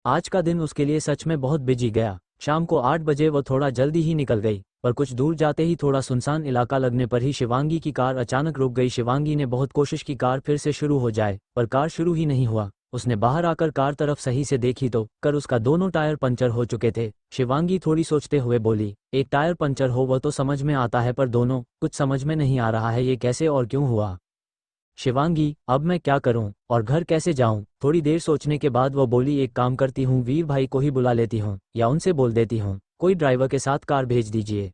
आज का दिन उसके लिए सच में बहुत बिजी गया। शाम को 8 बजे वो थोड़ा जल्दी ही निकल गई, पर कुछ दूर जाते ही थोड़ा सुनसान इलाका लगने पर ही शिवांगी की कार अचानक रुक गई। शिवांगी ने बहुत कोशिश की कार फिर से शुरू हो जाए, पर कार शुरू ही नहीं हुआ। उसने बाहर आकर कार तरफ सही से देखी तो कर उसका दोनों टायर पंचर हो चुके थे। शिवांगी थोड़ी सोचते हुए बोली, एक टायर पंचर हो वह तो समझ में आता है, पर दोनों कुछ समझ में नहीं आ रहा है, ये कैसे और क्यों हुआ। शिवांगी, अब मैं क्या करूं और घर कैसे जाऊं। थोड़ी देर सोचने के बाद वो बोली, एक काम करती हूं, वीर भाई को ही बुला लेती हूं या उनसे बोल देती हूं कोई ड्राइवर के साथ कार भेज दीजिए।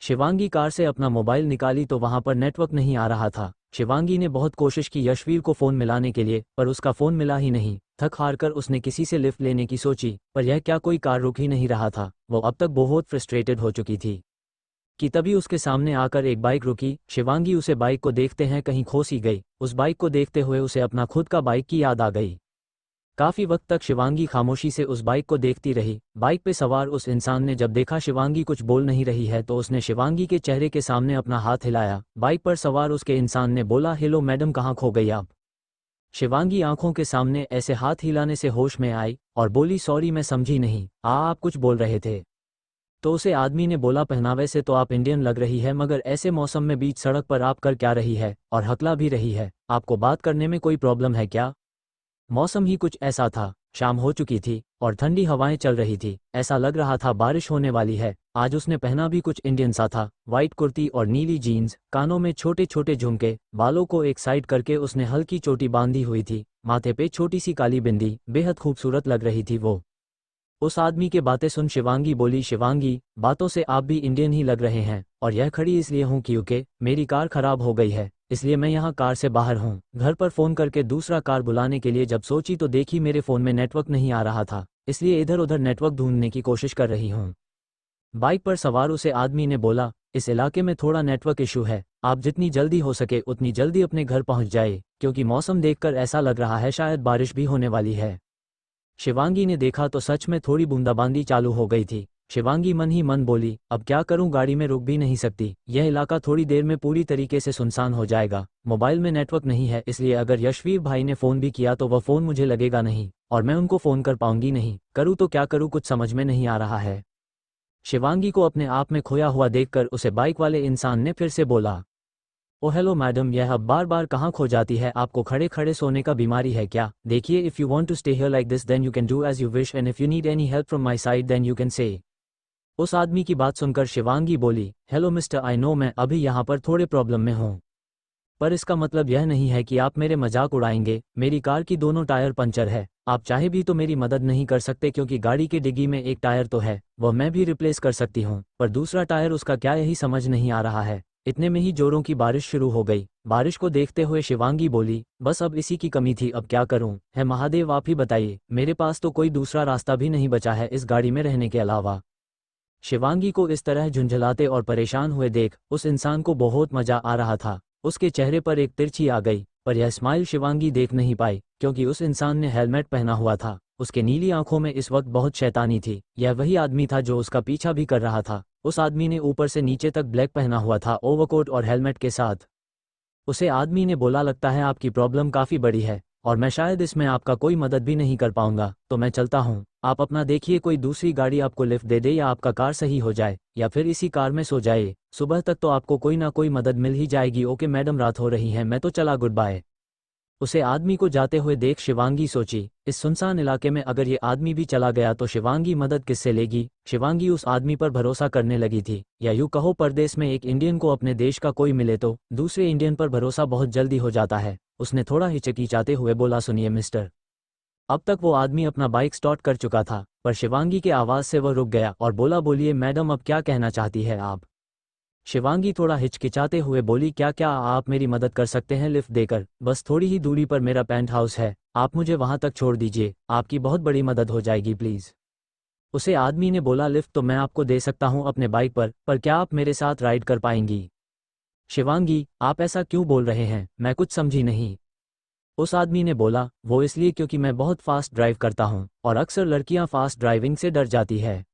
शिवांगी कार से अपना मोबाइल निकाली तो वहां पर नेटवर्क नहीं आ रहा था। शिवांगी ने बहुत कोशिश की यशवीर को फ़ोन मिलाने के लिए, पर उसका फ़ोन मिला ही नहीं। थक हार कर उसने किसी से लिफ्ट लेने की सोची, पर यह क्या, कोई कार रुक ही नहीं रहा था। वो अब तक बहुत फ्रस्ट्रेटेड हो चुकी थी कि तभी उसके सामने आकर एक बाइक रुकी। शिवांगी उसे बाइक को देखते हैं कहीं खो सी गई। उस बाइक को देखते हुए उसे अपना खुद का बाइक की याद आ गई। काफी वक्त तक शिवांगी खामोशी से उस बाइक को देखती रही। बाइक पे सवार उस इंसान ने जब देखा शिवांगी कुछ बोल नहीं रही है तो उसने शिवांगी के चेहरे के सामने अपना हाथ हिलाया। बाइक पर सवार उसके इंसान ने बोला, हेलो मैडम, कहाँ खो गई आप। शिवांगी आंखों के सामने ऐसे हाथ हिलाने से होश में आई और बोली, सॉरी मैं समझी नहीं, आप कुछ बोल रहे थे। तो उसे आदमी ने बोला, पहनावे से तो आप इंडियन लग रही है, मगर ऐसे मौसम में बीच सड़क पर आप कर क्या रही है और हकला भी रही है, आपको बात करने में कोई प्रॉब्लम है क्या। मौसम ही कुछ ऐसा था, शाम हो चुकी थी और ठंडी हवाएं चल रही थी, ऐसा लग रहा था बारिश होने वाली है। आज उसने पहना भी कुछ इंडियन सा था, वाइट कुर्ती और नीली जीन्स, कानों में छोटे छोटे झुमके, बालों को एक साइड करके उसने हल्की चोटी बांधी हुई थी, माथे पे छोटी सी काली बिंदी, बेहद खूबसूरत लग रही थी वो। उस आदमी के बातें सुन शिवांगी बोली, शिवांगी, बातों से आप भी इंडियन ही लग रहे हैं, और यह खड़ी इसलिए हूँ क्योंकि मेरी कार खराब हो गई है, इसलिए मैं यहाँ कार से बाहर हूँ। घर पर फ़ोन करके दूसरा कार बुलाने के लिए जब सोची तो देखी मेरे फ़ोन में नेटवर्क नहीं आ रहा था, इसलिए इधर उधर नेटवर्क ढूंढने की कोशिश कर रही हूँ। बाइक पर सवार उसे आदमी ने बोला, इस इलाके में थोड़ा नेटवर्क इशू है, आप जितनी जल्दी हो सके उतनी जल्दी अपने घर पहुँच जाए, क्योंकि मौसम देखकर ऐसा लग रहा है शायद बारिश भी होने वाली है। शिवांगी ने देखा तो सच में थोड़ी बूंदाबांदी चालू हो गई थी। शिवांगी मन ही मन बोली, अब क्या करूं, गाड़ी में रुक भी नहीं सकती, यह इलाका थोड़ी देर में पूरी तरीके से सुनसान हो जाएगा। मोबाइल में नेटवर्क नहीं है, इसलिए अगर यशवीर भाई ने फ़ोन भी किया तो वह फ़ोन मुझे लगेगा नहीं और मैं उनको फ़ोन कर पाऊंगी नहीं। करूँ तो क्या करूँ, कुछ समझ में नहीं आ रहा है। शिवांगी को अपने आप में खोया हुआ देखकर उसे बाइक वाले इंसान ने फिर से बोला, ओ हेलो मैडम, यह अब बार बार कहाँ खो जाती है, आपको खड़े खड़े सोने का बीमारी है क्या। देखिए, if you want to stay here like this then you can do as you wish, and if you need any help from my side then you can say. उस आदमी की बात सुनकर शिवांगी बोली, हेलो मिस्टर, आई नो मैं अभी यहाँ पर थोड़े प्रॉब्लम में हूँ, पर इसका मतलब यह नहीं है कि आप मेरे मजाक उड़ाएंगे। मेरी कार की दोनों टायर पंचर है, आप चाहे भी तो मेरी मदद नहीं कर सकते, क्योंकि गाड़ी की डिग्गी में एक टायर तो है, वह मैं भी रिप्लेस कर सकती हूँ, पर दूसरा टायर उसका क्या, यही समझ नहीं आ रहा है। इतने में ही जोरों की बारिश शुरू हो गई। बारिश को देखते हुए शिवांगी बोली, बस अब इसी की कमी थी, अब क्या करूं, है महादेव आप ही बताइए, मेरे पास तो कोई दूसरा रास्ता भी नहीं बचा है इस गाड़ी में रहने के अलावा। शिवांगी को इस तरह झुंझलाते और परेशान हुए देख उस इंसान को बहुत मजा आ रहा था। उसके चेहरे पर एक तिरछी आ गई, पर यह स्माइल शिवांगी देख नहीं पाई, क्योंकि उस इंसान ने हेलमेट पहना हुआ था। उसके नीली आंखों में इस वक्त बहुत शैतानी थी। यह वही आदमी था जो उसका पीछा भी कर रहा था। उस आदमी ने ऊपर से नीचे तक ब्लैक पहना हुआ था, ओवरकोट और हेलमेट के साथ। उसे आदमी ने बोला, लगता है आपकी प्रॉब्लम काफ़ी बड़ी है और मैं शायद इसमें आपका कोई मदद भी नहीं कर पाऊंगा, तो मैं चलता हूँ, आप अपना देखिए कोई दूसरी गाड़ी आपको लिफ्ट दे दे, या आपका कार सही हो जाए, या फिर इसी कार में सो जाए, सुबह तक तो आपको कोई ना कोई मदद मिल ही जाएगी। ओके मैडम, रात हो रही है, मैं तो चला, गुड बाय। उसे आदमी को जाते हुए देख शिवांगी सोची, इस सुनसान इलाके में अगर ये आदमी भी चला गया तो शिवांगी मदद किससे लेगी। शिवांगी उस आदमी पर भरोसा करने लगी थी, या यूँ कहो परदेश में एक इंडियन को अपने देश का कोई मिले तो दूसरे इंडियन पर भरोसा बहुत जल्दी हो जाता है। उसने थोड़ा हिचकिचाते हुए बोला, सुनिए मिस्टर। अब तक वो आदमी अपना बाइक स्टार्ट कर चुका था, पर शिवांगी के आवाज़ से वह रुक गया और बोला, बोलिए मैडम, अब क्या कहना चाहती है आप। शिवांगी थोड़ा हिचकिचाते हुए बोली, क्या क्या आप मेरी मदद कर सकते हैं लिफ्ट देकर, बस थोड़ी ही दूरी पर मेरा पेंट हाउस है, आप मुझे वहां तक छोड़ दीजिए, आपकी बहुत बड़ी मदद हो जाएगी प्लीज़। उसे आदमी ने बोला, लिफ्ट तो मैं आपको दे सकता हूं अपने बाइक पर क्या आप मेरे साथ राइड कर पाएंगी। शिवांगी, आप ऐसा क्यों बोल रहे हैं, मैं कुछ समझी नहीं। उस आदमी ने बोला, वो इसलिए क्योंकि मैं बहुत फास्ट ड्राइव करता हूं और अक्सर लड़कियां फास्ट ड्राइविंग से डर जाती है।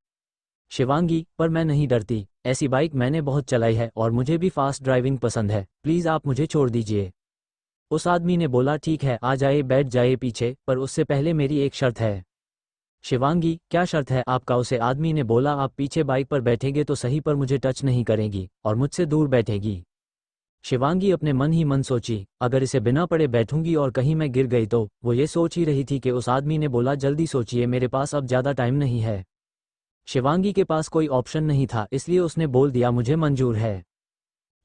शिवांगी, पर मैं नहीं डरती, ऐसी बाइक मैंने बहुत चलाई है और मुझे भी फास्ट ड्राइविंग पसंद है, प्लीज़ आप मुझे छोड़ दीजिए। उस आदमी ने बोला, ठीक है, आ जाए, बैठ जाए पीछे, पर उससे पहले मेरी एक शर्त है। शिवांगी, क्या शर्त है आपका? उसे आदमी ने बोला। आप पीछे बाइक पर बैठेंगे तो सही, पर मुझे टच नहीं करेंगी और मुझसे दूर बैठेगी। शिवांगी अपने मन ही मन सोची, अगर इसे बिना पड़े बैठूंगी और कहीं मैं गिर गई तो। वो ये सोच ही रही थी कि उस आदमी ने बोला, जल्दी सोचिए, मेरे पास अब ज़्यादा टाइम नहीं है। शिवांगी के पास कोई ऑप्शन नहीं था, इसलिए उसने बोल दिया, मुझे मंजूर है।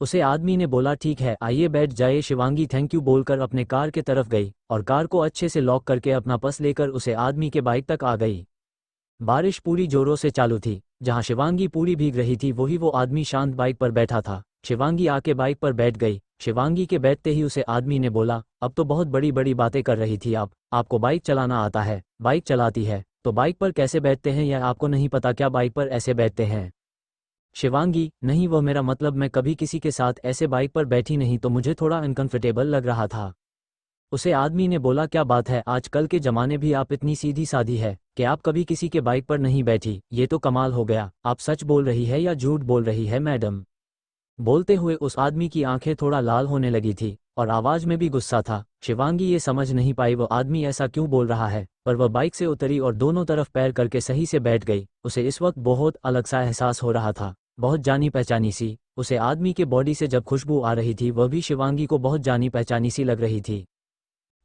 उसे आदमी ने बोला, ठीक है, आइए बैठ जाइए। शिवांगी थैंक यू बोलकर अपने कार के तरफ गई और कार को अच्छे से लॉक करके अपना पर्स लेकर उसे आदमी के बाइक तक आ गई। बारिश पूरी जोरों से चालू थी। जहां शिवांगी पूरी भीग रही थी वही वो आदमी शांत बाइक पर बैठा था। शिवांगी आके बाइक पर बैठ गई। शिवांगी के बैठते ही उसे आदमी ने बोला, अब तो बहुत बड़ी बड़ी बातें कर रही थी आपको बाइक चलाना आता है? बाइक चलाती है तो बाइक पर कैसे बैठते हैं, या आपको नहीं पता क्या बाइक पर ऐसे बैठते हैं? शिवांगी, नहीं, वो मेरा मतलब, मैं कभी किसी के साथ ऐसे बाइक पर बैठी नहीं, तो मुझे थोड़ा अनकंफर्टेबल लग रहा था। उसे आदमी ने बोला, क्या बात है, आजकल के ज़माने भी आप इतनी सीधी सादी है कि आप कभी किसी के बाइक पर नहीं बैठी? ये तो कमाल हो गया। आप सच बोल रही है या झूठ बोल रही है मैडम? बोलते हुए उस आदमी की आंखें थोड़ा लाल होने लगी थी और आवाज में भी गुस्सा था। शिवांगी ये समझ नहीं पाई वो आदमी ऐसा क्यों बोल रहा है, पर वह बाइक से उतरी और दोनों तरफ पैर करके सही से बैठ गई। उसे इस वक्त बहुत अलग सा एहसास हो रहा था, बहुत जानी पहचानी सी। उसे आदमी के बॉडी से जब खुशबू आ रही थी वह भी शिवांगी को बहुत जानी पहचानी सी लग रही थी,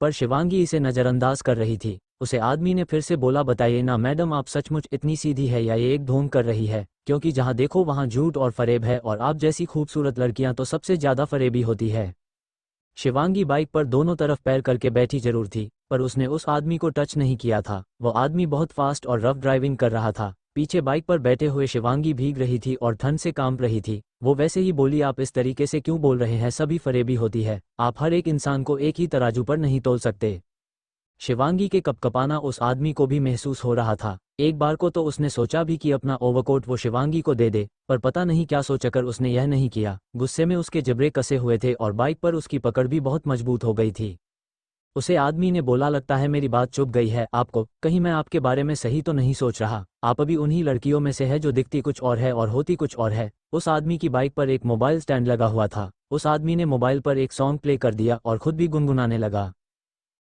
पर शिवांगी इसे नज़रअंदाज कर रही थी। उसे आदमी ने फिर से बोला, बताइए ना मैडम, आप सचमुच इतनी सीधी है या ये एक ढोंग कर रही है? क्योंकि जहां देखो वहां झूठ और फरेब है, और आप जैसी खूबसूरत लड़कियां तो सबसे ज़्यादा फरेबी होती है। शिवांगी बाइक पर दोनों तरफ पैर करके बैठी जरूर थी, पर उसने उस आदमी को टच नहीं किया था। वो आदमी बहुत फास्ट और रफ ड्राइविंग कर रहा था। पीछे बाइक पर बैठे हुए शिवांगी भीग रही थी और ठंड से कांप रही थी। वो वैसे ही बोली, आप इस तरीके से क्यों बोल रहे हैं? सभी फरेबी होती है, आप हर एक इंसान को एक ही तराजू पर नहीं तोल सकते। शिवांगी के कपकपाना उस आदमी को भी महसूस हो रहा था। एक बार को तो उसने सोचा भी कि अपना ओवरकोट वो शिवांगी को दे दे, पर पता नहीं क्या सोचकर उसने यह नहीं किया। गुस्से में उसके जबड़े कसे हुए थे और बाइक पर उसकी पकड़ भी बहुत मजबूत हो गई थी। उसे आदमी ने बोला, लगता है मेरी बात चुभ गई है आपको। कहीं मैं आपके बारे में सही तो नहीं सोच रहा? आप अभी उन्हीं लड़कियों में से है जो दिखती कुछ और है और होती कुछ और है। उस आदमी की बाइक पर एक मोबाइल स्टैंड लगा हुआ था। उस आदमी ने मोबाइल पर एक सॉन्ग प्ले कर दिया और खुद भी गुनगुनाने लगा।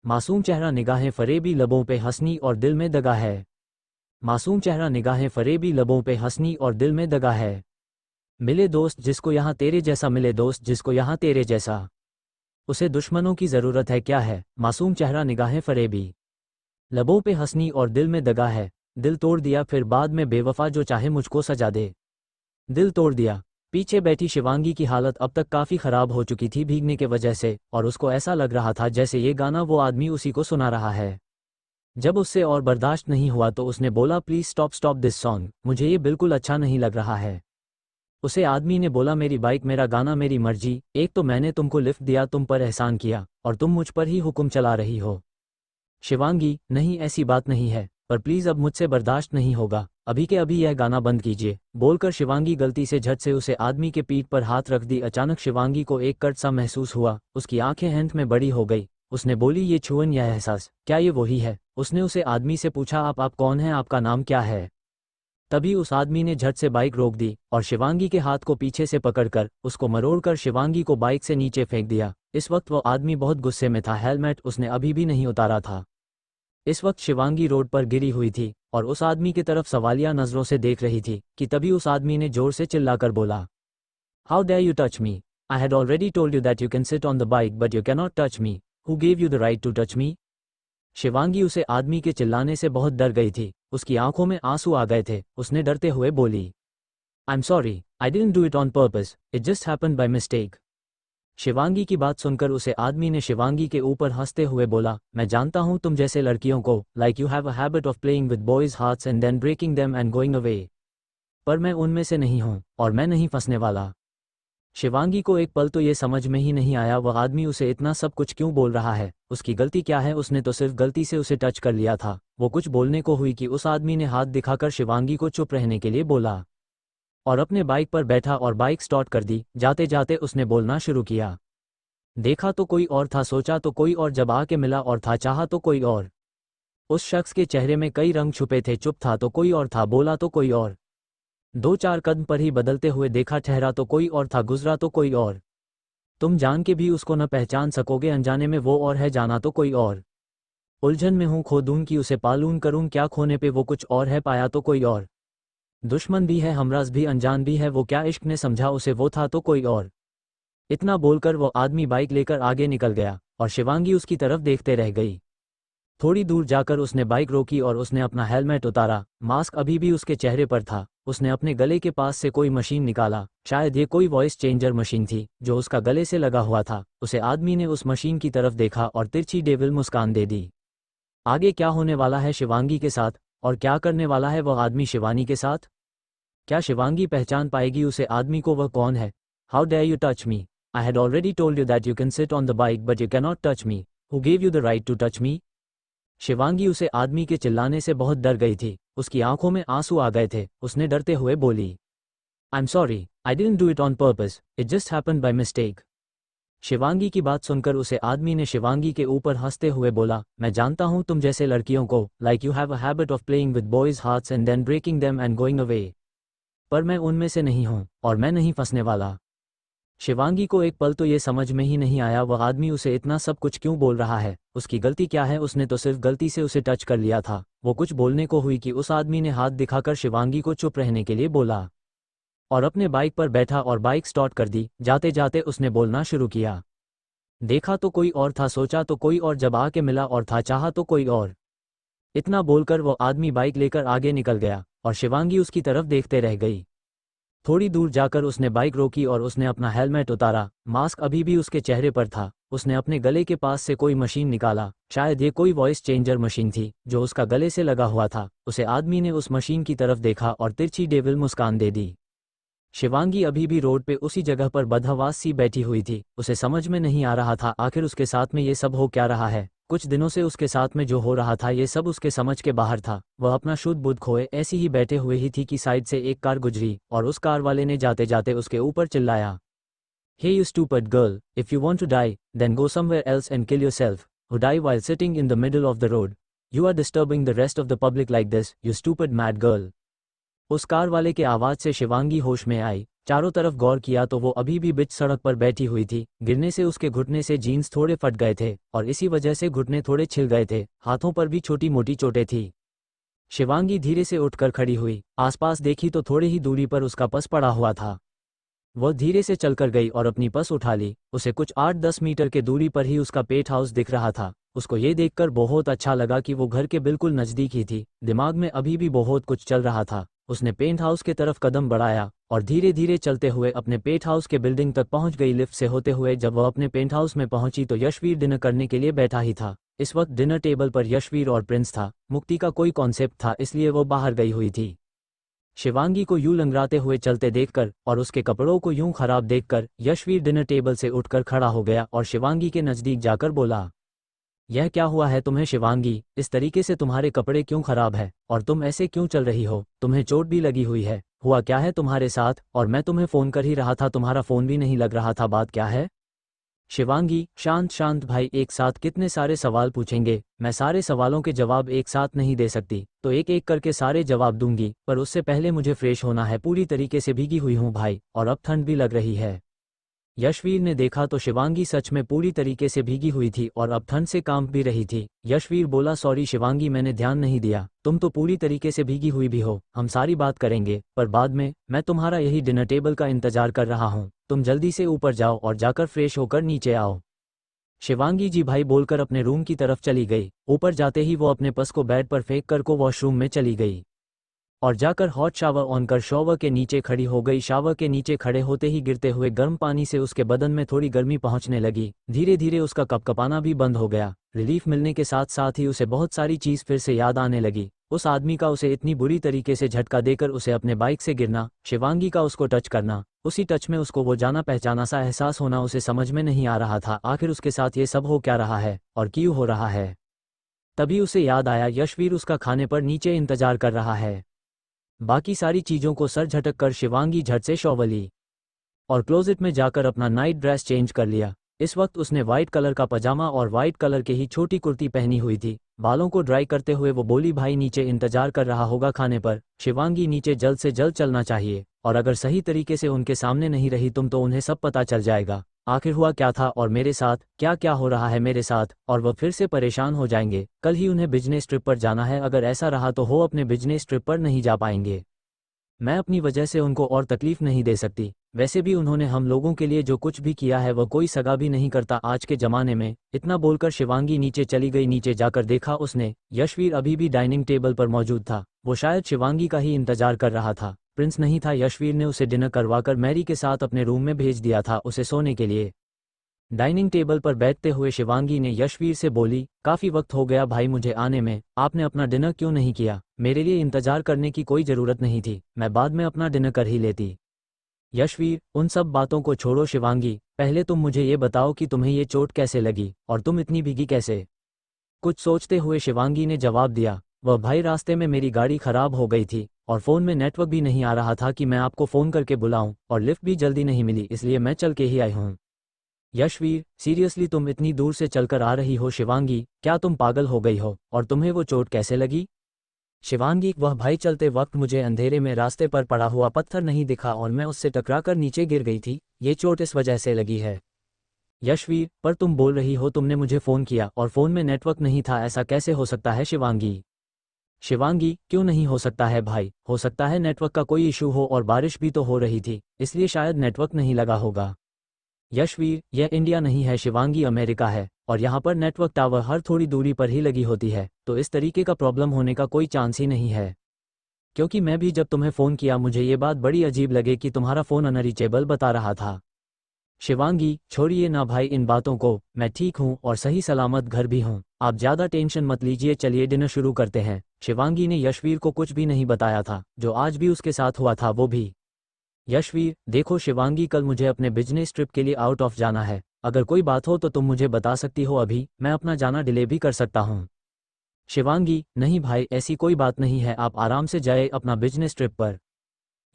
मासूम चेहरा, निगाहें फरेबी, लबों पे हंसनी और दिल में दगा है। मासूम चेहरा, निगाहें फरेबी, लबों पे हंसनी और दिल में दगा है। मिले दोस्त जिसको यहाँ तेरे जैसा, मिले दोस्त जिसको यहाँ तेरे जैसा। उसे दुश्मनों की ज़रूरत है क्या है? मासूम चेहरा, निगाहें फरेबी, लबों पे हंसनी और दिल में दगा है। दिल तोड़ दिया, फिर बाद में बेवफा जो चाहे मुझको सजा दे। दिल तोड़ दिया। पीछे बैठी शिवांगी की हालत अब तक काफ़ी ख़राब हो चुकी थी भीगने के वजह से, और उसको ऐसा लग रहा था जैसे ये गाना वो आदमी उसी को सुना रहा है। जब उससे और बर्दाश्त नहीं हुआ तो उसने बोला, please stop stop this song, मुझे ये बिल्कुल अच्छा नहीं लग रहा है। उसे आदमी ने बोला, मेरी बाइक, मेरा गाना, मेरी मर्जी। एक तो मैंने तुमको लिफ्ट दिया, तुम पर एहसान किया, और तुम मुझ पर ही हुक्म चला रही हो। शिवांगी, नहीं, ऐसी बात नहीं है, पर प्लीज़ अब मुझसे बर्दाश्त नहीं होगा, अभी के अभी यह गाना बंद कीजिए। बोलकर शिवांगी गलती से झट से उसे आदमी के पीठ पर हाथ रख दी। अचानक शिवांगी को एक कट सा महसूस हुआ। उसकी आंखें हैंत में बड़ी हो गई। उसने बोली, ये छुअन, यह एहसास, क्या ये वही है? उसने उसे आदमी से पूछा, आप कौन हैं, आपका नाम क्या है? तभी उस आदमी ने झट से बाइक रोक दी और शिवांगी के हाथ को पीछे से पकड़कर उसको मरोड़कर शिवांगी को बाइक से नीचे फेंक दिया। इस वक्त वो आदमी बहुत गुस्से में था। हेलमेट उसने अभी भी नहीं उतारा था। इस वक्त शिवांगी रोड पर गिरी हुई थी और उस आदमी की तरफ सवालिया नजरों से देख रही थी कि तभी उस आदमी ने जोर से चिल्लाकर बोला, how dare you touch me? I had already told you that you can sit on the bike but you can not touch me. Who gave you the right to touch me? Shivangi उसे आदमी के चिल्लाने से बहुत डर गई थी। उसकी आंखों में आंसू आ गए थे। उसने डरते हुए बोली, I am sorry, I didn't do it on purpose, it just happened by mistake. Shivangi की बात सुनकर उसे आदमी ने शिवांगी के ऊपर हंसते हुए बोला, मैं जानता हूं तुम जैसे लड़कियों को, like you have a habit of playing with boys hearts and then breaking them and going away, पर मैं उनमें से नहीं हूं और मैं नहीं फंसने वाला। शिवांगी को एक पल तो ये समझ में ही नहीं आया वह आदमी उसे इतना सब कुछ क्यों बोल रहा है। उसकी गलती क्या है? उसने तो सिर्फ गलती से उसे टच कर लिया था। वो कुछ बोलने को हुई कि उस आदमी ने हाथ दिखाकर शिवांगी को चुप रहने के लिए बोला और अपने बाइक पर बैठा और बाइक स्टार्ट कर दी। जाते जाते उसने बोलना शुरू किया, देखा तो कोई और था, सोचा तो कोई और, जब आके मिला और था, चाहा तो कोई और। उस शख्स के चेहरे में कई रंग छुपे थे। चुप था तो कोई और था, बोला तो कोई और। दो चार कदम पर ही बदलते हुए देखा, ठहरा तो कोई और था, गुजरा तो कोई और। तुम जान के भी उसको न पहचान सकोगे, अनजाने में वो और है, जाना तो कोई और। उलझन में हूँ, खो दूँ कि उसे पालूं करूँ क्या, खोने पे वो कुछ और है, पाया तो कोई और। दुश्मन भी है, हमराज भी, अनजान भी है वो क्या, इश्क ने समझा उसे वो था तो कोई और। इतना बोलकर वो आदमी बाइक लेकर आगे निकल गया और शिवांगी उसकी तरफ देखते रह गई। थोड़ी दूर जाकर उसने बाइक रोकी और उसने अपना हेलमेट उतारा। मास्क अभी भी उसके चेहरे पर था। उसने अपने गले के पास से कोई मशीन निकाला, शायद ये कोई वॉइस चेंजर मशीन थी जो उसका गले से लगा हुआ था। उसे आदमी ने उस मशीन की तरफ देखा और तिरछी डेविल मुस्कान दे दी। आगे क्या होने वाला है शिवांगी के साथ, और क्या करने वाला है वह आदमी शिवानी के साथ? क्या शिवांगी पहचान पाएगी उसे आदमी को, वह कौन है? How dare you touch me? I had already told you that you can sit on the bike but you can not touch me. Who gave you the right to touch me? Shivangi उसे आदमी के चिल्लाने से बहुत डर गई थी। उसकी आंखों में आंसू आ गए थे। उसने डरते हुए बोली, I am sorry, I didn't do it on purpose, it just happened by mistake. Shivangi की बात सुनकर उसे आदमी ने शिवांगी के ऊपर हंसते हुए बोला, मैं जानता हूं तुम जैसे लड़कियों को, like you have a habit of playing with boys hearts and then breaking them and going away. पर मैं उनमें से नहीं हूं और मैं नहीं फंसने वाला। शिवांगी को एक पल तो ये समझ में ही नहीं आया वह आदमी उसे इतना सब कुछ क्यों बोल रहा है। उसकी गलती क्या है? उसने तो सिर्फ गलती से उसे टच कर लिया था। वो कुछ बोलने को हुई कि उस आदमी ने हाथ दिखाकर शिवांगी को चुप रहने के लिए बोला और अपने बाइक पर बैठा और बाइक स्टार्ट कर दी। जाते जाते उसने बोलना शुरू किया, देखा तो कोई और था, सोचा तो कोई और, जब आके मिला और था, चाहा तो कोई और। इतना बोलकर वो आदमी बाइक लेकर आगे निकल गया और शिवांगी उसकी तरफ देखते रह गई। थोड़ी दूर जाकर उसने बाइक रोकी और उसने अपना हेलमेट उतारा। मास्क अभी भी उसके चेहरे पर था। उसने अपने गले के पास से कोई मशीन निकाला, शायद ये कोई वॉइस चेंजर मशीन थी जो उसका गले से लगा हुआ था। उसे आदमी ने उस मशीन की तरफ देखा और तिरछी डेविल मुस्कान दे दी। शिवांगी अभी भी रोड पे उसी जगह पर बदहवास सी बैठी हुई थी। उसे समझ में नहीं आ रहा था आखिर उसके साथ में ये सब हो क्या रहा है। कुछ दिनों से उसके साथ में जो हो रहा था ये सब उसके समझ के बाहर था। वह अपना शुद्ध बुद्ध खोए ऐसी ही बैठे हुए ही थी कि साइड से एक कार गुजरी और उस कार वाले ने जाते जाते उसके ऊपर चिल्लाया, hey you stupid girl, if you want to die then go somewhere else and kill yourself, who die while sitting in the middle of the road, you are disturbing the rest of the public like this, you stupid mad girl. उस car वाले के आवाज से शिवांगी होश में आई। चारों तरफ गौर किया तो वो अभी भी बिच सड़क पर बैठी हुई थी। गिरने से उसके घुटने से जीन्स थोड़े फट गए थे और इसी वजह से घुटने थोड़े छिल गए थे। हाथों पर भी छोटी मोटी चोटें थी। शिवांगी धीरे से उठकर खड़ी हुई। आसपास देखी तो थोड़ी ही दूरी पर उसका पर्स पड़ा हुआ था। वह धीरे से चलकर गई और अपनी पर्स उठा ली। उसे कुछ 8-10 मीटर के दूरी पर ही उसका पेंट हाउस दिख रहा था। उसको ये देखकर बहुत अच्छा लगा कि वो घर के बिल्कुल नज़दीक ही थी। दिमाग में अभी भी बहुत कुछ चल रहा था। उसने पेंट हाउस के तरफ कदम बढ़ाया और धीरे धीरे चलते हुए अपने पेंट हाउस के बिल्डिंग तक पहुंच गई। लिफ्ट से होते हुए जब वह अपने पेंट हाउस में पहुंची तो यशवीर डिनर करने के लिए बैठा ही था। इस वक्त डिनर टेबल पर यशवीर और प्रिंस था। मुक्ति का कोई कॉन्सेप्ट था इसलिए वो बाहर गई हुई थी। शिवांगी को यूं लंगड़ाते हुए चलते देखकर और उसके कपड़ों को यूं खराब देखकर यशवीर डिनर टेबल से उठकर खड़ा हो गया और शिवांगी के नज़दीक जाकर बोला, यह क्या हुआ है तुम्हें शिवांगी? इस तरीके से तुम्हारे कपड़े क्यों खराब है और तुम ऐसे क्यों चल रही हो? तुम्हें चोट भी लगी हुई है, हुआ क्या है तुम्हारे साथ? और मैं तुम्हें फ़ोन कर ही रहा था, तुम्हारा फ़ोन भी नहीं लग रहा था, बात क्या है? शिवांगी, शांत शांत भाई, एक साथ कितने सारे सवाल पूछेंगे? मैं सारे सवालों के जवाब एक साथ नहीं दे सकती, तो एक एक करके सारे जवाब दूंगी, पर उससे पहले मुझे फ्रेश होना है। पूरी तरीके से भीगी हुई हूँ भाई और अब ठंड भी लग रही है। यशवीर ने देखा तो शिवांगी सच में पूरी तरीके से भीगी हुई थी और अब ठंड से कांप भी रही थी। यशवीर बोला, सॉरी शिवांगी, मैंने ध्यान नहीं दिया, तुम तो पूरी तरीके से भीगी हुई भी हो। हम सारी बात करेंगे पर बाद में, मैं तुम्हारा यही डिनर टेबल का इंतजार कर रहा हूँ। तुम जल्दी से ऊपर जाओ और जाकर फ्रेश होकर नीचे आओ। शिवांगी जी भाई बोलकर अपने रूम की तरफ चली गई। ऊपर जाते ही वो अपने पर्स को बेड पर फेंक कर को वॉशरूम में चली गई और जाकर हॉट शावर ऑन कर शॉवर के नीचे खड़ी हो गई। शावर के नीचे खड़े होते ही गिरते हुए गर्म पानी से उसके बदन में थोड़ी गर्मी पहुंचने लगी। धीरे धीरे उसका कपकपाना भी बंद हो गया। रिलीफ मिलने के साथ साथ ही उसे बहुत सारी चीज़ फिर से याद आने लगी। उस आदमी का उसे इतनी बुरी तरीके से झटका देकर उसे अपने बाइक से गिरना, शिवांगी का उसको टच करना, उसी टच में उसको वो जाना पहचाना सा एहसास होना, उसे समझ में नहीं आ रहा था आखिर उसके साथ ये सब हो क्या रहा है और क्यों हो रहा है। तभी उसे याद आया यशवीर उसका खाने पर नीचे इंतजार कर रहा है। बाकी सारी चीज़ों को सर झटक कर शिवांगी झट से शॉवर ली और क्लोजेट में जाकर अपना नाइट ड्रेस चेंज कर लिया। इस वक्त उसने वाइट कलर का पजामा और वाइट कलर के ही छोटी कुर्ती पहनी हुई थी। बालों को ड्राई करते हुए वो बोली, भाई नीचे इंतजार कर रहा होगा खाने पर। शिवांगी, नीचे जल्द से जल्द चलना चाहिए और अगर सही तरीके से उनके सामने नहीं रही तुम तो उन्हें सब पता चल जाएगा। आखिर हुआ क्या था और मेरे साथ क्या क्या हो रहा है मेरे साथ, और वह फिर से परेशान हो जाएंगे। कल ही उन्हें बिजनेस ट्रिप पर जाना है, अगर ऐसा रहा तो वो अपने बिजनेस ट्रिप पर नहीं जा पाएंगे। मैं अपनी वजह से उनको और तकलीफ नहीं दे सकती। वैसे भी उन्होंने हम लोगों के लिए जो कुछ भी किया है वह कोई सगा भी नहीं करता आज के ज़माने में। इतना बोलकर शिवांगी नीचे चली गई। नीचे जाकर देखा उसने, यशवीर अभी भी डाइनिंग टेबल पर मौजूद था। वो शायद शिवांगी का ही इंतजार कर रहा था। प्रिंस नहीं था। यशवीर ने उसे डिनर करवाकर मैरी के साथ अपने रूम में भेज दिया था उसे सोने के लिए। डाइनिंग टेबल पर बैठते हुए शिवांगी ने यशवीर से बोली, काफ़ी वक्त हो गया भाई मुझे आने में, आपने अपना डिनर क्यों नहीं किया? मेरे लिए इंतजार करने की कोई ज़रूरत नहीं थी, मैं बाद में अपना डिनर कर ही लेती। यशवीर, उन सब बातों को छोड़ो शिवांगी, पहले तुम मुझे ये बताओ कि तुम्हें ये चोट कैसे लगी और तुम इतनी भीगी कैसे? कुछ सोचते हुए शिवांगी ने जवाब दिया, वह भाई रास्ते में मेरी गाड़ी खराब हो गई थी और फ़ोन में नेटवर्क भी नहीं आ रहा था कि मैं आपको फ़ोन करके बुलाऊं, और लिफ्ट भी जल्दी नहीं मिली, इसलिए मैं चल के ही आई हूँ। यशवीर, सीरियसली तुम इतनी दूर से चलकर आ रही हो? शिवांगी, क्या तुम पागल हो गई हो? और तुम्हें वो चोट कैसे लगी? शिवांगी, वह भाई चलते वक्त मुझे अंधेरे में रास्ते पर पड़ा हुआ पत्थर नहीं दिखा और मैं उससे टकराकर नीचे गिर गई थी, ये चोट इस वजह से लगी है। यशवीर, पर तुम बोल रही हो तुमने मुझे फ़ोन किया और फ़ोन में नेटवर्क नहीं था, ऐसा कैसे हो सकता है? शिवांगी, शिवांगी, क्यों नहीं हो सकता है भाई? हो सकता है नेटवर्क का कोई इशू हो और बारिश भी तो हो रही थी, इसलिए शायद नेटवर्क नहीं लगा होगा। यशवीर, यह इंडिया नहीं है शिवांगी, अमेरिका है, और यहाँ पर नेटवर्क टावर हर थोड़ी दूरी पर ही लगी होती है, तो इस तरीके का प्रॉब्लम होने का कोई चांस ही नहीं है। क्योंकि मैं भी जब तुम्हें फ़ोन किया मुझे ये बात बड़ी अजीब लगे कि तुम्हारा फ़ोन अनरीचेबल बता रहा था। शिवांगी, छोड़िए ना भाई इन बातों को, मैं ठीक हूँ और सही सलामत घर भी हूँ, आप ज़्यादा टेंशन मत लीजिए, चलिए डिनर शुरू करते हैं। शिवांगी ने यशवीर को कुछ भी नहीं बताया था जो आज भी उसके साथ हुआ था वो भी। यशवीर, देखो शिवांगी, कल मुझे अपने बिजनेस ट्रिप के लिए आउट ऑफ जाना है, अगर कोई बात हो तो तुम मुझे बता सकती हो, अभी मैं अपना जाना डिले भी कर सकता हूँ। शिवांगी, नहीं भाई ऐसी कोई बात नहीं है, आप आराम से जाए अपना बिजनेस ट्रिप पर।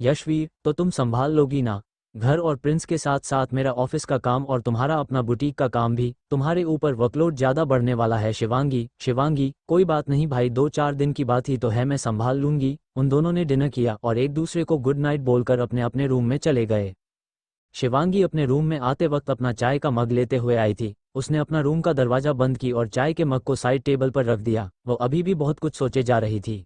यशवीर, तो तुम संभाल लोगी ना घर और प्रिंस के साथ साथ मेरा ऑफिस का काम और तुम्हारा अपना बुटीक का काम भी? तुम्हारे ऊपर वर्कलोड ज़्यादा बढ़ने वाला है। शिवांगी, शिवांगी, कोई बात नहीं भाई, 2-4 दिन की बात ही तो है, मैं संभाल लूंगी। उन दोनों ने डिनर किया और एक दूसरे को गुड नाइट बोलकर अपने अपने रूम में चले गए। शिवांगी अपने रूम में आते वक्त अपना चाय का मग लेते हुए आई थी। उसने अपना रूम का दरवाज़ा बंद की और चाय के मग को साइड टेबल पर रख दिया। वो अभी भी बहुत कुछ सोचे जा रही थी।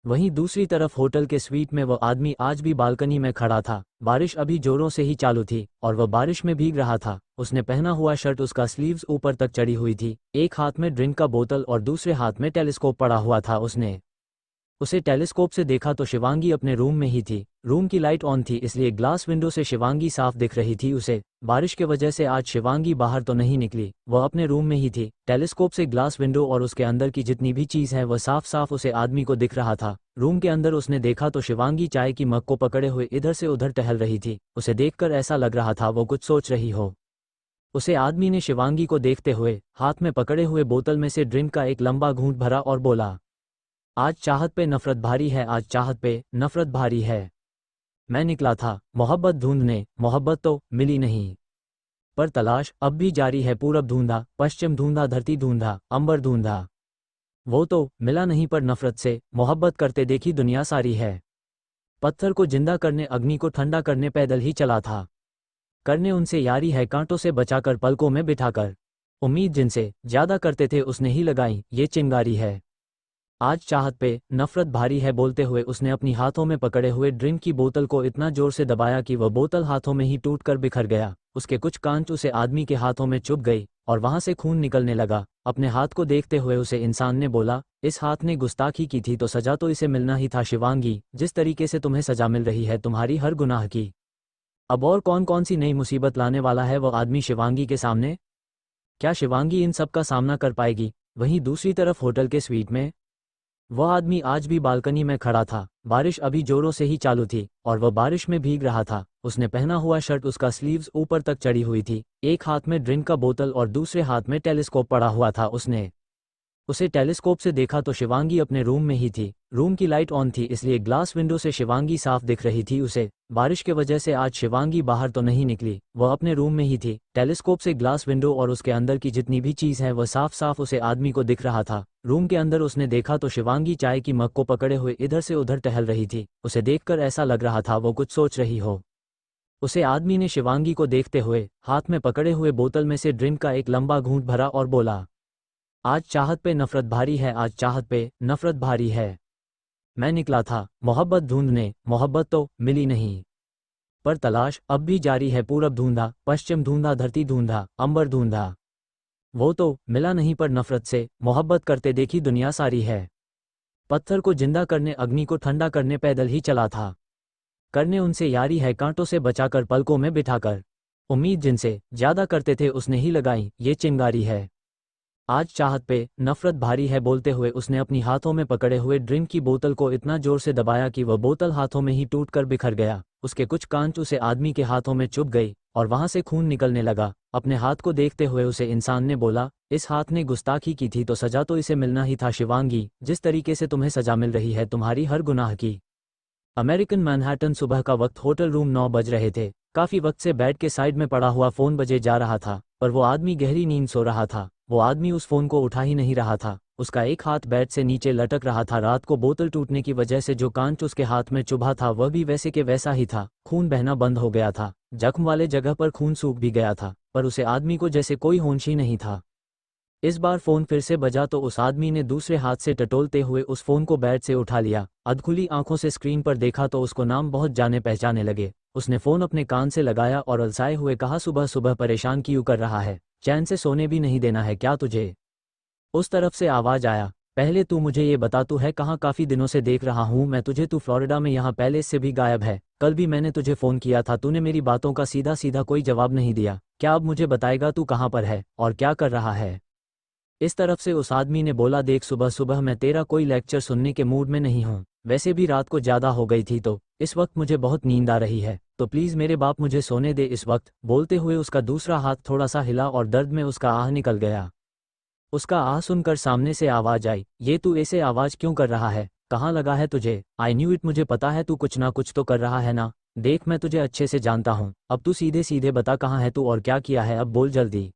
वहीं दूसरी तरफ होटल के स्वीट में वह आदमी आज भी बालकनी में खड़ा था। बारिश अभी जोरों से ही चालू थी और वह बारिश में भीग रहा था। उसने पहना हुआ शर्ट, उसका स्लीव्स ऊपर तक चढ़ी हुई थी, एक हाथ में ड्रिंक का बोतल और दूसरे हाथ में टेलीस्कोप पड़ा हुआ था। उसने उसे टेलीस्कोप से देखा तो शिवांगी अपने रूम में ही थी। रूम की लाइट ऑन थी इसलिए ग्लास विंडो से शिवांगी साफ दिख रही थी उसे। बारिश के वजह से आज शिवांगी बाहर तो नहीं निकली, वह अपने रूम में ही थी। टेलीस्कोप से ग्लास विंडो और उसके अंदर की जितनी भी चीज़ है वह साफ साफ उसे आदमी को दिख रहा था। रूम के अंदर उसने देखा तो शिवांगी चाय की मग को पकड़े हुए इधर से उधर टहल रही थी। उसे देखकर ऐसा लग रहा था वो कुछ सोच रही हो। उसे आदमी ने शिवांगी को देखते हुए हाथ में पकड़े हुए बोतल में से ड्रिंक का एक लंबा घूंट भरा और बोला, आज चाहत पे नफरत भारी है, आज चाहत पे नफरत भारी है। मैं निकला था मोहब्बत ढूंढने, मोहब्बत तो मिली नहीं, पर तलाश अब भी जारी है। पूरब ढूंढा, पश्चिम ढूंढा, धरती ढूंढा, अंबर ढूंढा, वो तो मिला नहीं, पर नफरत से मोहब्बत करते देखी दुनिया सारी है। पत्थर को जिंदा करने, अग्नि को ठंडा करने पैदल ही चला था। करने उनसे यारी है, कांटों से बचाकर, पलकों में बिठाकर। उम्मीद जिनसे ज्यादा करते थे उसने ही लगाई, ये चिंगारी है। आज चाहत पे नफरत भारी है। बोलते हुए उसने अपनी हाथों में पकड़े हुए ड्रिंक की बोतल को इतना जोर से दबाया कि वह बोतल हाथों में ही टूटकर बिखर गया। उसके कुछ कांच उसे आदमी के हाथों में चुभ गई और वहां से खून निकलने लगा। अपने हाथ को देखते हुए उसे इंसान ने बोला, इस हाथ ने गुस्ताखी की थी तो सजा तो इसे मिलना ही था। शिवांगी, जिस तरीके से तुम्हें सजा मिल रही है तुम्हारी हर गुनाह की, अब और कौन कौन सी नई मुसीबत लाने वाला है वो आदमी शिवांगी के सामने? क्या शिवांगी इन सब का सामना कर पाएगी? वहीं दूसरी तरफ होटल के स्वीट में वह आदमी आज भी बालकनी में खड़ा था। बारिश अभी जोरों से ही चालू थी और वह बारिश में भीग रहा था। उसने पहना हुआ शर्ट, उसका स्लीव्स ऊपर तक चढ़ी हुई थी, एक हाथ में ड्रिंक का बोतल और दूसरे हाथ में टेलीस्कोप पड़ा हुआ था। उसने उसे टेलीस्कोप से देखा तो शिवांगी अपने रूम में ही थी। रूम की लाइट ऑन थी इसलिए ग्लास विंडो से शिवांगी साफ दिख रही थी उसे। बारिश के वजह से आज शिवांगी बाहर तो नहीं निकली, वह अपने रूम में ही थी। टेलीस्कोप से ग्लास विंडो और उसके अंदर की जितनी भी चीज़ है वह साफ साफ उसे आदमी को दिख रहा था। रूम के अंदर उसने देखा तो शिवांगी चाय की मग को पकड़े हुए इधर से उधर टहल रही थी। उसे देखकर ऐसा लग रहा था वो कुछ सोच रही हो। उसे आदमी ने शिवांगी को देखते हुए हाथ में पकड़े हुए बोतल में से ड्रिंक का एक लंबा घूंट भरा और बोला, आज चाहत पे नफरत भारी है, आज चाहत पे नफरत भारी है। मैं निकला था मोहब्बत ढूंढने, मोहब्बत तो मिली नहीं, पर तलाश अब भी जारी है। पूरब ढूंढा, पश्चिम ढूंढा, धरती ढूंढा, अंबर ढूंढा, वो तो मिला नहीं, पर नफरत से मोहब्बत करते देखी दुनिया सारी है। पत्थर को जिंदा करने, अग्नि को ठंडा करने पैदल ही चला था। करने उनसे यारी है, कांटों से बचाकर, पलकों में बिठाकर। उम्मीद जिनसे ज्यादा करते थे उसने ही लगाई, ये चिंगारी है। आज चाहत पे नफरत भारी है। बोलते हुए उसने अपनी हाथों में पकड़े हुए ड्रिंक की बोतल को इतना जोर से दबाया कि वह बोतल हाथों में ही टूटकर बिखर गया। उसके कुछ कांच उसे आदमी के हाथों में चुभ गई और वहां से खून निकलने लगा। अपने हाथ को देखते हुए उसे इंसान ने बोला, इस हाथ ने गुस्ताखी की थी तो सजा तो इसे मिलना ही था। शिवांगी, जिस तरीके से तुम्हें सजा मिल रही है तुम्हारी हर गुनाह की। अमेरिकन मैनहट्टन, सुबह का वक्त, होटल रूम 9 बज रहे थे। काफी वक्त से बेड के साइड में पड़ा हुआ फोन बजे जा रहा था, पर वो आदमी गहरी नींद सो रहा था। वो आदमी उस फोन को उठा ही नहीं रहा था। उसका एक हाथ बेड से नीचे लटक रहा था। रात को बोतल टूटने की वजह से जो कांच उसके हाथ में चुभा था वह भी वैसे के वैसा ही था। खून बहना बंद हो गया था, जख्म वाले जगह पर खून सूख भी गया था, पर उसे आदमी को जैसे कोई होश ही नहीं था। इस बार फोन फिर से बजा तो उस आदमी ने दूसरे हाथ से टटोलते हुए उस फोन को बेड से उठा लिया। अधखुली आंखों से स्क्रीन पर देखा तो उसको नाम बहुत जाने पहचाने लगे। उसने फोन अपने कान से लगाया और अलसाए हुए कहा, सुबह सुबह परेशान क्यों कर रहा है? चैन से सोने भी नहीं देना है क्या तुझे? उस तरफ से आवाज आया, पहले तू मुझे ये बता तू है कहाँ? काफी दिनों से देख रहा हूँ मैं तुझे, तू फ्लोरिडा में, यहाँ पहले से भी गायब है। कल भी मैंने तुझे फोन किया था, तूने मेरी बातों का सीधा सीधा कोई जवाब नहीं दिया। क्या अब मुझे बताएगा तू कहाँ पर है और क्या कर रहा है? इस तरफ से उस आदमी ने बोला, देख सुबह सुबह मैं तेरा कोई लेक्चर सुनने के मूड में नहीं हूँ। वैसे भी रात को ज्यादा हो गई थी तो इस वक्त मुझे बहुत नींद आ रही है, तो प्लीज मेरे बाप मुझे सोने दे इस वक्त। बोलते हुए उसका दूसरा हाथ थोड़ा सा हिला और दर्द में उसका आह निकल गया। उसका आह सुनकर सामने से आवाज आई, ये तू ऐसे आवाज क्यों कर रहा है? कहाँ लगा है तुझे? आई न्यू इट, मुझे पता है तू कुछ ना कुछ तो कर रहा है ना। देख मैं तुझे अच्छे से जानता हूँ, अब तू सीधे सीधे बता कहाँ है तू और क्या किया है, अब बोल जल्दी।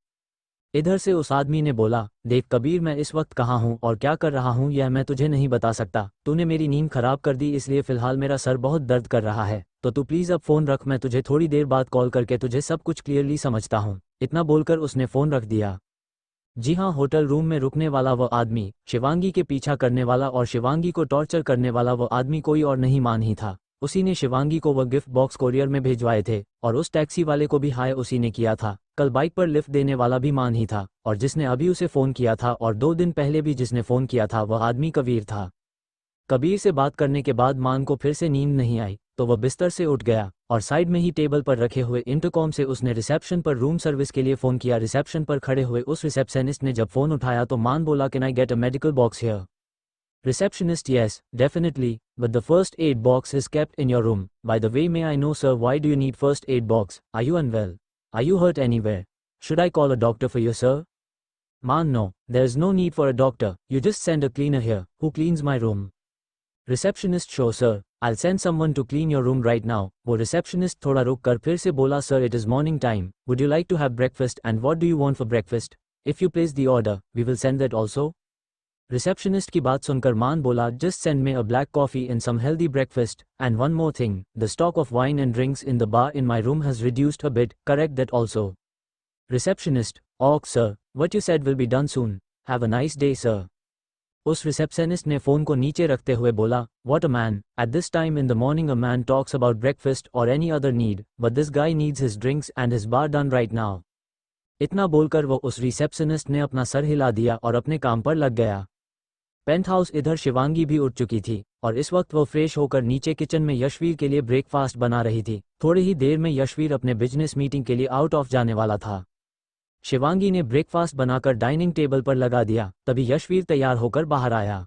इधर से उस आदमी ने बोला, देख कबीर, मैं इस वक्त कहाँ हूँ और क्या कर रहा हूँ यह मैं तुझे नहीं बता सकता। तूने मेरी नींद खराब कर दी, इसलिए फिलहाल मेरा सर बहुत दर्द कर रहा है, तो तू प्लीज अब फोन रख, मैं तुझे थोड़ी देर बाद कॉल करके तुझे सब कुछ क्लियरली समझता हूँ। इतना बोलकर उसने फोन रख दिया। जी हाँ, होटल रूम में रुकने वाला वो आदमी, शिवांगी के पीछा करने वाला और शिवांगी को टॉर्चर करने वाला वो आदमी कोई और नहीं मान ही था। उसी ने शिवांगी को वह गिफ्ट बॉक्स कोरियर में भिजवाए थे और उस टैक्सी वाले को भी हाय उसी ने किया था। कल बाइक पर लिफ्ट देने वाला भी मान ही था, और जिसने अभी उसे फोन किया था और 2 दिन पहले भी जिसने फोन किया था वह आदमी कबीर था। कबीर से बात करने के बाद मान को फिर से नींद नहीं आई, तो वह बिस्तर से उठ गया और साइड में ही टेबल पर रखे हुए इंटरकॉम से उसने रिसेप्शन पर रूम सर्विस के लिए फ़ोन किया। रिसेप्शन पर खड़े हुए उस रिसेप्शनिस्ट ने जब फ़ोन उठाया तो मान बोला, can I get a medical box here? Receptionist, yes, definitely, but the first aid box is kept in your room. By the way, may I know, sir, why do you need first aid box? Are you unwell? Are you hurt anywhere? Should I call a doctor for you, sir? Man, no, there is no need for a doctor. You just send a cleaner here, who cleans my room. Receptionist, sure sir, I'll send someone to clean your room right now. वो receptionist थोड़ा रुक कर फिर से बोला, sir, it is morning time. Would you like to have breakfast and what do you want for breakfast? If you place the order, we will send that also. Receptionist की बात सुनकर मान बोला, just send me a black coffee and some healthy breakfast and one more thing, the stock of wine and drinks in the bar in my room has reduced a bit, correct that also. Receptionist, okay sir, what you said will be done soon, have a nice day sir. उस receptionist ने phone को नीचे रखते हुए बोला, what a man, eight this time in the morning a man talks about breakfast और any other need, but this guy needs his drinks and his bar done right now. इतना बोलकर वो उस रिसेप्शनिस्ट ने अपना सर हिला दिया और अपने काम पर लग गया। पेंट हाउस, इधर शिवांगी भी उठ चुकी थी और इस वक्त वो फ्रेश होकर नीचे किचन में यशवीर के लिए ब्रेकफास्ट बना रही थी। थोड़ी ही देर में यशवीर अपने बिजनेस मीटिंग के लिए आउट ऑफ जाने वाला था। शिवांगी ने ब्रेकफास्ट बनाकर डाइनिंग टेबल पर लगा दिया, तभी यशवीर तैयार होकर बाहर आया।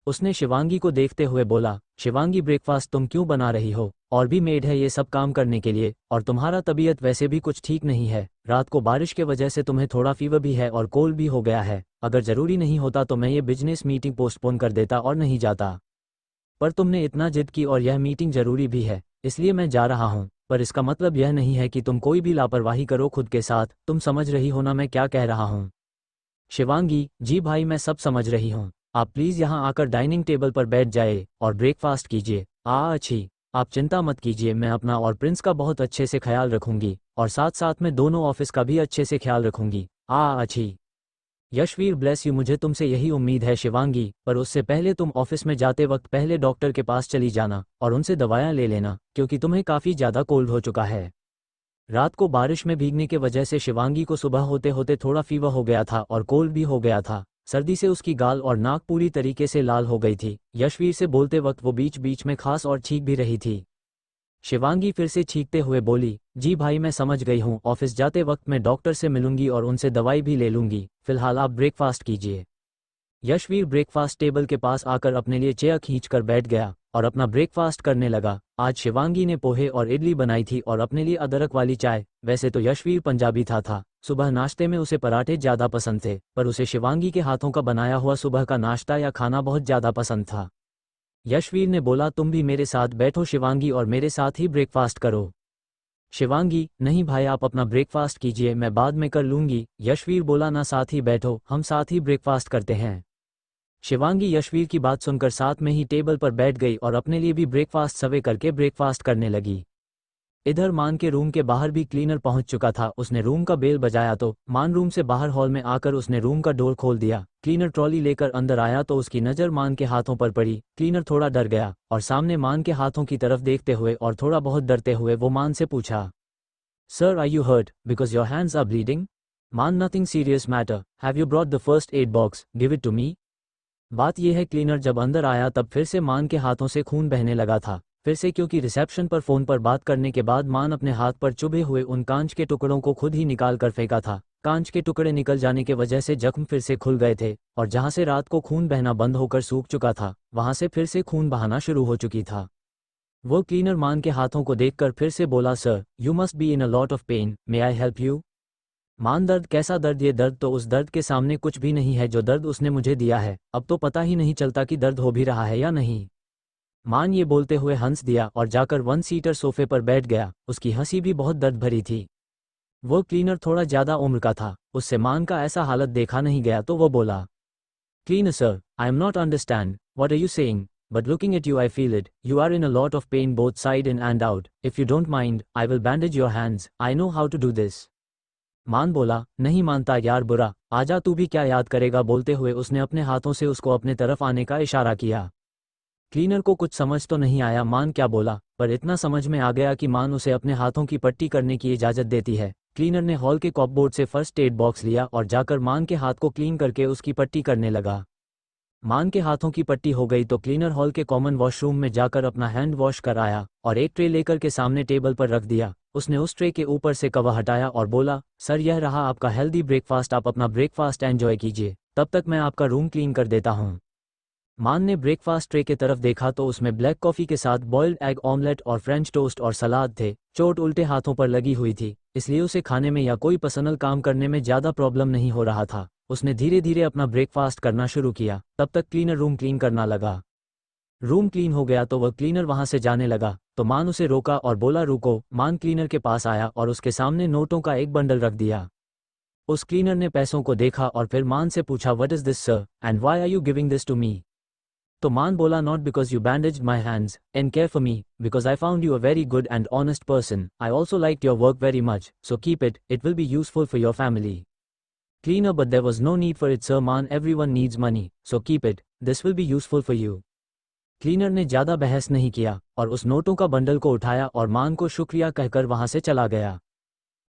उसने शिवांगी को देखते हुए बोला, शिवांगी, ब्रेकफास्ट तुम क्यों बना रही हो? और भी मेड है ये सब काम करने के लिए, और तुम्हारा तबीयत वैसे भी कुछ ठीक नहीं है। रात को बारिश के वजह से तुम्हें थोड़ा फीवर भी है और कोल्ड भी हो गया है। अगर जरूरी नहीं होता तो मैं ये बिजनेस मीटिंग पोस्टपोन कर देता और नहीं जाता, पर तुमने इतना जिद की और यह मीटिंग जरूरी भी है, इसलिए मैं जा रहा हूँ। पर इसका मतलब यह नहीं है कि तुम कोई भी लापरवाही करो खुद के साथ। तुम समझ रही हो ना मैं क्या कह रहा हूँ? शिवांगी, जी भाई मैं सब समझ रही हूँ। आप प्लीज यहाँ आकर डाइनिंग टेबल पर बैठ जाए और ब्रेकफास्ट कीजिए। अच्छी आप चिंता मत कीजिए, मैं अपना और प्रिंस का बहुत अच्छे से ख्याल रखूंगी और साथ साथ में दोनों ऑफिस का भी अच्छे से ख्याल रखूंगी। अच्छी। यशवीर ब्लेस यू, मुझे तुमसे यही उम्मीद है शिवांगी, पर उससे पहले तुम ऑफिस में जाते वक्त पहले डॉक्टर के पास चली जाना और उनसे दवाएं ले लेना, क्योंकि तुम्हें काफ़ी ज़्यादा कोल्ड हो चुका है। रात को बारिश में भीगने के वजह से शिवांगी को सुबह होते होते थोड़ा फीवर हो गया था और कोल्ड भी हो गया था। सर्दी से उसकी गाल और नाक पूरी तरीके से लाल हो गई थी। यशवीर से बोलते वक्त वो बीच बीच में खांस और छींक भी रही थी। शिवांगी फिर से छींकते हुए बोली, जी भाई मैं समझ गई हूँ, ऑफिस जाते वक्त मैं डॉक्टर से मिलूंगी और उनसे दवाई भी ले लूंगी, फिलहाल आप ब्रेकफास्ट कीजिए। यशवीर ब्रेकफास्ट टेबल के पास आकर अपने लिए चेयर खींचकर बैठ गया और अपना ब्रेकफास्ट करने लगा। आज शिवांगी ने पोहे और इडली बनाई थी और अपने लिए अदरक वाली चाय। वैसे तो यशवीर पंजाबी था, सुबह नाश्ते में उसे पराठे ज़्यादा पसंद थे, पर उसे शिवांगी के हाथों का बनाया हुआ सुबह का नाश्ता या खाना बहुत ज़्यादा पसंद था। यशवीर ने बोला, तुम भी मेरे साथ बैठो शिवांगी और मेरे साथ ही ब्रेकफास्ट करो। शिवांगी, नहीं भाई आप अपना ब्रेकफास्ट कीजिए, मैं बाद में कर लूंगी। यशवीर बोला, ना साथ ही बैठो, हम साथ ही ब्रेकफास्ट करते हैं। शिवांगी यशवीर की बात सुनकर साथ में ही टेबल पर बैठ गई और अपने लिए भी ब्रेकफास्ट सर्वे करके ब्रेकफास्ट करने लगी। इधर मान के रूम के बाहर भी क्लीनर पहुंच चुका था। उसने रूम का बेल बजाया तो मान रूम से बाहर हॉल में आकर उसने रूम का डोर खोल दिया। क्लीनर ट्रॉली लेकर अंदर आया तो उसकी नज़र मान के हाथों पर पड़ी। क्लीनर थोड़ा डर गया और सामने मान के हाथों की तरफ देखते हुए और थोड़ा बहुत डरते हुए वो मान से पूछा, sir are you hurt because your hands are bleeding? Maan, nothing serious matter, have you brought the first aid box, give it to me. बात यह है क्लीनर जब अंदर आया तब फिर से मान के हाथों से खून बहने लगा था, फिर से, क्योंकि रिसेप्शन पर फ़ोन पर बात करने के बाद मान अपने हाथ पर चुभे हुए उन कांच के टुकड़ों को खुद ही निकाल कर फेंका था। कांच के टुकड़े निकल जाने के वजह से जख्म फिर से खुल गए थे और जहां से रात को खून बहना बंद होकर सूख चुका था वहां से फिर से खून बहाना शुरू हो चुकी था। वो क्लीनर मान के हाथों को देखकर फिर से बोला, sir you must be in a lot of pain, may I help you? Maan, दर्द? कैसा दर्द? ये दर्द तो उस दर्द के सामने कुछ भी नहीं है जो दर्द उसने मुझे दिया है। अब तो पता ही नहीं चलता कि दर्द हो भी रहा है या नहीं। मान ये बोलते हुए हंस दिया और जाकर वन सीटर सोफे पर बैठ गया। उसकी हंसी भी बहुत दर्द भरी थी। वो क्लीनर थोड़ा ज़्यादा उम्र का था, उससे मान का ऐसा हालत देखा नहीं गया तो वो बोला, cleaner sir, I am not understand what are you saying, but looking at you I feel it, you are in a lot of pain both side in and out, if you don't mind I will bandage your hands, I know how to do this. Maan बोला, नहीं मानता यार, बुरा, आजा तू भी क्या याद करेगा। बोलते हुए उसने अपने हाथों से उसको अपने तरफ आने का इशारा किया। क्लीनर को कुछ समझ तो नहीं आया मान क्या बोला, पर इतना समझ में आ गया कि मान उसे अपने हाथों की पट्टी करने की इजाज़त देती है। क्लीनर ने हॉल के कॉपबोर्ड से फर्स्ट एड बॉक्स लिया और जाकर मान के हाथ को क्लीन करके उसकी पट्टी करने लगा। मान के हाथों की पट्टी हो गई तो क्लीनर हॉल के कॉमन वॉशरूम में जाकर अपना हैंड वॉश कर आया और एक ट्रे लेकर के सामने टेबल पर रख दिया। उसने उस ट्रे के ऊपर से कवर हटाया और बोला, सर यह रहा आपका हेल्दी ब्रेकफास्ट, आप अपना ब्रेकफास्ट एंजॉय कीजिए, तब तक मैं आपका रूम क्लीन कर देता हूँ। मान ने ब्रेकफास्ट ट्रे के तरफ देखा तो उसमें ब्लैक कॉफ़ी के साथ बॉइल्ड एग ऑमलेट और फ्रेंच टोस्ट और सलाद थे। चोट उल्टे हाथों पर लगी हुई थी, इसलिए उसे खाने में या कोई पर्सनल काम करने में ज़्यादा प्रॉब्लम नहीं हो रहा था। उसने धीरे धीरे अपना ब्रेकफास्ट करना शुरू किया। तब तक क्लीनर रूम क्लीन करना लगा। रूम क्लीन हो गया तो वह क्लीनर वहां से जाने लगा तो मान उसे रोका और बोला, रुको। मान क्लीनर के पास आया और उसके सामने नोटों का एक बंडल रख दिया। उस क्लीनर ने पैसों को देखा और फिर मान से पूछा, what is this sir and why are you giving this to me? तो मान बोला, not because you bandage my hands and care for me, because I found you a very good and honest person, I also like your work very much, so keep it, it will be useful for your family. Cleaner, but there was no need for it sir, man, everyone needs money, so keep it, this will be useful for you। Cleaner ने ज़्यादा बहस नहीं किया और उस नोटों का bundle को उठाया और मान को शुक्रिया कहकर वहां से चला गया।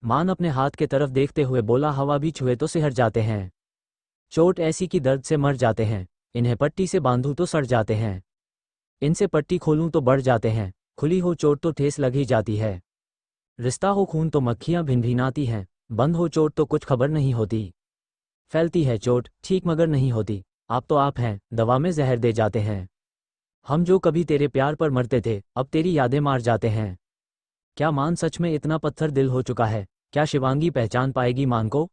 मान अपने हाथ के तरफ देखते हुए बोला, हवा भी छुए तो सिहर जाते हैं, चोट ऐसी की दर्द से मर जाते हैं, इन्हें पट्टी से बांधूं तो सड़ जाते हैं, इनसे पट्टी खोलूं तो बढ़ जाते हैं, खुली हो चोट तो ठेस लग ही जाती है, रिश्ता हो खून तो मक्खियां भिनभिनाती हैं, बंद हो चोट तो कुछ खबर नहीं होती, फैलती है चोट ठीक मगर नहीं होती, आप तो आप हैं, दवा में जहर दे जाते हैं, हम जो कभी तेरे प्यार पर मरते थे अब तेरी यादें मार जाते हैं। क्या मान सच में इतना पत्थर दिल हो चुका है? क्या शिवांगी पहचान पाएगी मान को?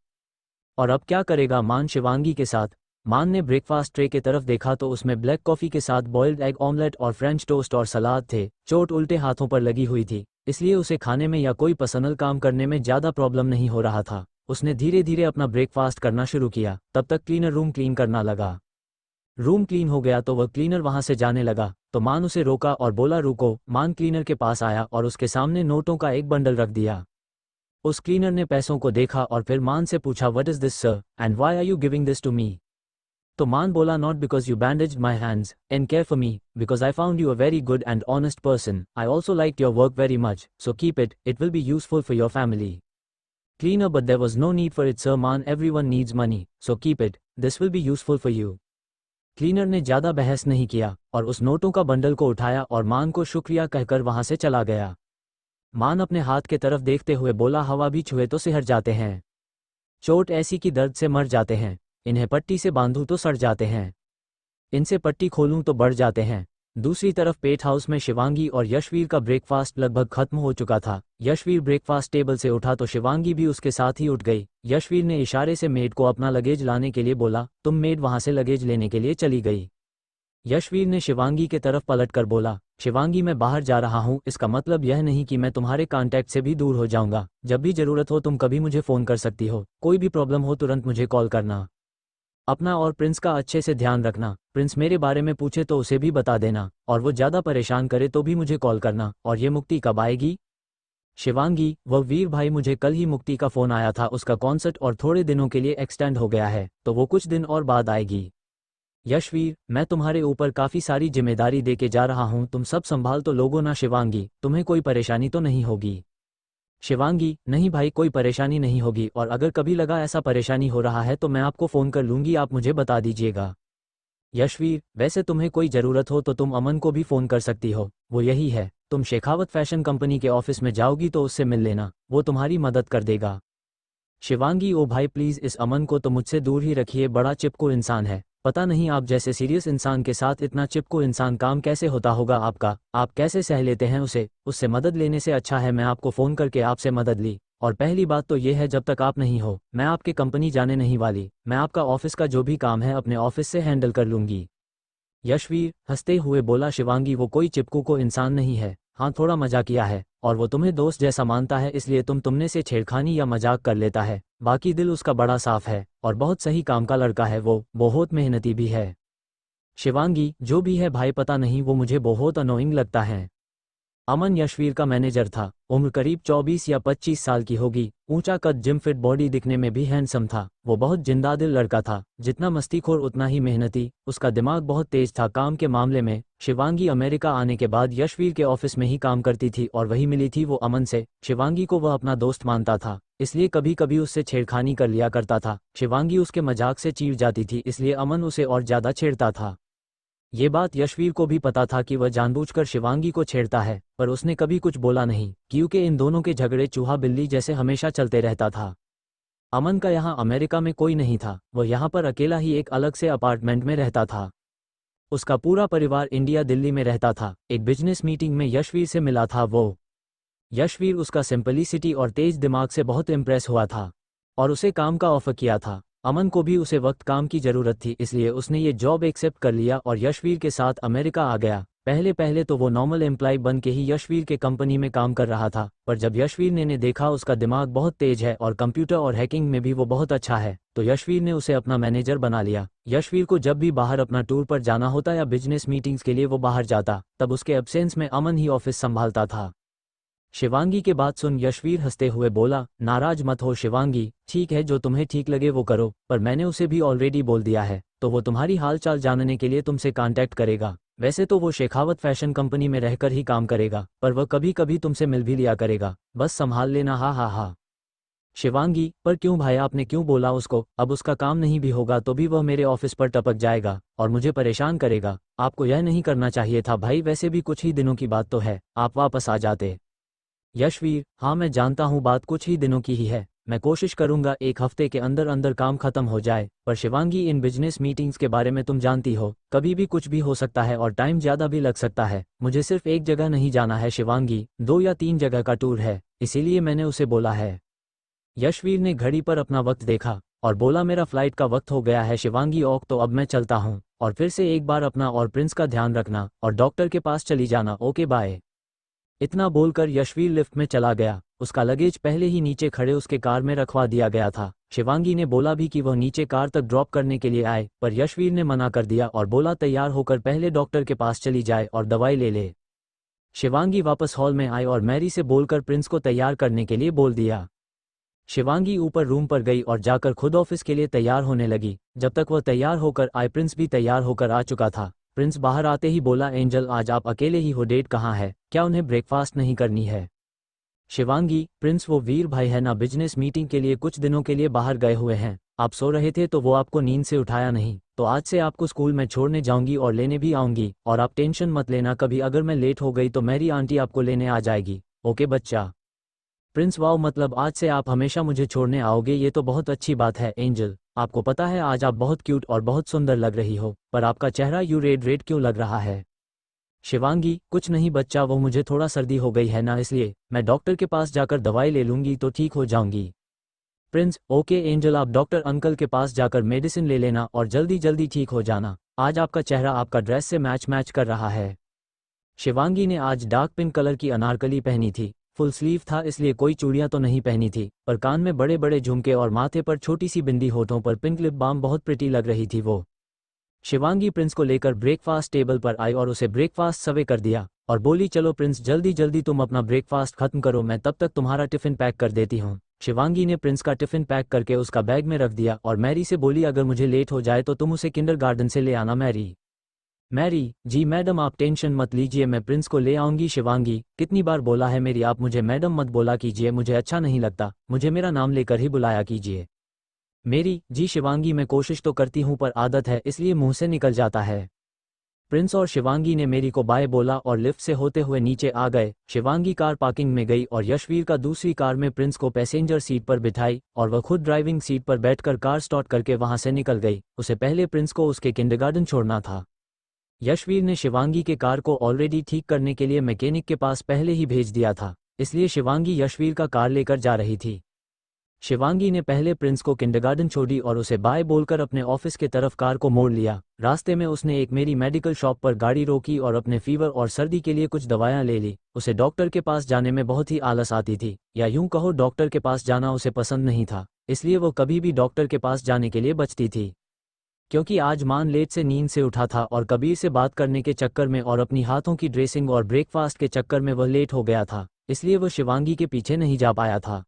और अब क्या करेगा मान शिवांगी के साथ? मान ने ब्रेकफास्ट ट्रे की तरफ देखा तो उसमें ब्लैक कॉफ़ी के साथ बॉइल्ड एग ऑमलेट और फ्रेंच टोस्ट और सलाद थे। चोट उल्टे हाथों पर लगी हुई थी, इसलिए उसे खाने में या कोई पर्सनल काम करने में ज़्यादा प्रॉब्लम नहीं हो रहा था। उसने धीरे धीरे अपना ब्रेकफास्ट करना शुरू किया। तब तक क्लीनर रूम क्लीन करना लगा। रूम क्लीन हो गया तो वह क्लीनर वहां से जाने लगा तो मान उसे रोका और बोला रुको। मान क्लीनर के पास आया और उसके सामने नोटों का एक बंडल रख दिया। उस क्लीनर ने पैसों को देखा और फिर मान से पूछा what is this sir and why are you giving this to me. तो मान बोला not because you bandaged my hands and care for me because I found you a very good and honest person. I also like your work very much so keep it will be useful for your family. Cleaner but there was no need for it sir Maan everyone needs money so keep it this will be useful for you. Cleaner ने ज्यादा बहस नहीं किया और उस नोटों का bundle को उठाया और मान को शुक्रिया कहकर वहां से चला गया। मान अपने हाथ के तरफ देखते हुए बोला हवा भी छुए तो सिहर जाते हैं, चोट ऐसी कि दर्द से मर जाते हैं, इन्हें पट्टी से बांधूं तो सड़ जाते हैं, इनसे पट्टी खोलूं तो बढ़ जाते हैं। दूसरी तरफ पेट हाउस में शिवांगी और यशवीर का ब्रेकफास्ट लगभग खत्म हो चुका था। यशवीर ब्रेकफास्ट टेबल से उठा तो शिवांगी भी उसके साथ ही उठ गई। यशवीर ने इशारे से मेड को अपना लगेज लाने के लिए बोला, तुम मेड वहां से लगेज लेने के लिए चली गई। यशवीर ने शिवांगी के तरफ पलटकर बोला, शिवांगी मैं बाहर जा रहा हूं, इसका मतलब यह नहीं कि मैं तुम्हारे कांटेक्ट से भी दूर हो जाऊंगा। जब भी जरूरत हो तुम कभी मुझे फोन कर सकती हो, कोई भी प्रॉब्लम हो तुरंत मुझे कॉल करना। अपना और प्रिंस का अच्छे से ध्यान रखना। प्रिंस मेरे बारे में पूछे तो उसे भी बता देना और वो ज्यादा परेशान करे तो भी मुझे कॉल करना। और ये मुक्ति कब आएगी? शिवांगी, वह वीर भाई मुझे कल ही मुक्ति का फोन आया था, उसका कॉन्सर्ट और थोड़े दिनों के लिए एक्सटेंड हो गया है तो वो कुछ दिन और बाद आएगी। यशवीर, मैं तुम्हारे ऊपर काफी सारी जिम्मेदारी दे के जा रहा हूं, तुम सब संभाल तो लोगो ना। शिवांगी, तुम्हें कोई परेशानी तो नहीं होगी? शिवांगी, नहीं भाई कोई परेशानी नहीं होगी, और अगर कभी लगा ऐसा परेशानी हो रहा है तो मैं आपको फ़ोन कर लूंगी, आप मुझे बता दीजिएगा। यशवीर, वैसे तुम्हें कोई ज़रूरत हो तो तुम अमन को भी फ़ोन कर सकती हो, वो यही है। तुम शेखावत फैशन कंपनी के ऑफिस में जाओगी तो उससे मिल लेना, वो तुम्हारी मदद कर देगा। शिवांगी, ओ भाई प्लीज़ इस अमन को तो मुझसे दूर ही रखिए, बड़ा चिपको इंसान है। पता नहीं आप जैसे सीरियस इंसान के साथ इतना चिपको इंसान काम कैसे होता होगा आपका, आप कैसे सह लेते हैं उसे। उससे मदद लेने से अच्छा है मैं आपको फ़ोन करके आपसे मदद ली। और पहली बात तो ये है जब तक आप नहीं हो मैं आपके कंपनी जाने नहीं वाली, मैं आपका ऑफिस का जो भी काम है अपने ऑफिस से हैंडल कर लूंगी। यशवीर हंसते हुए बोला, शिवांगी वो कोई चिपकू को इंसान नहीं है, हाँ थोड़ा मजाक किया है और वो तुम्हें दोस्त जैसा मानता है इसलिए तुमने से छेड़खानी या मजाक कर लेता है, बाकी दिल उसका बड़ा साफ है और बहुत सही काम का लड़का है, वो बहुत मेहनती भी है। शिवांगी, जो भी है भाई पता नहीं वो मुझे बहुत अनोइंग लगता है। अमन यशवीर का मैनेजर था, उम्र करीब 24 या 25 साल की होगी, ऊंचा कद, जिम फिट बॉडी, दिखने में भी हैंडसम था। वो बहुत जिंदादिल लड़का था, जितना मस्तीखोर उतना ही मेहनती, उसका दिमाग बहुत तेज था काम के मामले में। शिवांगी अमेरिका आने के बाद यशवीर के ऑफिस में ही काम करती थी और वही मिली थी वो अमन से। शिवांगी को वह अपना दोस्त मानता था इसलिए कभी कभी उससे छेड़खानी कर लिया करता था। शिवांगी उसके मजाक से चीड़ जाती थी इसलिए अमन उसे और ज्यादा छेड़ता था। ये बात यशवीर को भी पता था कि वह जानबूझकर शिवांगी को छेड़ता है, पर उसने कभी कुछ बोला नहीं क्योंकि इन दोनों के झगड़े चूहा बिल्ली जैसे हमेशा चलते रहता था। अमन का यहाँ अमेरिका में कोई नहीं था, वह यहाँ पर अकेला ही एक अलग से अपार्टमेंट में रहता था। उसका पूरा परिवार इंडिया दिल्ली में रहता था। एक बिजनेस मीटिंग में यशवीर से मिला था वो। यशवीर उसका सिंपलिसिटी और तेज दिमाग से बहुत इम्प्रेस हुआ था और उसे काम का ऑफर किया था। अमन को भी उसे वक्त काम की ज़रूरत थी इसलिए उसने ये जॉब एक्सेप्ट कर लिया और यशवीर के साथ अमेरिका आ गया। पहले पहले तो वो नॉर्मल एम्प्लॉय बन के ही यशवीर के कंपनी में काम कर रहा था, पर जब यशवीर ने देखा उसका दिमाग बहुत तेज है और कंप्यूटर और हैकिंग में भी वो बहुत अच्छा है तो यशवीर ने उसे अपना मैनेजर बना लिया। यशवीर को जब भी बाहर अपना टूर पर जाना होता या बिजनेस मीटिंग्स के लिए वो बाहर जाता तब उसके एब्सेंस में अमन ही ऑफिस संभालता था। शिवांगी के बात सुन यशवीर हंसते हुए बोला, नाराज मत हो शिवांगी, ठीक है जो तुम्हें ठीक लगे वो करो, पर मैंने उसे भी ऑलरेडी बोल दिया है तो वो तुम्हारी हालचाल जानने के लिए तुमसे कांटेक्ट करेगा। वैसे तो वो शेखावत फैशन कंपनी में रहकर ही काम करेगा पर वह कभी कभी तुमसे मिल भी लिया करेगा, बस संभाल लेना। हा हा हा। शिवांगी, पर क्यों भाई आपने क्यों बोला उसको? अब उसका काम नहीं भी होगा तो भी वह मेरे ऑफिस पर टपक जाएगा और मुझे परेशान करेगा। आपको यह नहीं करना चाहिए था भाई, वैसे भी कुछ ही दिनों की बात तो है, आप वापस आ जाते। यशवीर, हाँ मैं जानता हूँ बात कुछ ही दिनों की ही है, मैं कोशिश करूंगा एक हफ्ते के अंदर अंदर काम खत्म हो जाए, पर शिवांगी इन बिजनेस मीटिंग्स के बारे में तुम जानती हो, कभी भी कुछ भी हो सकता है और टाइम ज़्यादा भी लग सकता है। मुझे सिर्फ एक जगह नहीं जाना है शिवांगी, 2 या 3 जगह का टूर है, इसीलिए मैंने उसे बोला है। यशवीर ने घड़ी पर अपना वक्त देखा और बोला, मेरा फ्लाइट का वक्त हो गया है शिवांगी, ओक तो अब मैं चलता हूँ, और फिर से एक बार अपना और प्रिंस का ध्यान रखना और डॉक्टर के पास चली जाना, ओके बाय। इतना बोलकर यशवीर लिफ्ट में चला गया उसका लगेज पहले ही नीचे खड़े उसके कार में रखवा दिया गया था। शिवांगी ने बोला भी कि वह नीचे कार तक ड्रॉप करने के लिए आए, पर यशवीर ने मना कर दिया और बोला तैयार होकर पहले डॉक्टर के पास चली जाए और दवाई ले ले। शिवांगी वापस हॉल में आई और मैरी से बोलकर प्रिंस को तैयार करने के लिए बोल दिया। शिवांगी ऊपर रूम पर गई और जाकर खुद ऑफिस के लिए तैयार होने लगी। जब तक वह तैयार होकर आए प्रिंस भी तैयार होकर आ चुका था। प्रिंस बाहर आते ही बोला, एंजल आज आप अकेले ही हो, डेट कहाँ है, क्या उन्हें ब्रेकफास्ट नहीं करनी है? शिवांगी, प्रिंस वो वीर भाई है ना, बिजनेस मीटिंग के लिए कुछ दिनों के लिए बाहर गए हुए हैं। आप सो रहे थे तो वो आपको नींद से उठाया नहीं, तो आज से आपको स्कूल में छोड़ने जाऊंगी और लेने भी आऊंगी, और आप टेंशन मत लेना, कभी अगर मैं लेट हो गई तो मेरी आंटी आपको लेने आ जाएगी। ओके बच्चा? प्रिंस, वाओ, मतलब आज से आप हमेशा मुझे छोड़ने आओगे, ये तो बहुत अच्छी बात है। एंजल, आपको पता है आज आप बहुत क्यूट और बहुत सुंदर लग रही हो, पर आपका चेहरा यूं रेड रेड क्यों लग रहा है? शिवांगी, कुछ नहीं बच्चा, वो मुझे थोड़ा सर्दी हो गई है ना, इसलिए मैं डॉक्टर के पास जाकर दवाई ले लूंगी तो ठीक हो जाऊंगी। प्रिंस, ओके एंजल, आप डॉक्टर अंकल के पास जाकर मेडिसिन ले लेना और जल्दी जल्दी ठीक हो जाना। आज आपका चेहरा आपका ड्रेस से मैच कर रहा है। शिवांगी ने आज डार्क पिंक कलर की अनारकली पहनी थी। फुल स्लीव था इसलिए कोई चूड़ियां तो नहीं पहनी थी, पर कान में बड़े बड़े झुमके और माथे पर छोटी सी बिंदी, होठों पर पिंक लिप बाम, बहुत प्रिटी लग रही थी वो। शिवांगी प्रिंस को लेकर ब्रेकफास्ट टेबल पर आई और उसे ब्रेकफास्ट सर्व कर दिया और बोली, चलो प्रिंस जल्दी जल्दी तुम अपना ब्रेकफास्ट खत्म करो, मैं तब तक तुम्हारा टिफिन पैक कर देती हूँ। शिवांगी ने प्रिंस का टिफिन पैक करके उसका बैग में रख दिया और मैरी से बोली, अगर मुझे लेट हो जाए तो तुम उसे किंडरगार्टन से ले आना। मैरी, जी मैडम, आप टेंशन मत लीजिए, मैं प्रिंस को ले आऊंगी। शिवांगी, कितनी बार बोला है मेरी, आप मुझे मैडम मत बोला कीजिए, मुझे अच्छा नहीं लगता, मुझे मेरा नाम लेकर ही बुलाया कीजिए। मेरी, जी शिवांगी, मैं कोशिश तो करती हूँ पर आदत है इसलिए मुंह से निकल जाता है। प्रिंस और शिवांगी ने मेरी को बाय बोला और लिफ्ट से होते हुए नीचे आ गए। शिवांगी कार पार्किंग में गई और यशवीर का दूसरी कार में प्रिंस को पैसेंजर सीट पर बिठाई और वह खुद ड्राइविंग सीट पर बैठकर कार स्टार्ट करके वहां से निकल गई। उसे पहले प्रिंस को उसके किंडरगार्टन छोड़ना था। यशवीर ने शिवांगी के कार को ऑलरेडी ठीक करने के लिए मैकेनिक के पास पहले ही भेज दिया था, इसलिए शिवांगी यशवीर का कार लेकर जा रही थी। शिवांगी ने पहले प्रिंस को किंडरगार्टन छोड़ी और उसे बाय बोलकर अपने ऑफिस के तरफ कार को मोड़ लिया। रास्ते में उसने एक मेरी मेडिकल शॉप पर गाड़ी रोकी और अपने फीवर और सर्दी के लिए कुछ दवाएं ले ली। उसे डॉक्टर के पास जाने में बहुत ही आलस आती थी, या यूं कहो डॉक्टर के पास जाना उसे पसंद नहीं था, इसलिए वो कभी भी डॉक्टर के पास जाने के लिए बचती थी। क्योंकि आज मान लेट से नींद से उठा था और कबीर से बात करने के चक्कर में और अपनी हाथों की ड्रेसिंग और ब्रेकफास्ट के चक्कर में वह लेट हो गया था, इसलिए वह शिवांगी के पीछे नहीं जा पाया था।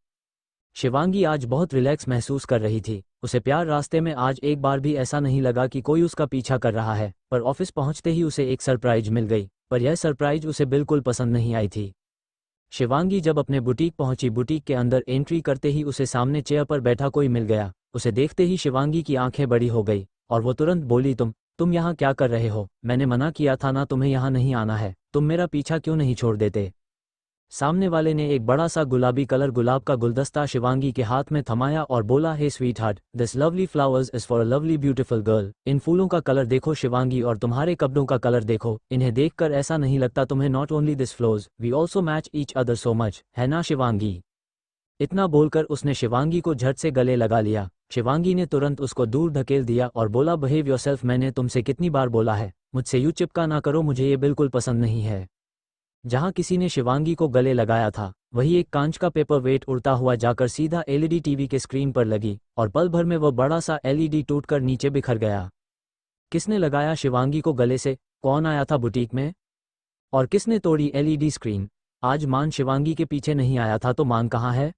शिवांगी आज बहुत रिलैक्स महसूस कर रही थी। उसे प्यार रास्ते में आज एक बार भी ऐसा नहीं लगा कि कोई उसका पीछा कर रहा है, पर ऑफिस पहुंचते ही उसे एक सरप्राइज मिल गई, पर यह सरप्राइज उसे बिल्कुल पसंद नहीं आई थी। शिवांगी जब अपने बुटीक पहुंची, बुटीक के अंदर एंट्री करते ही उसे सामने चेयर पर बैठा कोई मिल गया। उसे देखते ही शिवांगी की आंखें बड़ी हो गई और वो तुरंत बोली, तुम यहाँ क्या कर रहे हो? मैंने मना किया था ना तुम्हें यहाँ नहीं आना है, तुम मेरा पीछा क्यों नहीं छोड़ देते? सामने वाले ने एक बड़ा सा गुलाबी कलर गुलाब का गुलदस्ता शिवांगी के हाथ में थमाया और बोला, hey sweetheart, this lovely flowers is for a lovely beautiful girl. इन फूलों का कलर देखो शिवांगी और तुम्हारे कपड़ों का कलर देखो, इन्हें देखकर ऐसा नहीं लगता तुम्हें not only this flows we also match each other so much, है ना शिवांगी? इतना बोलकर उसने शिवांगी को झट से गले लगा लिया। शिवांगी ने तुरंत उसको दूर धकेल दिया और बोला, बिहेव योरसेल्फ, मैंने तुमसे कितनी बार बोला है मुझसे यूं चिपका ना करो, मुझे ये बिल्कुल पसंद नहीं है। जहां किसी ने शिवांगी को गले लगाया था वही एक कांच का पेपर वेट उड़ता हुआ जाकर सीधा एलईडी टीवी के स्क्रीन पर लगी और पल भर में वह बड़ा सा एलईडी टूटकर नीचे बिखर गया। किसने लगाया शिवांगी को गले से? कौन आया था बुटीक में? और किसने तोड़ी एलईडी स्क्रीन? आज मान शिवांगी के पीछे नहीं आया था तो मान कहाँ है?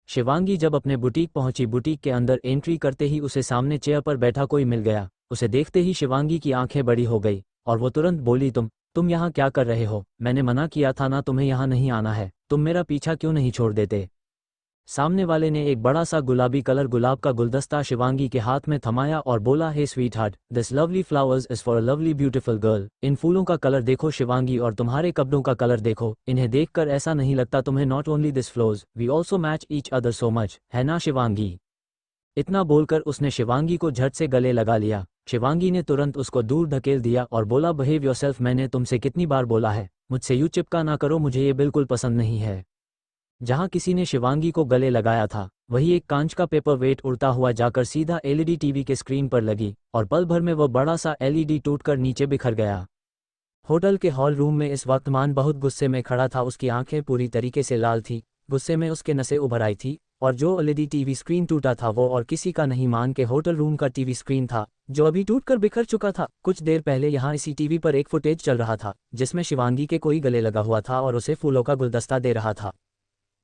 शिवांगी जब अपने बुटीक पहुंची, बुटीक के अंदर एंट्री करते ही उसे सामने चेयर पर बैठा कोई मिल गया। उसे देखते ही शिवांगी की आंखें बड़ी हो गई और वो तुरंत बोली, तुम यहाँ क्या कर रहे हो? मैंने मना किया था ना तुम्हें यहाँ नहीं आना है, तुम मेरा पीछा क्यों नहीं छोड़ देते? सामने वाले ने एक बड़ा सा गुलाबी कलर गुलाब का गुलदस्ता शिवांगी के हाथ में थमाया और बोला, hey sweetheart, this lovely flowers is for a lovely beautiful girl. इन फूलों का कलर देखो शिवांगी और तुम्हारे कपड़ों का कलर देखो, इन्हें देखकर ऐसा नहीं लगता तुम्हें not only this flows we also match each other so much, है ना शिवांगी? इतना बोलकर उसने शिवांगी को झट से गले लगा लिया। शिवांगी ने तुरंत उसको दूर धकेल दिया और बोला, बिहेव योरसेल्फ, मैंने तुमसे कितनी बार बोला है मुझसे यूं चिपका ना करो, मुझे ये बिल्कुल पसंद नहीं है। जहां किसी ने शिवांगी को गले लगाया था वही एक कांच का पेपर वेट उड़ता हुआ जाकर सीधा एलईडी टीवी के स्क्रीन पर लगी और पल भर में वह बड़ा सा एलईडी टूटकर नीचे बिखर गया। होटल के हॉल रूम में इस वक्त मान बहुत गुस्से में खड़ा था। उसकी आंखें पूरी तरीके से लाल थी गुस्से में उसके नसें उभर आई थी, और जो एलईडी टीवी स्क्रीन टूटा था वो और किसी का नहीं मान के होटल रूम का टीवी स्क्रीन था, जो अभी टूटकर बिखर चुका था। कुछ देर पहले यहाँ इसी टीवी पर एक फुटेज चल रहा था जिसमें शिवांगी के कोई गले लगा हुआ था और उसे फूलों का गुलदस्ता दे रहा था।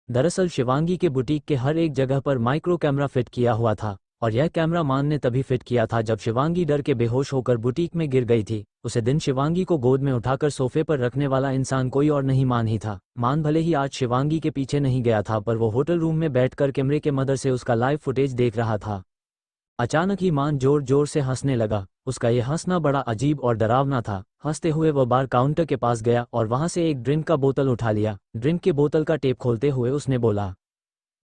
दरअसल शिवांगी के बुटीक के हर एक जगह पर माइक्रो कैमरा फिट किया हुआ था, और यह कैमरा मान ने तभी फिट किया था जब शिवांगी डर के बेहोश होकर बुटीक में गिर गई थी। उसे दिन शिवांगी को गोद में उठाकर सोफे पर रखने वाला इंसान कोई और नहीं मान ही था। मान भले ही आज शिवांगी के पीछे नहीं गया था, पर वो होटल रूम में बैठकर कैमरे के मदद से उसका लाइव फुटेज देख रहा था। अचानक ही मान जोर जोर से हंसने लगा। उसका यह हंसना बड़ा अजीब और डरावना था। हंसते हुए वह बार काउंटर के पास गया और वहां से एक ड्रिंक का बोतल उठा लिया। ड्रिंक के बोतल का टेप खोलते हुए उसने बोला,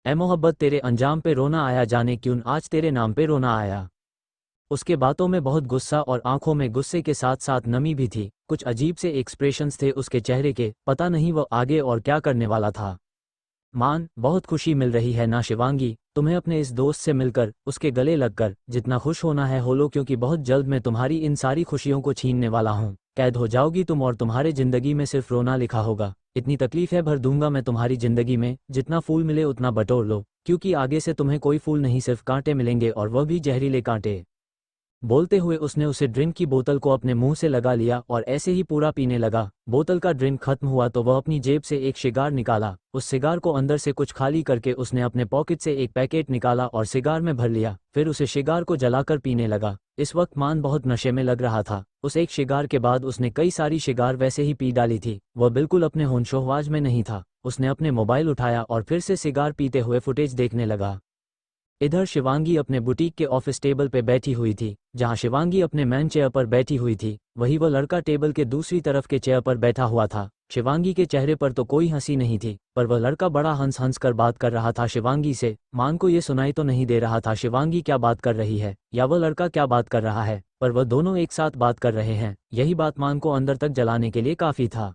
ए मोहब्बत, तेरे अंजाम पे रोना आया, जाने क्यों आज तेरे नाम पे रोना आया। उसके बातों में बहुत गुस्सा और आंखों में गुस्से के साथ साथ नमी भी थी। कुछ अजीब से एक्सप्रेशंस थे उसके चेहरे के, पता नहीं वो आगे और क्या करने वाला था। मान, बहुत खुशी मिल रही है ना शिवांगी, तुम्हें अपने इस दोस्त से मिलकर, उसके गले लगकर। जितना खुश होना है हो लो, क्योंकि बहुत जल्द मैं तुम्हारी इन सारी खुशियों को छीनने वाला हूँ। कैद हो जाओगी तुम और तुम्हारे जिंदगी में सिर्फ रोना लिखा होगा। इतनी तकलीफें भर दूंगा मैं तुम्हारी जिंदगी में, जितना फूल मिले उतना बटोर लो, क्योंकि आगे से तुम्हें कोई फूल नहीं सिर्फ कांटे मिलेंगे, और वह भी जहरीले कांटे। बोलते हुए उसने उसे ड्रिंक की बोतल को अपने मुंह से लगा लिया और ऐसे ही पूरा पीने लगा। बोतल का ड्रिंक खत्म हुआ तो वह अपनी जेब से एक सिगार निकाला। उस सिगार को अंदर से कुछ खाली करके उसने अपने पॉकेट से एक पैकेट निकाला और सिगार में भर लिया। फिर उसे सिगार को जलाकर पीने लगा। इस वक्त मान बहुत नशे में लग रहा था। उस एक सिगार के बाद उसने कई सारी सिगार वैसे ही पी डाली थी। वह बिल्कुल अपने होशोहवास में नहीं था। उसने अपने मोबाइल उठाया और फिर से सिगार पीते हुए फुटेज देखने लगा। इधर शिवांगी अपने बुटीक के ऑफिस टेबल पे बैठी हुई थी। जहां शिवांगी अपने मैन चेयर पर बैठी हुई थी, वही वह लड़का टेबल के दूसरी तरफ के चेयर पर बैठा हुआ था। शिवांगी के चेहरे पर तो कोई हंसी नहीं थी, पर वह लड़का बड़ा हंस हंस कर बात कर रहा था शिवांगी से। मान को ये सुनाई तो नहीं दे रहा था शिवांगी क्या बात कर रही है या वह लड़का क्या बात कर रहा है, पर वह दोनों एक साथ बात कर रहे हैं। यही बात मान को अंदर तक जलाने के लिए काफी था।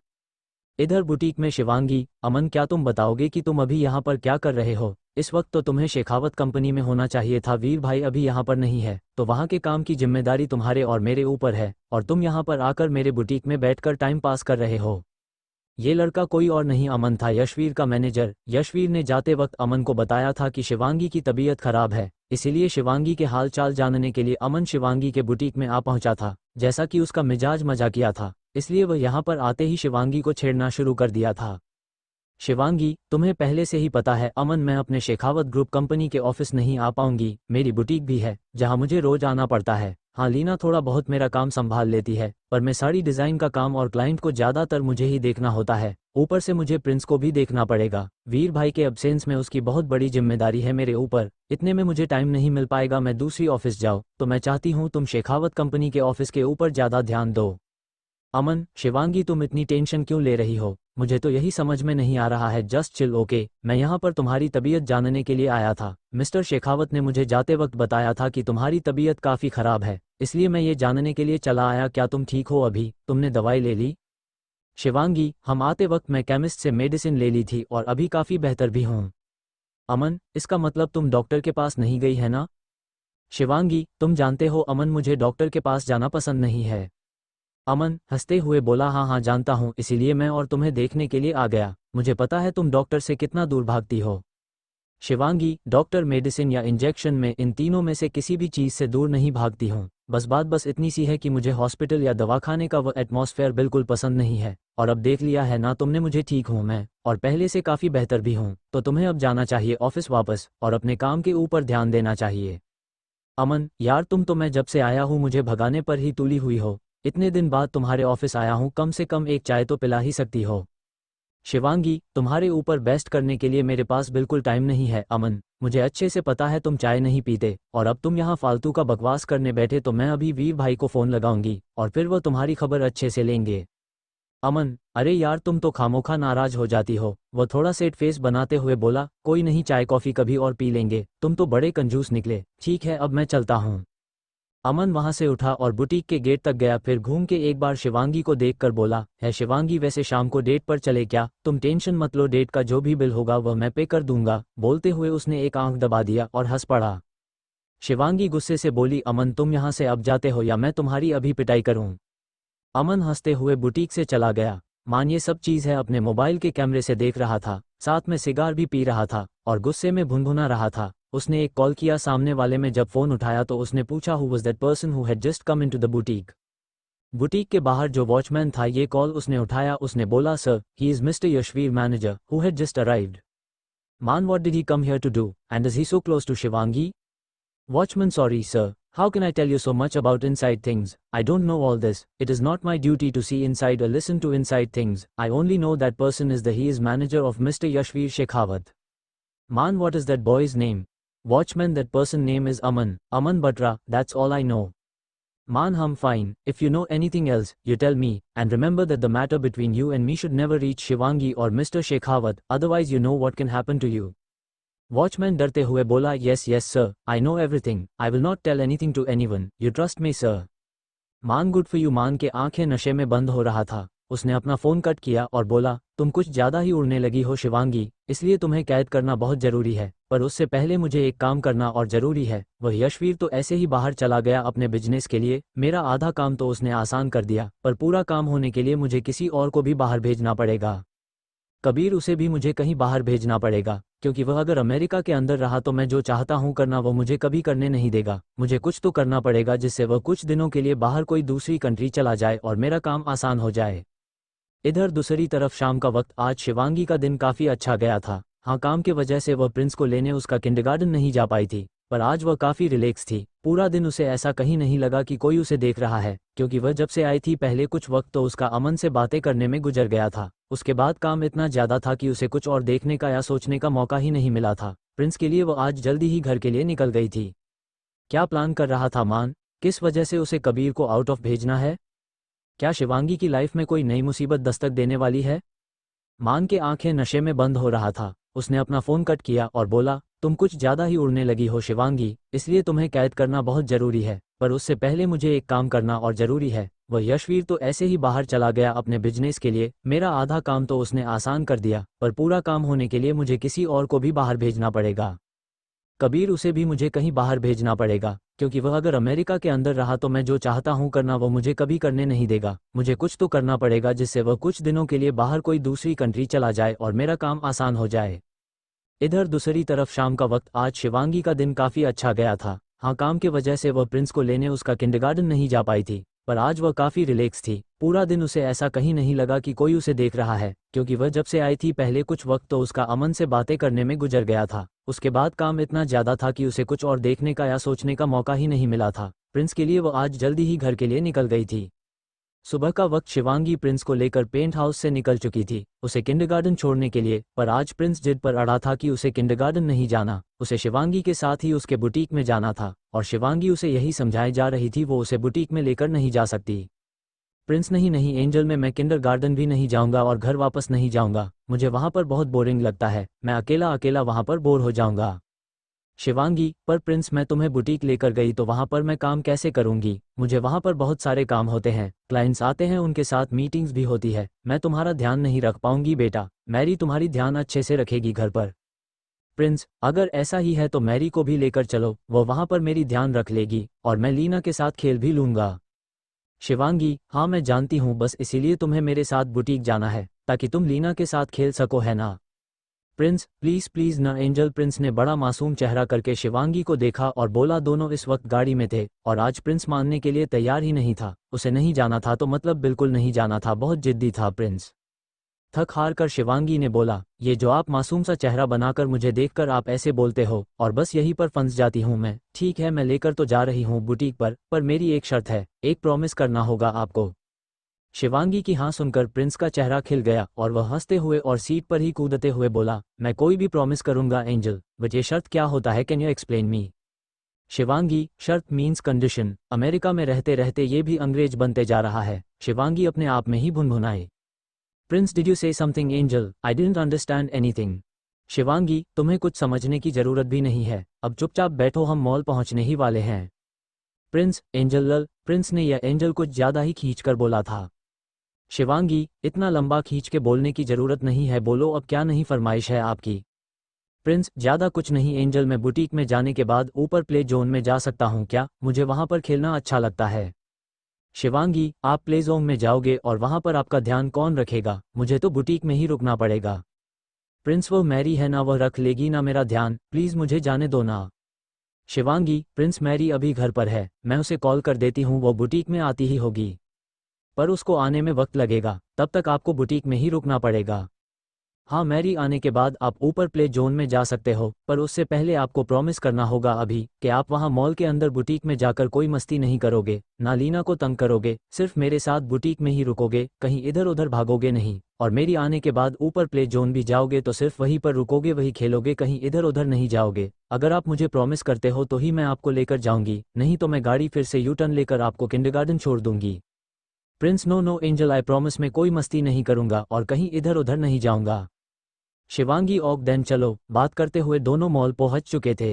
इधर बुटीक में शिवांगी, अमन, क्या तुम बताओगे कि तुम अभी यहाँ पर क्या कर रहे हो? इस वक्त तो तुम्हें शेखावत कंपनी में होना चाहिए था। वीर भाई अभी यहाँ पर नहीं है, तो वहाँ के काम की जिम्मेदारी तुम्हारे और मेरे ऊपर है, और तुम यहाँ पर आकर मेरे बुटीक में बैठकर टाइम पास कर रहे हो। ये लड़का कोई और नहीं अमन था, यशवीर का मैनेजर। यशवीर ने जाते वक्त अमन को बताया था कि शिवांगी की तबीयत खराब है, इसीलिए शिवांगी के हाल चाल जानने के लिए अमन शिवांगी के बुटीक में आ पहुंचा था। जैसा कि उसका मिजाज मजाकिया था, इसलिए वह यहाँ पर आते ही शिवांगी को छेड़ना शुरू कर दिया था। शिवांगी, तुम्हें पहले से ही पता है अमन, मैं अपने शेखावत ग्रुप कंपनी के ऑफिस नहीं आ पाऊंगी। मेरी बुटीक भी है जहां मुझे रोज आना पड़ता है। हाँ, लीना थोड़ा बहुत मेरा काम संभाल लेती है, पर मैं साड़ी डिजाइन का काम और क्लाइंट को ज्यादातर मुझे ही देखना होता है। ऊपर से मुझे प्रिंस को भी देखना पड़ेगा। वीर भाई के अब्सेंस में उसकी बहुत बड़ी जिम्मेदारी है मेरे ऊपर। इतने में मुझे टाइम नहीं मिल पाएगा मैं दूसरी ऑफिस जाऊँ, तो मैं चाहती हूँ तुम शेखावत कंपनी के ऑफिस के ऊपर ज्यादा ध्यान दो। अमन, शिवांगी तुम इतनी टेंशन क्यों ले रही हो? मुझे तो यही समझ में नहीं आ रहा है। Just chill, okay. मैं यहाँ पर तुम्हारी तबीयत जानने के लिए आया था। मिस्टर शेखावत ने मुझे जाते वक्त बताया था कि तुम्हारी तबीयत काफ़ी ख़राब है, इसलिए मैं ये जानने के लिए चला आया क्या तुम ठीक हो अभी? तुमने दवाई ले ली? शिवांगी, हम आते वक्त मैं केमिस्ट से मेडिसिन ले ली थी और अभी काफ़ी बेहतर भी हूँ। अमन, इसका मतलब तुम डॉक्टर के पास नहीं गई है ना? शिवांगी, तुम जानते हो अमन, मुझे डॉक्टर के पास जाना पसंद नहीं है। अमन हंसते हुए बोला, हाँ हाँ जानता हूँ, इसीलिए मैं और तुम्हें देखने के लिए आ गया। मुझे पता है तुम डॉक्टर से कितना दूर भागती हो। शिवांगी, डॉक्टर, मेडिसिन या इंजेक्शन में इन तीनों में से किसी भी चीज़ से दूर नहीं भागती हूँ। बस इतनी सी है कि मुझे हॉस्पिटल या दवाखाने का वो एटमॉस्फेयर बिल्कुल पसंद नहीं है। और अब देख लिया है ना तुमने मुझे, ठीक हूँ मैं, और पहले से काफ़ी बेहतर भी हूँ। तो तुम्हें अब जाना चाहिए ऑफिस वापस, और अपने काम के ऊपर ध्यान देना चाहिए। अमन, यार तुम तो मैं जब से आया हूँ मुझे भगाने पर ही तुली हुई हो। इतने दिन बाद तुम्हारे ऑफिस आया हूँ, कम से कम एक चाय तो पिला ही सकती हो। शिवांगी, तुम्हारे ऊपर बेस्ट करने के लिए मेरे पास बिल्कुल टाइम नहीं है। अमन, मुझे अच्छे से पता है तुम चाय नहीं पीते, और अब तुम यहाँ फालतू का बकवास करने बैठे तो मैं अभी वीर भाई को फ़ोन लगाऊंगी और फिर वो तुम्हारी खबर अच्छे से लेंगे। अमन, अरे यार तुम तो खामोखा नाराज हो जाती हो। वो थोड़ा सेट फेस बनाते हुए बोला, कोई नहीं, चाय कॉफ़ी कभी और पी लेंगे। तुम तो बड़े कंजूस निकले। ठीक है, अब मैं चलता हूँ। अमन वहां से उठा और बुटीक के गेट तक गया। फिर घूम के एक बार शिवांगी को देखकर बोला, है शिवांगी, वैसे शाम को डेट पर चले क्या? तुम टेंशन मत लो, डेट का जो भी बिल होगा वह मैं पे कर दूंगा। बोलते हुए उसने एक आंख दबा दिया और हंस पड़ा। शिवांगी गुस्से से बोली, अमन तुम यहाँ से अब जाते हो या मैं तुम्हारी अभी पिटाई करूँ। अमन हंसते हुए बुटीक से चला गया। मान ये सब चीज़ है अपने मोबाइल के कैमरे से देख रहा था। साथ में सिगार भी पी रहा था और गुस्से में भुनभुना रहा था। उसने एक कॉल किया सामने वाले में। जब फ़ोन उठाया तो उसने पूछा who was that person who had just come into the boutique. Boutique के बाहर जो वॉचमैन था ये कॉल उसने उठाया। उसने बोला sir he is Mister Yashveer manager who had just arrived. Maan what did he come here to do and is he so close to Shivangi? Watchman sorry sir, how can I tell you so much about inside things? I don't know all this. It is not my duty to see inside or listen to inside things. I only know that person is he is manager of Mr. Yashveer Shekhawat. Man, what is that boy's name? Watchman, that person name is Aman Batra, that's all I know. Man, I'm fine. If you know anything else, you tell me, and remember that the matter between you and me should never reach Shivangi or Mr. Shekhawat, otherwise you know what can happen to you. Watchman डरते हुए बोला yes sir, I know everything, I will not tell anything to anyone, you trust me sir. Maan good for you. Maan के आंखें नशे में बंद हो रहा था। उसने अपना फ़ोन कट किया और बोला तुम कुछ ज़्यादा ही उड़ने लगी हो शिवांगी, इसलिए तुम्हें कैद करना बहुत ज़रूरी है, पर उससे पहले मुझे एक काम करना और ज़रूरी है। वह यशवीर तो ऐसे ही बाहर चला गया अपने बिजनेस के लिए। मेरा आधा काम तो उसने आसान कर दिया, पर पूरा काम होने के लिए मुझे किसी और को भी बाहर भेजना पड़ेगा। कबीर, उसे भी मुझे कहीं बाहर भेजना पड़ेगा, क्योंकि वह अगर अमेरिका के अंदर रहा तो मैं जो चाहता हूं करना वो मुझे कभी करने नहीं देगा। मुझे कुछ तो करना पड़ेगा जिससे वह कुछ दिनों के लिए बाहर कोई दूसरी कंट्री चला जाए और मेरा काम आसान हो जाए। इधर दूसरी तरफ शाम का वक्त। आज शिवांगी का दिन काफ़ी अच्छा गया था। हाँ, काम की वजह से वह प्रिंस को लेने उसका किंडरगार्टन नहीं जा पाई थी, पर आज वह काफ़ी रिलैक्स थी। पूरा दिन उसे ऐसा कहीं नहीं लगा कि कोई उसे देख रहा है, क्योंकि वह जब से आई थी पहले कुछ वक्त तो उसका अमन से बातें करने में गुजर गया था। उसके बाद काम इतना ज़्यादा था कि उसे कुछ और देखने का या सोचने का मौका ही नहीं मिला था। प्रिंस के लिए वह आज जल्दी ही घर के लिए निकल गई थी। क्या प्लान कर रहा था मान? किस वजह से उसे कबीर को आउट ऑफ भेजना है? क्या शिवांगी की लाइफ में कोई नई मुसीबत दस्तक देने वाली है? मान के आंखें नशे में बंद हो रहा था। उसने अपना फ़ोन कट किया और बोला तुम कुछ ज़्यादा ही उड़ने लगी हो शिवांगी, इसलिए तुम्हें कैद करना बहुत ज़रूरी है, पर उससे पहले मुझे एक काम करना और ज़रूरी है। वह यशवीर तो ऐसे ही बाहर चला गया अपने बिजनेस के लिए। मेरा आधा काम तो उसने आसान कर दिया, पर पूरा काम होने के लिए मुझे किसी और को भी बाहर भेजना पड़ेगा। कबीर, उसे भी मुझे कहीं बाहर भेजना पड़ेगा, क्योंकि वह अगर अमेरिका के अंदर रहा तो मैं जो चाहता हूं करना वो मुझे कभी करने नहीं देगा। मुझे कुछ तो करना पड़ेगा जिससे वह कुछ दिनों के लिए बाहर कोई दूसरी कंट्री चला जाए और मेरा काम आसान हो जाए। इधर दूसरी तरफ शाम का वक्त। आज शिवांगी का दिन काफ़ी अच्छा गया था। हाँ, काम की वजह से वह प्रिंस को लेने उसका किंडरगार्टन नहीं जा पाई थी, पर आज वह काफ़ी रिलैक्स थी। पूरा दिन उसे ऐसा कहीं नहीं लगा कि कोई उसे देख रहा है, क्योंकि वह जब से आई थी पहले कुछ वक्त तो उसका अमन से बातें करने में गुजर गया था। उसके बाद काम इतना ज़्यादा था कि उसे कुछ और देखने का या सोचने का मौका ही नहीं मिला था। प्रिंस के लिए वह आज जल्दी ही घर के लिए निकल गई थी। सुबह का वक्त। शिवांगी प्रिंस को लेकर पेंट हाउस से निकल चुकी थी उसे किंडरगार्टन छोड़ने के लिए, पर आज प्रिंस जिद पर अड़ा था कि उसे किंडरगार्टन नहीं जाना, उसे शिवांगी के साथ ही उसके बुटीक में जाना था, और शिवांगी उसे यही समझाए जा रही थी वो उसे बुटीक में लेकर नहीं जा सकती। प्रिंस, नहीं एंजल, में मैं किंडरगार्टन भी नहीं जाऊंगा और घर वापस नहीं जाऊंगा। मुझे वहां पर बहुत बोरिंग लगता है, मैं अकेला अकेला वहां पर बोर हो जाऊंगा। शिवांगी, पर प्रिंस मैं तुम्हें बुटीक लेकर गई तो वहां पर मैं काम कैसे करूंगी? मुझे वहां पर बहुत सारे काम होते हैं, क्लाइंट्स आते हैं, उनके साथ मीटिंग्स भी होती है। मैं तुम्हारा ध्यान नहीं रख पाऊंगी बेटा। मैरी तुम्हारी ध्यान अच्छे से रखेगी घर पर। प्रिंस, अगर ऐसा ही है तो मैरी को भी लेकर चलो, वो वहां पर मेरी ध्यान रख लेगी और मैं लीना के साथ खेल भी लूंगा। शिवांगी, हाँ मैं जानती हूँ, बस इसीलिए तुम्हें मेरे साथ बुटीक जाना है ताकि तुम लीना के साथ खेल सको, है ना? प्रिंस, प्लीज़ प्लीज़ ना एंजल। प्रिंस ने बड़ा मासूम चेहरा करके शिवांगी को देखा और बोला। दोनों इस वक्त गाड़ी में थे और आज प्रिंस मानने के लिए तैयार ही नहीं था। उसे नहीं जाना था तो मतलब बिल्कुल नहीं जाना था। बहुत जिद्दी था प्रिंस। थक हार कर शिवांगी ने बोला, ये जो आप मासूम सा चेहरा बनाकर मुझे देखकर आप ऐसे बोलते हो और बस यहीं पर फंस जाती हूँ मैं। ठीक है, मैं लेकर तो जा रही हूँ बुटीक पर मेरी एक शर्त है, एक प्रॉमिस करना होगा आपको। शिवांगी की हाँ सुनकर प्रिंस का चेहरा खिल गया और वह हंसते हुए और सीट पर ही कूदते हुए बोला, मैं कोई भी प्रॉमिस करूंगा एंजल, बट ये शर्त क्या होता है, can you explain me? Shivangi, शर्त मीन्स कंडीशन। अमेरिका में रहते रहते ये भी अंग्रेज बनते जा रहा है। शिवांगी अपने आप में ही भुनभुनाई। Prince, did you say something angel? I didn't understand anything. Shivangi, तुम्हें कुछ समझने की जरूरत भी नहीं है, अब चुपचाप बैठो, हम मॉल पहुंचने ही वाले हैं। प्रिंस, एंजल लल। प्रिंस ने यह एंजल कुछ ज्यादा ही खींचकर बोला था। शिवांगी, इतना लंबा खींच के बोलने की जरूरत नहीं है, बोलो अब क्या नहीं फरमाइश है आपकी? प्रिंस, ज़्यादा कुछ नहीं एंजल, मैं बुटीक में जाने के बाद ऊपर प्ले जोन में जा सकता हूँ क्या? मुझे वहाँ पर खेलना अच्छा लगता है। शिवांगी, आप प्ले जोन में जाओगे और वहाँ पर आपका ध्यान कौन रखेगा? मुझे तो बुटीक में ही रुकना पड़ेगा। प्रिंस वो मैरी है ना, वह रख लेगी ना मेरा ध्यान, प्लीज़ मुझे जाने दो ना। शिवांगी, प्रिंस मैरी अभी घर पर है, मैं उसे कॉल कर देती हूँ, वो बुटीक में आती ही होगी, पर उसको आने में वक्त लगेगा, तब तक आपको बुटीक में ही रुकना पड़ेगा। हाँ, मैरी आने के बाद आप ऊपर प्ले जोन में जा सकते हो, पर उससे पहले आपको प्रॉमिस करना होगा अभी कि आप वहाँ मॉल के अंदर बुटीक में जाकर कोई मस्ती नहीं करोगे, ना लीना को तंग करोगे, सिर्फ मेरे साथ बुटीक में ही रुकोगे, कहीं इधर उधर भागोगे नहीं, और मेरी आने के बाद ऊपर प्ले जोन भी जाओगे तो सिर्फ वहीं पर रुकोगे, वही खेलोगे, कहीं इधर उधर नहीं जाओगे। अगर आप मुझे प्रॉमिस करते हो तो ही मैं आपको लेकर जाऊंगी, नहीं तो मैं गाड़ी फिर से यू टर्न लेकर आपको किंडरगार्टन छोड़ दूंगी। Prince, no no Angel, I promise, मैं कोई मस्ती नहीं करूंगा और कहीं इधर उधर नहीं जाऊंगा। शिवांगी, ओक देन चलो। बात करते हुए दोनों मॉल पहुंच चुके थे।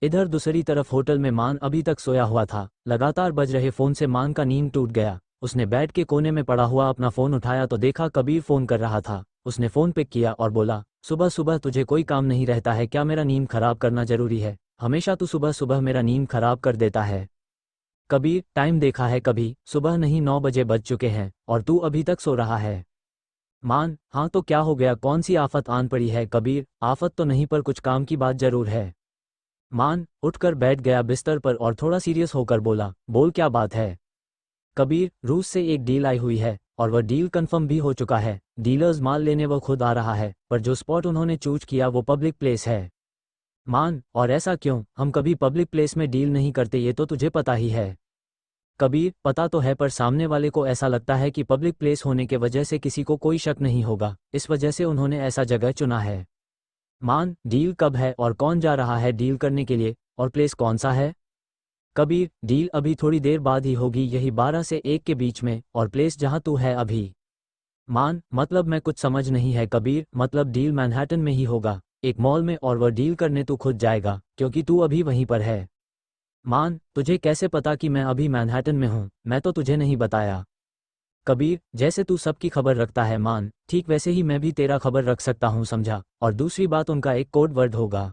इधर दूसरी तरफ होटल में मान अभी तक सोया हुआ था, लगातार बज रहे फोन से मान का नींद टूट गया। उसने बेड के कोने में पड़ा हुआ अपना फोन उठाया तो देखा कबीर फोन कर रहा था। उसने फोन पिक किया और बोला, सुबह सुबह तुझे कोई काम नहीं रहता है क्या, मेरा नींद खराब करना जरूरी है, हमेशा तू सुबह सुबह मेरा नींद खराब कर देता है। कबीर, टाइम देखा है कभी, सुबह नहीं 9 बजे बज चुके हैं और तू अभी तक सो रहा है। मान, हाँ तो क्या हो गया, कौन सी आफत आन पड़ी है। कबीर, आफत तो नहीं पर कुछ काम की बात जरूर है। मान उठकर बैठ गया बिस्तर पर और थोड़ा सीरियस होकर बोला, बोल क्या बात है। कबीर, रूस से एक डील आई हुई है और वह डील कंफर्म भी हो चुका है, डीलर्स माल लेने वह खुद आ रहा है, पर जो स्पॉट उन्होंने चूज किया वो पब्लिक प्लेस है। मान, और ऐसा क्यों, हम कभी पब्लिक प्लेस में डील नहीं करते, ये तो तुझे पता ही है। कबीर, पता तो है पर सामने वाले को ऐसा लगता है कि पब्लिक प्लेस होने के वजह से किसी को कोई शक नहीं होगा, इस वजह से उन्होंने ऐसा जगह चुना है। मान, डील कब है और कौन जा रहा है डील करने के लिए, और प्लेस कौन सा है। कबीर, डील अभी थोड़ी देर बाद ही होगी, यही 12 से 1 के बीच में, और प्लेस जहां तू है अभी। मान, मतलब मैं कुछ समझ नहीं है। कबीर, मतलब डील मैनहट्टन में ही होगा, एक मॉल में, और वह डील करने तू खुद जाएगा क्योंकि तू अभी वहीं पर है। मान, तुझे कैसे पता कि मैं अभी मैनहट्टन में हूँ, मैं तो तुझे नहीं बताया। कबीर, जैसे तू सबकी खबर रखता है मान, ठीक वैसे ही मैं भी तेरा खबर रख सकता हूँ, समझा। और दूसरी बात, उनका एक कोड वर्ड होगा।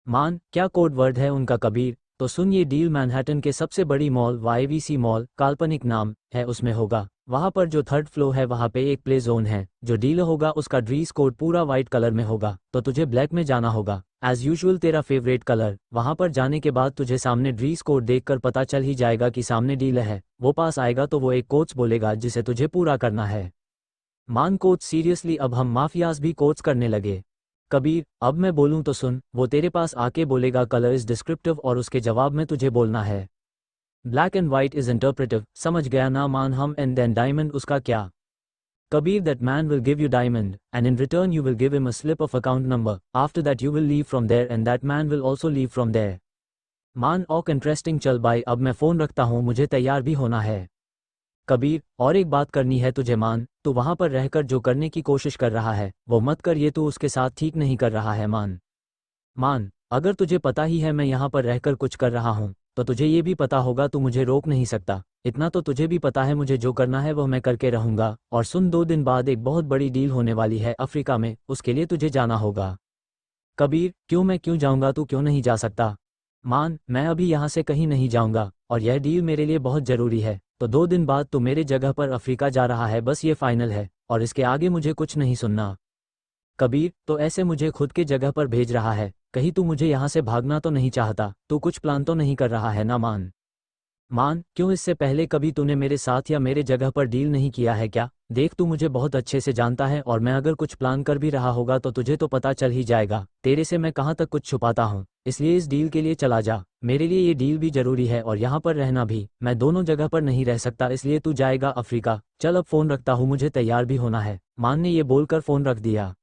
मान, क्या कोड वर्ड है उनका। कबीर, तो सुन, ये डील मैनहट्टन के सबसे बड़ी मॉल वाईवीसी मॉल, काल्पनिक नाम है, उसमें होगा। वहां पर जो 3rd फ्लोर है वहां पे एक प्ले जोन है, जो डील होगा उसका ड्रेस कोड पूरा वाइट कलर में होगा, तो तुझे ब्लैक में जाना होगा, एज यूजुअल तेरा फेवरेट कलर। वहां पर जाने के बाद तुझे सामने ड्रेस कोड देखकर पता चल ही जाएगा कि सामने डील है, वो पास आएगा तो वो एक कोच बोलेगा जिसे तुझे पूरा करना है। मान, कोच सीरियसली, अब हम माफियाज भी कोच करने लगे। कबीर, अब मैं बोलूं तो सुन, वो तेरे पास आके बोलेगा कलर इज डिस्क्रिप्टिव और उसके जवाब में तुझे बोलना है black and white is interpretive, समझ गया ना। मान, हम एंड देन डायमंड, उसका क्या। Kabir, that man will give you diamond, and in return you will give him a slip of account number, after that you will leave from there and that man will also leave from there. मान, okay interesting, चल bye, अब मैं phone रखता हूँ, मुझे तैयार भी होना है। कबीर, और एक बात करनी है तुझे मान, तू वहाँ पर रहकर जो करने की कोशिश कर रहा है वो मत कर, ये तू उसके साथ ठीक नहीं कर रहा है। मान, अगर तुझे पता ही है मैं यहाँ पर रहकर कुछ कर रहा हूँ तो तुझे ये भी पता होगा तू मुझे रोक नहीं सकता, इतना तो तुझे भी पता है मुझे जो करना है वह मैं करके रहूंगा। और सुन, 2 दिन बाद एक बहुत बड़ी डील होने वाली है अफ्रीका में, उसके लिए तुझे जाना होगा। कबीर, क्यों, मैं क्यों जाऊंगा, तू क्यों नहीं जा सकता। मान, मैं अभी यहाँ से कहीं नहीं जाऊंगा और यह डील मेरे लिए बहुत जरूरी है, तो 2 दिन बाद तू मेरे जगह पर अफ्रीका जा रहा है, बस ये फाइनल है और इसके आगे मुझे कुछ नहीं सुनना। कबीर, तो ऐसे मुझे खुद के जगह पर भेज रहा है, कहीं तू मुझे यहाँ से भागना तो नहीं चाहता, तू कुछ प्लान तो नहीं कर रहा है ना। मान, क्यों, इससे पहले कभी तूने मेरे साथ या मेरे जगह पर डील नहीं किया है क्या। देख, तू मुझे बहुत अच्छे से जानता है और मैं अगर कुछ प्लान कर भी रहा होगा तो तुझे तो पता चल ही जाएगा, तेरे से मैं कहाँ तक कुछ छुपाता हूँ, इसलिए इस डील के लिए चला जा, मेरे लिए ये डील भी जरूरी है और यहाँ पर रहना भी, मैं दोनों जगह पर नहीं रह सकता, इसलिए तू जाएगा अफ्रीका। चल, अब फोन रखता हूँ, मुझे तैयार भी होना है। मान ने ये बोलकर फोन रख दिया।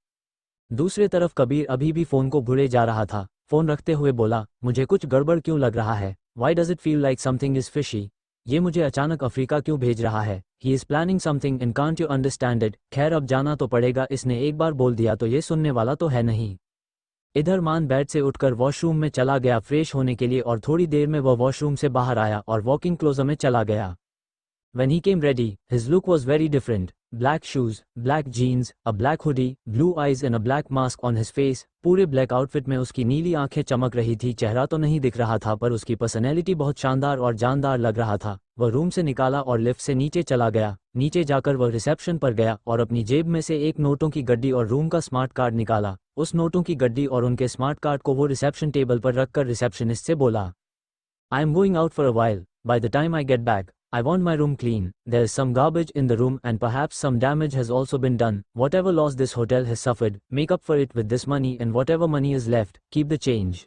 दूसरी तरफ कबीर अभी भी फोन को भूले जा रहा था, फोन रखते हुए बोला, मुझे कुछ गड़बड़ क्यों लग रहा है, why does it feel like something is fishy, ये मुझे अचानक अफ्रीका क्यों भेज रहा है, he is planning something and can't you understand it. खैर, अब जाना तो पड़ेगा, इसने एक बार बोल दिया तो ये सुनने वाला तो है नहीं। इधर मान बेड से उठकर वॉशरूम में चला गया फ्रेश होने के लिए और थोड़ी देर में वह वॉशरूम से बाहर आया और वॉकिंग क्लोजर में चला गया। When he came ready, his look was very different. black shoes, black jeans, a black hoodie, blue eyes and a black mask on his face। पूरे ब्लैक आउटफिट में उसकी नीली आंखें चमक रही थी। चेहरा तो नहीं दिख रहा था पर उसकी पर्सनैलिटी बहुत शानदार और जानदार लग रहा था। वह रूम से निकाला और लिफ्ट से नीचे चला गया। नीचे जाकर वह रिसेप्शन पर गया और अपनी जेब में से एक नोटों की गड्डी और रूम का स्मार्ट कार्ड निकाला। उस नोटों की गड्डी और उनके स्मार्ट कार्ड को वो रिसेप्शन टेबल पर रखकर रिसेप्शनिस्ट से बोला, I am going out for a while. By the time I get back, I want my room clean. There is some garbage in the room and perhaps some damage has also been done. Whatever loss this hotel has suffered, make up for it with this money and whatever money is left, keep the change.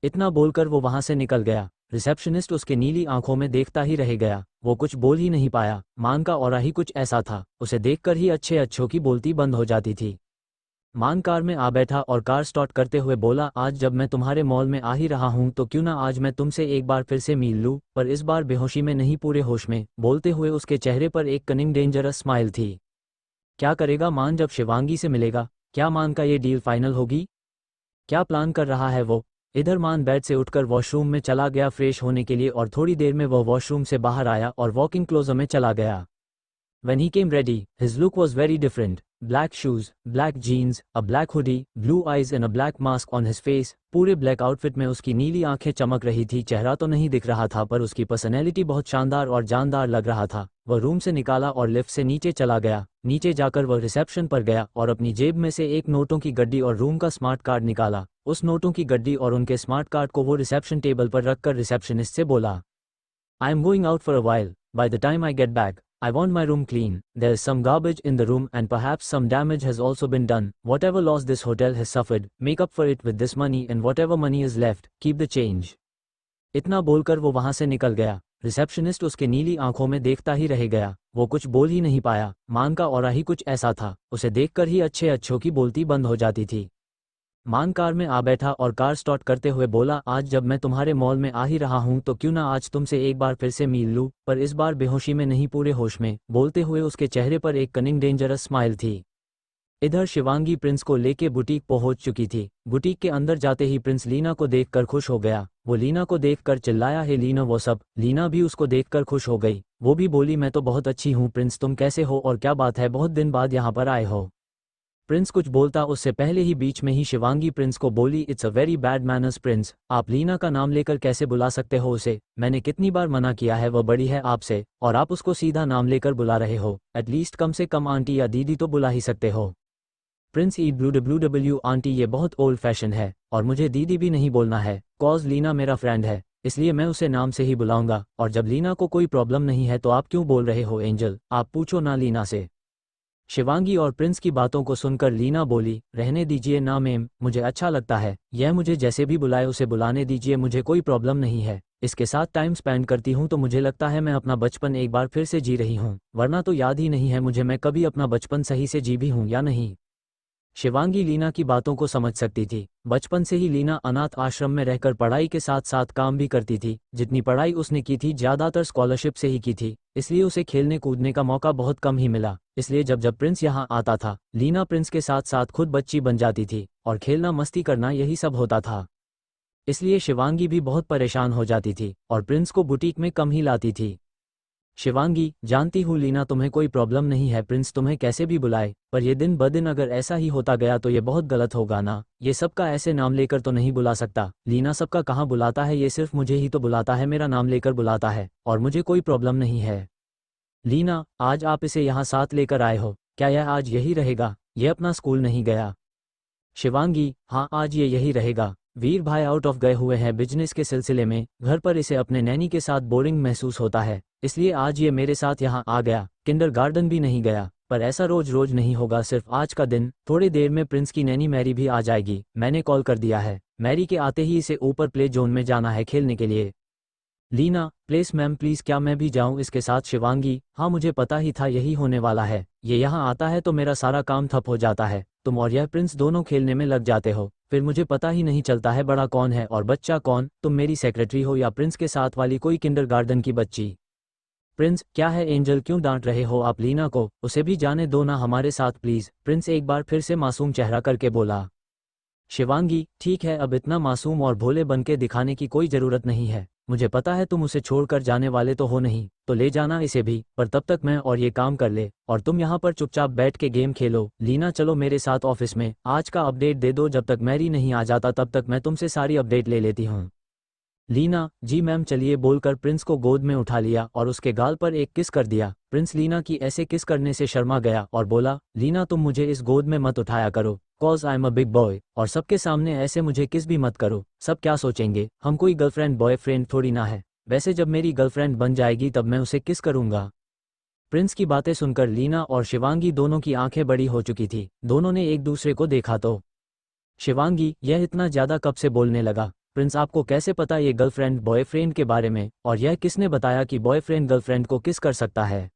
इतना बोलकर वो वहां से निकल गया। Receptionist उसके नीली आंखों में देखता ही रह गया। वो कुछ बोल ही नहीं पाया। मान का ऑरा ही कुछ ऐसा था, उसे देखकर ही अच्छे अच्छों की बोलती बंद हो जाती थी। मान कार में आ बैठा और कार स्टार्ट करते हुए बोला, आज जब मैं तुम्हारे मॉल में आ ही रहा हूं तो क्यों ना आज मैं तुमसे एक बार फिर से मिल लूं, पर इस बार बेहोशी में नहीं पूरे होश में। बोलते हुए उसके चेहरे पर एक कनिंग डेंजरस स्माइल थी। क्या करेगा मान जब शिवांगी से मिलेगा? क्या मान का ये डील फाइनल होगी? क्या प्लान कर रहा है वो? इधर मान बेड से उठकर वॉशरूम में चला गया फ्रेश होने के लिए और थोड़ी देर में वह वॉशरूम से बाहर आया और वॉकिंग क्लोजर में चला गया। When he came ready, his look was very different. Black shoes, black jeans, a black hoodie, blue eyes and a black mask on his face। पूरे ब्लैक आउटफिट में उसकी नीली आंखें चमक रही थी। चेहरा तो नहीं दिख रहा था पर उसकी पर्सनैलिटी बहुत शानदार और जानदार लग रहा था। वह रूम से निकाला और लिफ्ट से नीचे चला गया। नीचे जाकर वह रिसेप्शन पर गया और अपनी जेब में से एक नोटों की गड्डी और रूम का स्मार्ट कार्ड निकाला। उस नोटों की गड्डी और उनके स्मार्ट कार्ड को वो रिसेप्शन टेबल पर रखकर रिसेप्शनिस्ट से बोला, I am going out for a while. By the time I get back, I want my room clean. There is some garbage in the room and perhaps some damage has also been done. Whatever loss this hotel has suffered, make up for it with this money and whatever money is left, keep the change. इतना बोलकर वो वहां से निकल गया। Receptionist उसके नीली आंखों में देखता ही रह गया। वो कुछ बोल ही नहीं पाया। मान का ऑरा ही कुछ ऐसा था, उसे देखकर ही अच्छे अच्छों की बोलती बंद हो जाती थी। मान कार में आ बैठा और कार स्टार्ट करते हुए बोला, आज जब मैं तुम्हारे मॉल में आ ही रहा हूं तो क्यों ना आज तुमसे एक बार फिर से मिल लूं, पर इस बार बेहोशी में नहीं पूरे होश में। बोलते हुए उसके चेहरे पर एक कनिंग डेंजरस स्माइल थी। इधर शिवांगी प्रिंस को लेके बुटीक पहुंच चुकी थी। बुटीक के अंदर जाते ही प्रिंस लीना को देखकर खुश हो गया। वो लीना को देखकर चिल्लाया, है लीना वो सब। लीना भी उसको देखकर खुश हो गई। वो भी बोली, मैं तो बहुत अच्छी हूँ प्रिंस, तुम कैसे हो और क्या बात है, बहुत दिन बाद यहाँ पर आए हो। प्रिंस कुछ बोलता उससे पहले ही बीच में ही शिवांगी प्रिंस को बोली, it's a very bad manners Prince, आप लीना का नाम लेकर कैसे बुला सकते हो उसे? मैंने कितनी बार मना किया है, वह बड़ी है आपसे और आप उसको सीधा नाम लेकर बुला रहे हो। एटलीस्ट कम से कम आंटी या दीदी तो बुला ही सकते हो। प्रिंस EWW आंटी ये बहुत ओल्ड फैशन है और मुझे दीदी भी नहीं बोलना है, कॉज लीना मेरा फ्रेंड है, इसलिए मैं उसे नाम से ही बुलाऊंगा। और जब लीना को कोई प्रॉब्लम नहीं है तो आप क्यों बोल रहे हो एंजल, आप पूछो ना लीना से। शिवांगी और प्रिंस की बातों को सुनकर लीना बोली, रहने दीजिए ना मैम, मुझे अच्छा लगता है, यह मुझे जैसे भी बुलाए उसे बुलाने दीजिए, मुझे कोई प्रॉब्लम नहीं है। इसके साथ टाइम स्पेंड करती हूँ तो मुझे लगता है मैं अपना बचपन एक बार फिर से जी रही हूँ, वरना तो याद ही नहीं है मुझे मैं कभी अपना बचपन सही से जी भी हूँ या नहीं। शिवांगी लीना की बातों को समझ सकती थी। बचपन से ही लीना अनाथ आश्रम में रहकर पढ़ाई के साथ साथ काम भी करती थी। जितनी पढ़ाई उसने की थी ज़्यादातर स्कॉलरशिप से ही की थी, इसलिए उसे खेलने कूदने का मौका बहुत कम ही मिला। इसलिए जब जब प्रिंस यहाँ आता था, लीना प्रिंस के साथ साथ खुद बच्ची बन जाती थी और खेलना मस्ती करना यही सब होता था। इसलिए शिवांगी भी बहुत परेशान हो जाती थी और प्रिंस को बुटीक में कम ही लाती थी। शिवांगी, जानती हूँ लीना तुम्हें कोई प्रॉब्लम नहीं है, प्रिंस तुम्हें कैसे भी बुलाए, पर ये दिन ब दिन अगर ऐसा ही होता गया तो ये बहुत गलत होगा ना। ये सबका ऐसे नाम लेकर तो नहीं बुला सकता। लीना सबका कहाँ बुलाता है, ये सिर्फ मुझे ही तो बुलाता है, मेरा नाम लेकर बुलाता है और मुझे कोई प्रॉब्लम नहीं है। लीना, आज आप इसे यहाँ साथ लेकर आए हो, क्या यह आज यही रहेगा? यह अपना स्कूल नहीं गया। शिवांगी, हाँ आज ये यही रहेगा। वीर भाई आउट ऑफ गए हुए हैं बिजनेस के सिलसिले में, घर पर इसे अपने नैनी के साथ बोरिंग महसूस होता है, इसलिए आज ये मेरे साथ यहाँ आ गया। किंडरगार्टन भी नहीं गया, पर ऐसा रोज रोज नहीं होगा, सिर्फ आज का दिन। थोड़ी देर में प्रिंस की नैनी मैरी भी आ जाएगी, मैंने कॉल कर दिया है। मैरी के आते ही इसे ऊपर प्ले जोन में जाना है खेलने के लिए। लीना, प्लीज मैम प्लीज, क्या मैं भी जाऊं इसके साथ? शिवांगी, हाँ मुझे पता ही था यही होने वाला है, ये यहाँ आता है तो मेरा सारा काम ठप हो जाता है, तुम और यह प्रिंस दोनों खेलने में लग जाते हो, फिर मुझे पता ही नहीं चलता है बड़ा कौन है और बच्चा कौन। तुम मेरी सेक्रेटरी हो या प्रिंस के साथ वाली कोई किंडरगार्टन की बच्ची? प्रिंस, क्या है एंजल, क्यों डांट रहे हो आप लीना को? उसे भी जाने दो ना हमारे साथ प्लीज, प्रिंस एक बार फिर से मासूम चेहरा करके बोला। शिवांगी, ठीक है अब इतना मासूम और भोले बनके दिखाने की कोई जरूरत नहीं है, मुझे पता है तुम उसे छोड़कर जाने वाले तो हो नहीं, तो ले जाना इसे भी, पर तब तक मैं और ये काम कर ले, और तुम यहाँ पर चुपचाप बैठ के गेम खेलो। लीना चलो मेरे साथ ऑफिस में, आज का अपडेट दे दो, जब तक मैरी नहीं आ जाता तब तक मैं तुमसे सारी अपडेट ले लेती हूँ। लीना, जी मैम चलिए बोलकर प्रिंस को गोद में उठा लिया और उसके गाल पर एक किस कर दिया। प्रिंस लीना की ऐसे किस करने से शर्मा गया और बोला, लीना तुम मुझे इस गोद में मत उठाया करो, cause I am a big boy, और सबके सामने ऐसे मुझे किस भी मत करो, सब क्या सोचेंगे, हम कोई गर्लफ्रेंड बॉयफ्रेंड थोड़ी ना है, वैसे जब मेरी गर्लफ्रेंड बन जाएगी तब मैं उसे किस करूंगा। प्रिंस की बातें सुनकर लीना और शिवांगी दोनों की आंखें बड़ी हो चुकी थी। दोनों ने एक दूसरे को देखा तो शिवांगी, यह इतना ज्यादा कब से बोलने लगा? प्रिंस आपको कैसे पता ये गर्लफ्रेंड बॉयफ्रेंड के बारे में, और यह किसने बताया कि बॉयफ्रेंड गर्लफ्रेंड को किस कर सकता है?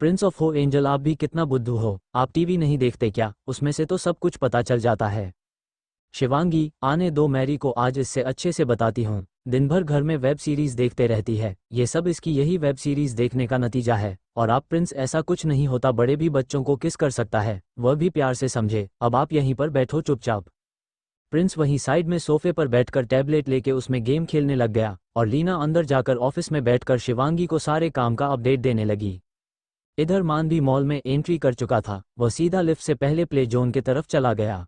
प्रिंस ऑफ हो एंजल आप भी कितना बुद्धू हो, आप टीवी नहीं देखते क्या, उसमें से तो सब कुछ पता चल जाता है। शिवांगी, आने दो मैरी को, आज इससे अच्छे से बताती हूँ। दिन भर घर में वेब सीरीज देखते रहती है, ये सब इसकी यही वेब सीरीज देखने का नतीजा है। और आप प्रिंस ऐसा कुछ नहीं होता, बड़े भी बच्चों को किस कर सकता है, वह भी प्यार से समझे। अब आप यहीं पर बैठो चुपचाप। प्रिंस वहीं साइड में सोफे पर बैठकर टैबलेट लेके उसमें गेम खेलने लग गया, और लीना अंदर जाकर ऑफिस में बैठकर शिवांगी को सारे काम का अपडेट देने लगी। इधर मान भी मॉल में एंट्री कर चुका था, वह सीधा लिफ्ट से पहले प्ले जोन के तरफ चला गया।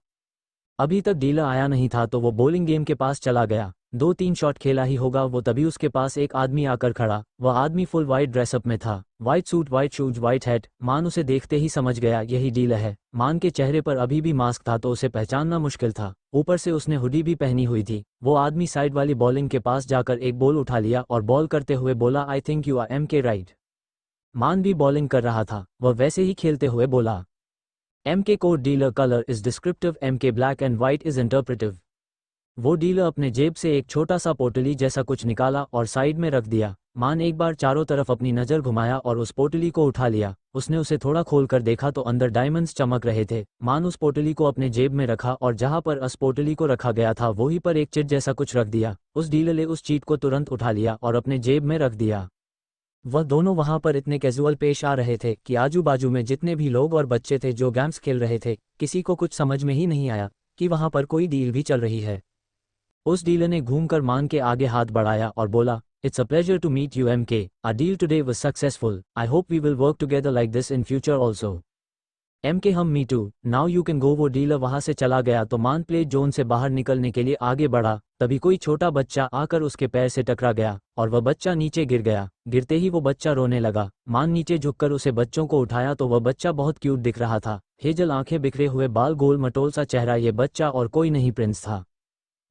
अभी तक डीलर आया नहीं था तो वो बॉलिंग गेम के पास चला गया। 2-3 शॉट खेला ही होगा वो, तभी उसके पास एक आदमी आकर खड़ा। वह आदमी फुल वाइट ड्रेसअप में था, white suit, white shoes, white hat. मान उसे देखते ही समझ गया यही डीलर है। मान के चेहरे पर अभी भी मास्क था तो उसे पहचानना मुश्किल था, ऊपर से उसने हुडी भी पहनी हुई थी। वो आदमी साइड वाली बॉलिंग के पास जाकर एक बॉल उठा लिया और बॉल करते हुए बोला, I think you are MK right. Maan भी बॉलिंग कर रहा था, वह वैसे ही खेलते हुए बोला, MK code dealer colour is descriptive, MK black and white is interpretive. वो डीलर अपने जेब से एक छोटा सा पोटली जैसा कुछ निकाला और साइड में रख दिया। मान एक बार चारों तरफ अपनी नज़र घुमाया और उस पोटली को उठा लिया। उसने उसे थोड़ा खोलकर देखा तो अंदर डायमंड्स चमक रहे थे। मान उस पोटली को अपने जेब में रखा और जहां पर उस पोटली को रखा गया था वहीं पर एक चिट जैसा कुछ रख दिया। उस डीलर ने उस चीट को तुरंत उठा लिया और अपने जेब में रख दिया। वह दोनों वहां पर इतने कैजुअल पेश आ रहे थे कि आजू बाजू में जितने भी लोग और बच्चे थे जो गेम्स खेल रहे थे, किसी को कुछ समझ में ही नहीं आया कि वहां पर कोई डील भी चल रही है। उस डीलर ने घूमकर मान के आगे हाथ बढ़ाया और बोला, it's a pleasure to meet you MK, our deal today was successful, I hope we will work together like this in future also. MK hmm me too, now you can go. वो dealer वहां से चला गया तो मान play zone से बाहर निकलने के लिए आगे बढ़ा, तभी कोई छोटा बच्चा आकर उसके पैर से टकरा गया और वह बच्चा नीचे गिर गया। गिरते ही वो बच्चा रोने लगा। मान नीचे झुककर उसे बच्चों को उठाया तो वह बच्चा बहुत क्यूट दिख रहा था, हेजल आंखें, बिखरे हुए बाल, गोल मटोल सा चेहरा। ये बच्चा और कोई नहीं प्रिंस था।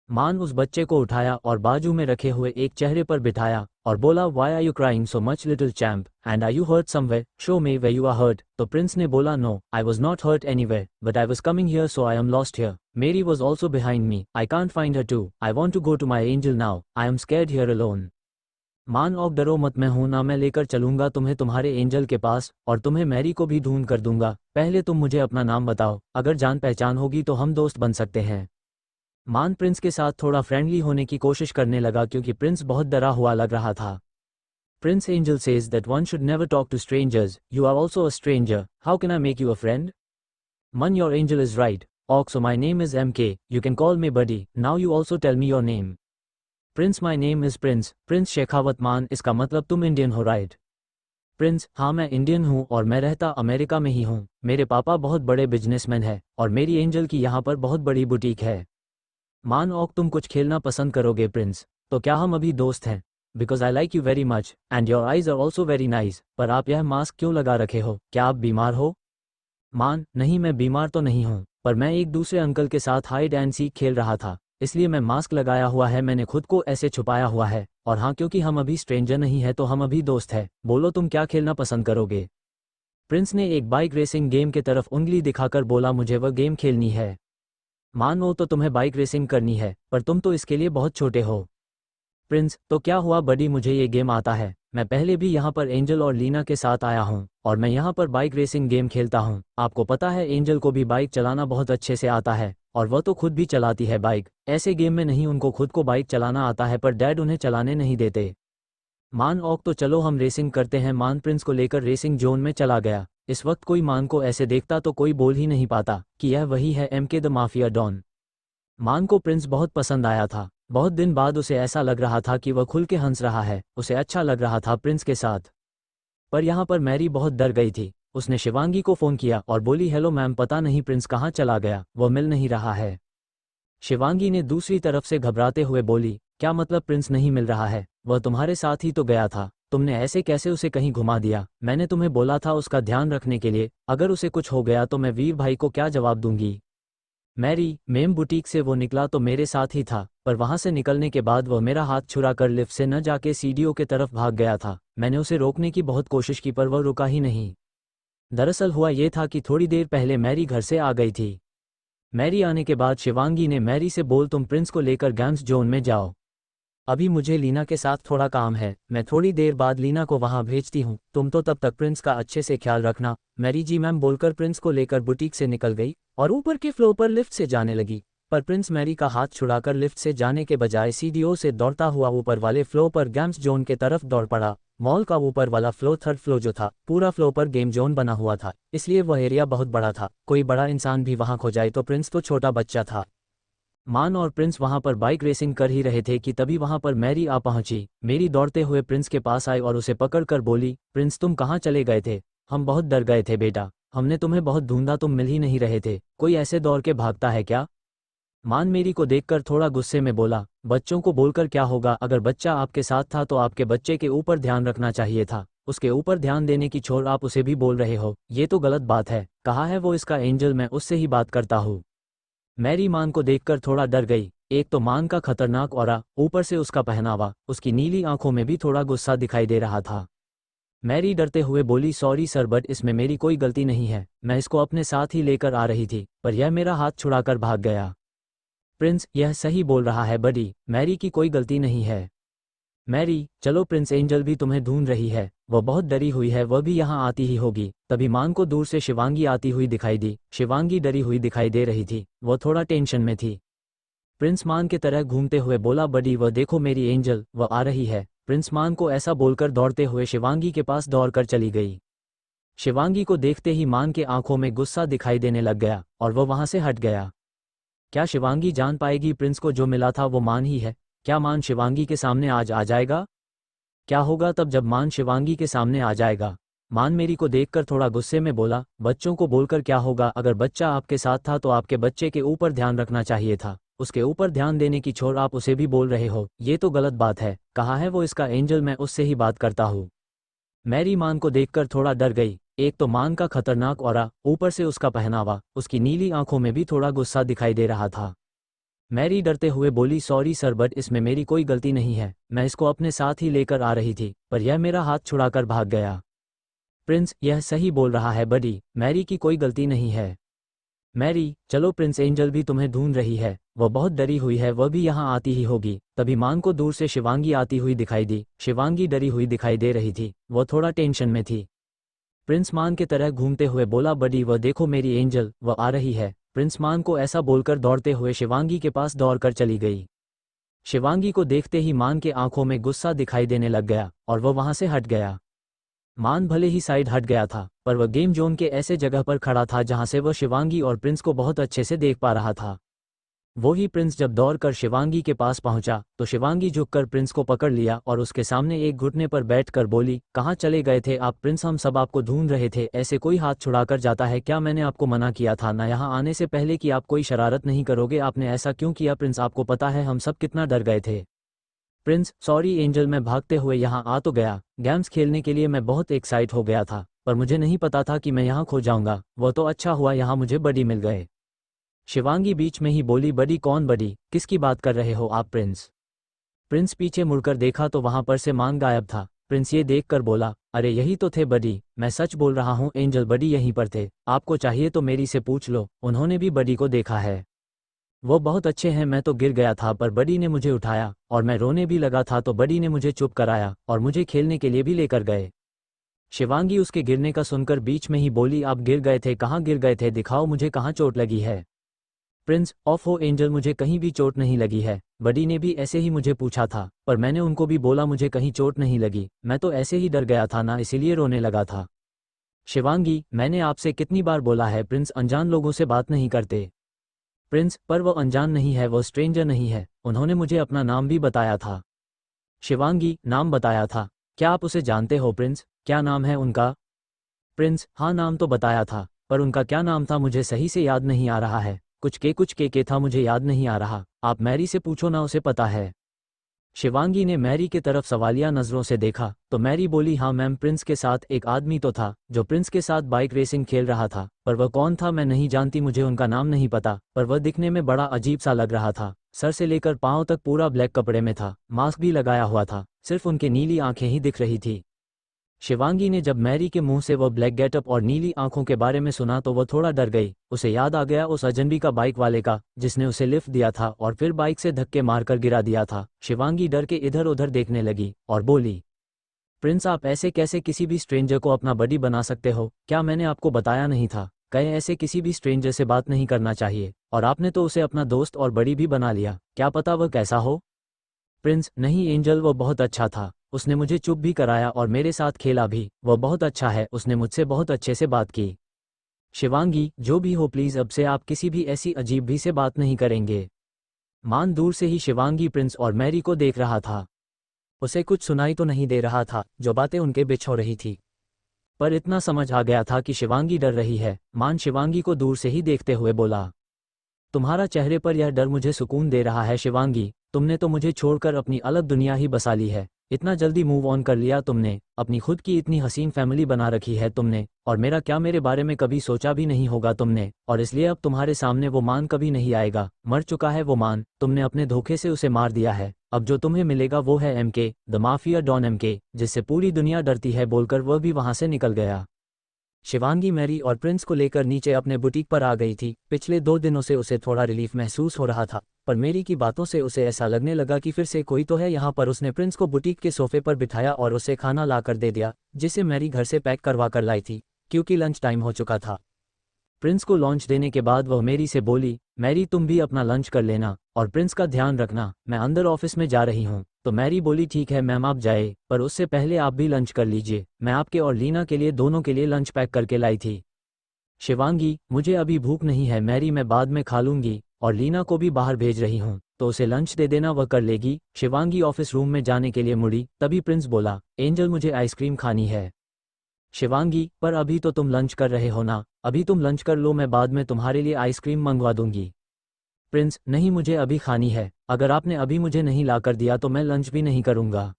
मान उस बच्चे को उठाया और बाजू में रखे हुए एक चेहरे पर बिठाया और बोला, why are you crying so much little champ, and are you hurt somewhere, show me where you are hurt. तो प्रिंस ने बोला, no I was not hurt anywhere, but I was coming here so I am lost here, Mary was also behind me, I can't find her too, I want to go to my angel now, I am scared here alone. Maan और डरो मत, मैं हूं ना, मैं लेकर चलूंगा तुम्हें तुम्हारे एंजल के पास और तुम्हें मैरी को भी ढूंढ कर दूंगा। पहले तुम मुझे अपना नाम बताओ, अगर जान पहचान होगी तो हम दोस्त बन सकते हैं। मान प्रिंस के साथ थोड़ा फ्रेंडली होने की कोशिश करने लगा क्योंकि प्रिंस बहुत डरा हुआ लग रहा था। Prince angel says that one should never talk to strangers, you are also a stranger, how can I make you a friend? Maan, your angel is right, okay so my name is MK, you can call me buddy, now you also tell me your name. Prince, my name is Prince, Prince Shekhawat. Maan, इसका मतलब तुम Indian हो right? Prince, हाँ मैं Indian हूँ और मैं रहता अमेरिका में ही हूँ। मेरे पापा बहुत बड़े बिजनेसमैन है और मेरी एंजल की यहाँ पर बहुत बड़ी बुटीक है। मान, ओक तुम कुछ खेलना पसंद करोगे प्रिंस? तो क्या हम अभी दोस्त हैं? Because I like you very much and your eyes are also very nice. पर आप यह मास्क क्यों लगा रखे हो, क्या आप बीमार हो? मान, नहीं मैं बीमार तो नहीं हूँ, पर मैं एक दूसरे अंकल के साथ हाइड एंड सीक खेल रहा था, इसलिए मैं मास्क लगाया हुआ है, मैंने खुद को ऐसे छुपाया हुआ है। और हाँ, क्योंकि हम अभी स्ट्रेंजर नहीं है तो हम अभी दोस्त हैं। बोलो तुम क्या खेलना पसंद करोगे? प्रिंस ने एक बाइक रेसिंग गेम के तरफ उंगली दिखाकर बोला, मुझे वह गेम खेलनी है। मान, वो तो तुम्हें बाइक रेसिंग करनी है पर तुम तो इसके लिए बहुत छोटे हो। प्रिंस, तो क्या हुआ बडी, मुझे ये गेम आता है, मैं पहले भी यहाँ पर एंजल और लीना के साथ आया हूँ और मैं यहाँ पर बाइक रेसिंग गेम खेलता हूँ। आपको पता है एंजल को भी बाइक चलाना बहुत अच्छे से आता है और वह तो खुद भी चलाती है बाइक। ऐसे गेम में नहीं उनको खुद को बाइक चलाना आता है पर डैड उन्हें चलाने नहीं देते। मान, ओक तो चलो हम रेसिंग करते हैं। मान प्रिंस को लेकर रेसिंग जोन में चला गया। इस वक्त कोई मान को ऐसे देखता तो कोई बोल ही नहीं पाता कि यह वही है MK द माफिया डॉन। मान को प्रिंस बहुत पसंद आया था बहुत दिन बाद उसे ऐसा लग रहा था कि वह खुल के हंस रहा है, उसे अच्छा लग रहा था प्रिंस के साथ। पर यहाँ पर मैरी बहुत डर गई थी। उसने शिवांगी को फ़ोन किया और बोली, हेलो मैम, पता नहीं प्रिंस कहाँ चला गया, वह मिल नहीं रहा है। शिवांगी ने दूसरी तरफ से घबराते हुए बोली, क्या मतलब प्रिंस नहीं मिल रहा है? वह तुम्हारे साथ ही तो गया था, तुमने ऐसे कैसे उसे कहीं घुमा दिया? मैंने तुम्हें बोला था उसका ध्यान रखने के लिए, अगर उसे कुछ हो गया तो मैं वीर भाई को क्या जवाब दूंगी? मैरी, मेम बुटीक से वो निकला तो मेरे साथ ही था, पर वहां से निकलने के बाद वह मेरा हाथ छुड़ा कर लिफ्ट से न जाके सीढ़ियों के तरफ भाग गया था। मैंने उसे रोकने की बहुत कोशिश की पर वह रुका ही नहीं। दरअसल हुआ ये था कि थोड़ी देर पहले मैरी घर से आ गई थी। मैरी आने के बाद शिवांगी ने मैरी से बोल, तुम प्रिंस को लेकर गेम्स जोन में जाओ, अभी मुझे लीना के साथ थोड़ा काम है, मैं थोड़ी देर बाद लीना को वहां भेजती हूँ, तुम तो तब तक प्रिंस का अच्छे से ख्याल रखना। मैरी जी मैम बोलकर प्रिंस को लेकर बुटीक से निकल गई और ऊपर के फ्लोर पर लिफ्ट से जाने लगी। पर प्रिंस मैरी का हाथ छुड़ाकर लिफ्ट से जाने के बजाय सीढ़ियों से दौड़ता हुआ ऊपर वाले फ्लोर पर गेम्स जोन के तरफ दौड़ पड़ा। मॉल का ऊपर वाला फ्लोर, थर्ड फ्लोर जो था, पूरा फ्लोर पर गेम जोन बना हुआ था, इसलिए वह एरिया बहुत बड़ा था। कोई बड़ा इंसान भी वहां खो जाए तो प्रिंस तो छोटा बच्चा था। मान और प्रिंस वहां पर बाइक रेसिंग कर ही रहे थे कि तभी वहां पर मैरी आ पहुंची। मेरी दौड़ते हुए प्रिंस के पास आई और उसे पकड़कर बोली, प्रिंस तुम कहाँ चले गए थे? हम बहुत डर गए थे बेटा, हमने तुम्हें बहुत ढूंढा, तुम मिल ही नहीं रहे थे। कोई ऐसे दौड़ के भागता है क्या? मान मेरी को देखकर थोड़ा गुस्से में बोला, बच्चों को बोलकर क्या होगा, अगर बच्चा आपके साथ था तो आपके बच्चे के ऊपर ध्यान रखना चाहिए था, उसके ऊपर ध्यान देने की छोड़ आप उसे भी बोल रहे हो, ये तो गलत बात है। कहा है वो इसका एंजल, मैं उससे ही बात करता हूँ। मैरी मान को देखकर थोड़ा डर गई। एक तो मान का खतरनाक ऑरा, ऊपर से उसका पहनावा, उसकी नीली आंखों में भी थोड़ा गुस्सा दिखाई दे रहा था। मैरी डरते हुए बोली, सॉरी सर, बट इसमें मेरी कोई गलती नहीं है, मैं इसको अपने साथ ही लेकर आ रही थी, पर यह मेरा हाथ छुड़ाकर भाग गया। प्रिंस, यह सही बोल रहा है बडी, मैरी की कोई गलती नहीं है। मैरी, चलो, प्रिंस एंजल भी तुम्हें ढूंढ रही है, वह बहुत डरी हुई है, वह भी यहाँ आती ही होगी। तभी मान को दूर से शिवांगी आती हुई दिखाई दी। शिवांगी डरी हुई दिखाई दे रही थी, वह थोड़ा टेंशन में थी। प्रिंस मान के तरह घूमते हुए बोला, बडी वह देखो मेरी एंजल, वह आ रही है। प्रिंस मान को ऐसा बोलकर दौड़ते हुए शिवांगी के पास दौड़कर चली गई। शिवांगी को देखते ही मान के आंखों में गुस्सा दिखाई देने लग गया और वह वहां से हट गया। क्या शिवांगी जान पाएगी प्रिंस को जो मिला था वो मान ही है? क्या मान शिवांगी के सामने आज आ जाएगा? क्या होगा तब जब मान शिवांगी के सामने आ जाएगा? मान मेरी को देखकर थोड़ा गुस्से में बोला, बच्चों को बोलकर क्या होगा, अगर बच्चा आपके साथ था तो आपके बच्चे के ऊपर ध्यान रखना चाहिए था, उसके ऊपर ध्यान देने की छोड़ आप उसे भी बोल रहे हो, ये तो गलत बात है। कहा है वो इसका एंजल, मैं उससे ही बात करता हूँ। मैरी मान को देखकर थोड़ा डर गई। एक तो मान का खतरनाक ऑरा, ऊपर से उसका पहनावा, उसकी नीली आंखों में भी थोड़ा गुस्सा दिखाई दे रहा था। मैरी डरते हुए बोली, सॉरी सर, बट इसमें मेरी कोई गलती नहीं है, मैं इसको अपने साथ ही लेकर आ रही थी, पर यह मेरा हाथ छुड़ाकर भाग गया। प्रिंस, यह सही बोल रहा है बडी, मैरी की कोई गलती नहीं है। मैरी, चलो, प्रिंस एंजल भी तुम्हें ढूंढ रही है, वह बहुत डरी हुई है, वह भी यहाँ आती ही होगी। तभी मान को दूर से शिवांगी आती हुई दिखाई दी। शिवांगी डरी हुई दिखाई दे रही थी, वह थोड़ा टेंशन में थी। प्रिंस मान के तरह घूमते हुए बोला, बडी वह देखो मेरी एंजल, वह आ रही है। प्रिंस मान को ऐसा बोलकर दौड़ते हुए शिवांगी के पास दौड़कर चली गई। शिवांगी को देखते ही मान के आंखों में गुस्सा दिखाई देने लग गया और वह वहां से हट गया। मान भले ही साइड हट गया था, पर वह गेम जोन के ऐसे जगह पर खड़ा था जहां से वह शिवांगी और प्रिंस को बहुत अच्छे से देख पा रहा था। वो ही प्रिंस जब दौड़कर शिवांगी के पास पहुंचा तो शिवांगी झुककर प्रिंस को पकड़ लिया और उसके सामने एक घुटने पर बैठकर बोली, कहाँ चले गए थे आप प्रिंस, हम सब आपको ढूंढ रहे थे, ऐसे कोई हाथ छुड़ाकर जाता है क्या? मैंने आपको मना किया था ना यहाँ आने से पहले कि आप कोई शरारत नहीं करोगे, आपने ऐसा क्यों किया प्रिंस? आपको पता है हम सब कितना डर गए थे। प्रिंस, सॉरी एंजल, मैं भागते हुए यहाँ आ तो गया, गेम्स खेलने के लिए मैं बहुत एक्साइट हो गया था, पर मुझे नहीं पता था कि मैं यहाँ खो जाऊंगा, वो तो अच्छा हुआ यहाँ मुझे बडी मिल गए। शिवांगी बीच में ही बोली, बडी कौन बडी, किसकी बात कर रहे हो आप प्रिंस? प्रिंस पीछे मुड़कर देखा तो वहां पर से मान गायब था। प्रिंस ये देखकर बोला, अरे यही तो थे बडी, मैं सच बोल रहा हूँ एंजल, बडी यहीं पर थे, आपको चाहिए तो मेरी से पूछ लो, उन्होंने भी बडी को देखा है, वो बहुत अच्छे हैं। मैं तो गिर गया था पर बडी ने मुझे उठाया और मैं रोने भी लगा था तो बडी ने मुझे चुप कराया और मुझे खेलने के लिए भी लेकर गए। शिवांगी उसके गिरने का सुनकर बीच में ही बोली, आप गिर गए थे? कहाँ गिर गए थे, दिखाओ मुझे कहाँ चोट लगी है। प्रिंस, ऑफ हो एंजल, मुझे कहीं भी चोट नहीं लगी है, बडी ने भी ऐसे ही मुझे पूछा था, पर मैंने उनको भी बोला मुझे कहीं चोट नहीं लगी, मैं तो ऐसे ही डर गया था ना, इसीलिए रोने लगा था। शिवांगी, मैंने आपसे कितनी बार बोला है प्रिंस, अनजान लोगों से बात नहीं करते। प्रिंस, पर वो अनजान नहीं है, वो स्ट्रेंजर नहीं है, उन्होंने मुझे अपना नाम भी बताया था। शिवांगी, नाम बताया था? क्या आप उसे जानते हो प्रिंस? क्या नाम है उनका? प्रिंस, हाँ नाम तो बताया था, पर उनका क्या नाम था मुझे सही से याद नहीं आ रहा है। कुछ के था, मुझे याद नहीं आ रहा। आप मैरी से पूछो ना, उसे पता है। शिवांगी ने मैरी के तरफ सवालिया नजरों से देखा तो मैरी बोली, हाँ मैम, प्रिंस के साथ एक आदमी तो था जो प्रिंस के साथ बाइक रेसिंग खेल रहा था, पर वह कौन था मैं नहीं जानती, मुझे उनका नाम नहीं पता, पर वह दिखने में बड़ा अजीब सा लग रहा था। सर से लेकर पांव तक पूरा ब्लैक कपड़े में था, मास्क भी लगाया हुआ था, सिर्फ उनके नीली आंखें ही दिख रही थी। शिवांगी ने जब मैरी के मुंह से वह ब्लैक गेटअप और नीली आंखों के बारे में सुना तो वह थोड़ा डर गई। उसे याद आ गया उस अजनबी का बाइक वाले का जिसने उसे लिफ्ट दिया था और फिर बाइक से धक्के मारकर गिरा दिया था। शिवांगी डर के इधर उधर देखने लगी और बोली, प्रिंस आप ऐसे कैसे किसी भी स्ट्रेंजर को अपना बडी बना सकते हो? क्या मैंने आपको बताया नहीं था? कहे ऐसे किसी भी स्ट्रेंजर से बात नहीं करना चाहिए, और आपने तो उसे अपना दोस्त और बड़ी भी बना लिया। क्या पता वह कैसा हो? प्रिंस, नहीं एंजल, वो बहुत अच्छा था, उसने मुझे चुप भी कराया और मेरे साथ खेला भी, वह बहुत अच्छा है, उसने मुझसे बहुत अच्छे से बात की। शिवांगी, जो भी हो प्लीज अब से आप किसी भी ऐसी अजीब भी से बात नहीं करेंगे। मान दूर से ही शिवांगी प्रिंस और मैरी को देख रहा था। उसे कुछ सुनाई तो नहीं दे रहा था जो बातें उनके बीच हो रही थी, पर इतना समझ आ गया था कि शिवांगी डर रही है। मान शिवांगी को दूर से ही देखते हुए बोला, तुम्हारा चेहरे पर यह डर मुझे सुकून दे रहा है शिवांगी, तुमने तो मुझे छोड़कर अपनी अलग दुनिया ही बसा ली है। इतना जल्दी मूव ऑन कर लिया तुमने, अपनी खुद की इतनी हसीन फैमिली बना रखी है तुमने, और मेरा क्या, मेरे बारे में कभी सोचा भी नहीं होगा तुमने, और इसलिए अब तुम्हारे सामने वो मान कभी नहीं आएगा। मर चुका है वो मान, तुमने अपने धोखे से उसे मार दिया है। अब जो तुम्हें मिलेगा वो है MK, the mafia don MK, जिससे पूरी दुनिया डरती है, बोलकर वह भी वहां से निकल गया। शिवांगी मैरी और प्रिंस को लेकर नीचे अपने बुटीक पर आ गई थी। पिछले 2 दिनों से उसे थोड़ा रिलीफ महसूस हो रहा था, पर मेरी की बातों से उसे ऐसा लगने लगा कि फिर से कोई तो है यहाँ पर। उसने प्रिंस को बुटीक के सोफे पर बिठाया और उसे खाना लाकर दे दिया, जिसे मैरी घर से पैक करवा कर लाई थी क्योंकि लंच टाइम हो चुका था। प्रिंस को लंच देने के बाद वह मैरी से बोली, मैरी तुम भी अपना लंच कर लेना और प्रिंस का ध्यान रखना, मैं अंदर ऑफिस में जा रही हूँ। तो मैरी बोली, ठीक है मैम आप जाए, पर उससे पहले आप भी लंच कर लीजिए, मैं आपके और लीना के लिए दोनों के लिए लंच पैक करके लाई थी। शिवांगी, मुझे अभी भूख नहीं है मैरी, मैं बाद में खा लूंगी, और लीना को भी बाहर भेज रही हूँ तो उसे लंच दे देना, वह कर लेगी। शिवांगी ऑफिस रूम में जाने के लिए मुड़ी, तभी प्रिंस बोला, एंजल मुझे आइसक्रीम खानी है। शिवांगी, पर अभी तो तुम लंच कर रहे हो ना, अभी तुम लंच कर लो, मैं बाद में तुम्हारे लिए आइसक्रीम मंगवा दूंगी। प्रिंस, नहीं मुझे अभी खानी है, अगर आपने अभी मुझे नहीं ला कर दिया तो मैं लंच भी नहीं करूंगा।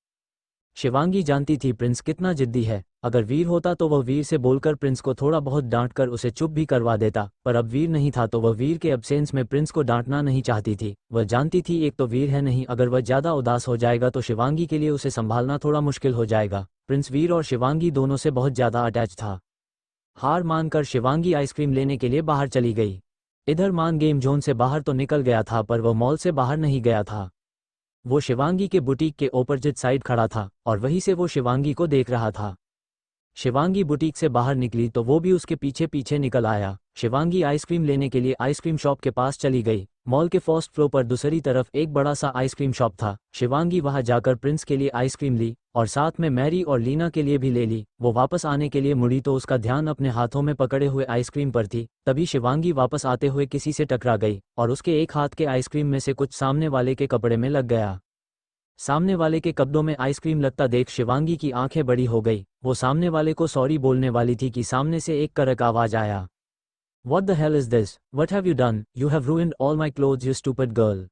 शिवांगी जानती थी प्रिंस कितना जिद्दी है, अगर वीर होता तो वह वीर से बोलकर प्रिंस को थोड़ा बहुत डांट कर उसे चुप भी करवा देता, पर अब वीर नहीं था तो वह वीर के अब्सेंस में प्रिंस को डांटना नहीं चाहती थी। वह जानती थी एक तो वीर है नहीं, अगर वह ज्यादा उदास हो जाएगा तो शिवांगी के लिए उसे संभालना थोड़ा मुश्किल हो जाएगा। प्रिंस वीर और शिवांगी दोनों से बहुत ज्यादा अटैच था। हार मानकर शिवांगी आइसक्रीम लेने के लिए बाहर चली गई। इधर मान गेम जोन से बाहर तो निकल गया था, पर वह मॉल से बाहर नहीं गया था। वो शिवांगी के बुटीक के अपोजिट साइड खड़ा था और वहीं से वो शिवांगी को देख रहा था। शिवांगी बुटीक से बाहर निकली तो वो भी उसके पीछे पीछे निकल आया। शिवांगी आइसक्रीम लेने के लिए आइसक्रीम शॉप के पास चली गई। मॉल के फर्स्ट फ्लोर पर दूसरी तरफ एक बड़ा सा आइसक्रीम शॉप था। शिवांगी वहां जाकर प्रिंस के लिए आइसक्रीम ली और साथ में मैरी और लीना के लिए भी ले ली। वो वापस आने के लिए मुड़ी तो उसका ध्यान अपने हाथों में पकड़े हुए आइसक्रीम पर थी। तभी शिवांगी वापस आते हुए किसी से टकरा गई और उसके एक हाथ के आइसक्रीम में से कुछ सामने वाले के कपड़े में लग गया। सामने वाले के कपड़ों में आइसक्रीम लगता देख शिवांगी की आंखें बड़ी हो गई। वो सामने वाले को सॉरी बोलने वाली थी कि सामने से एक करक आवाज आया, What the hell is this? What have you done? You have ruined all my clothes, you stupid girl.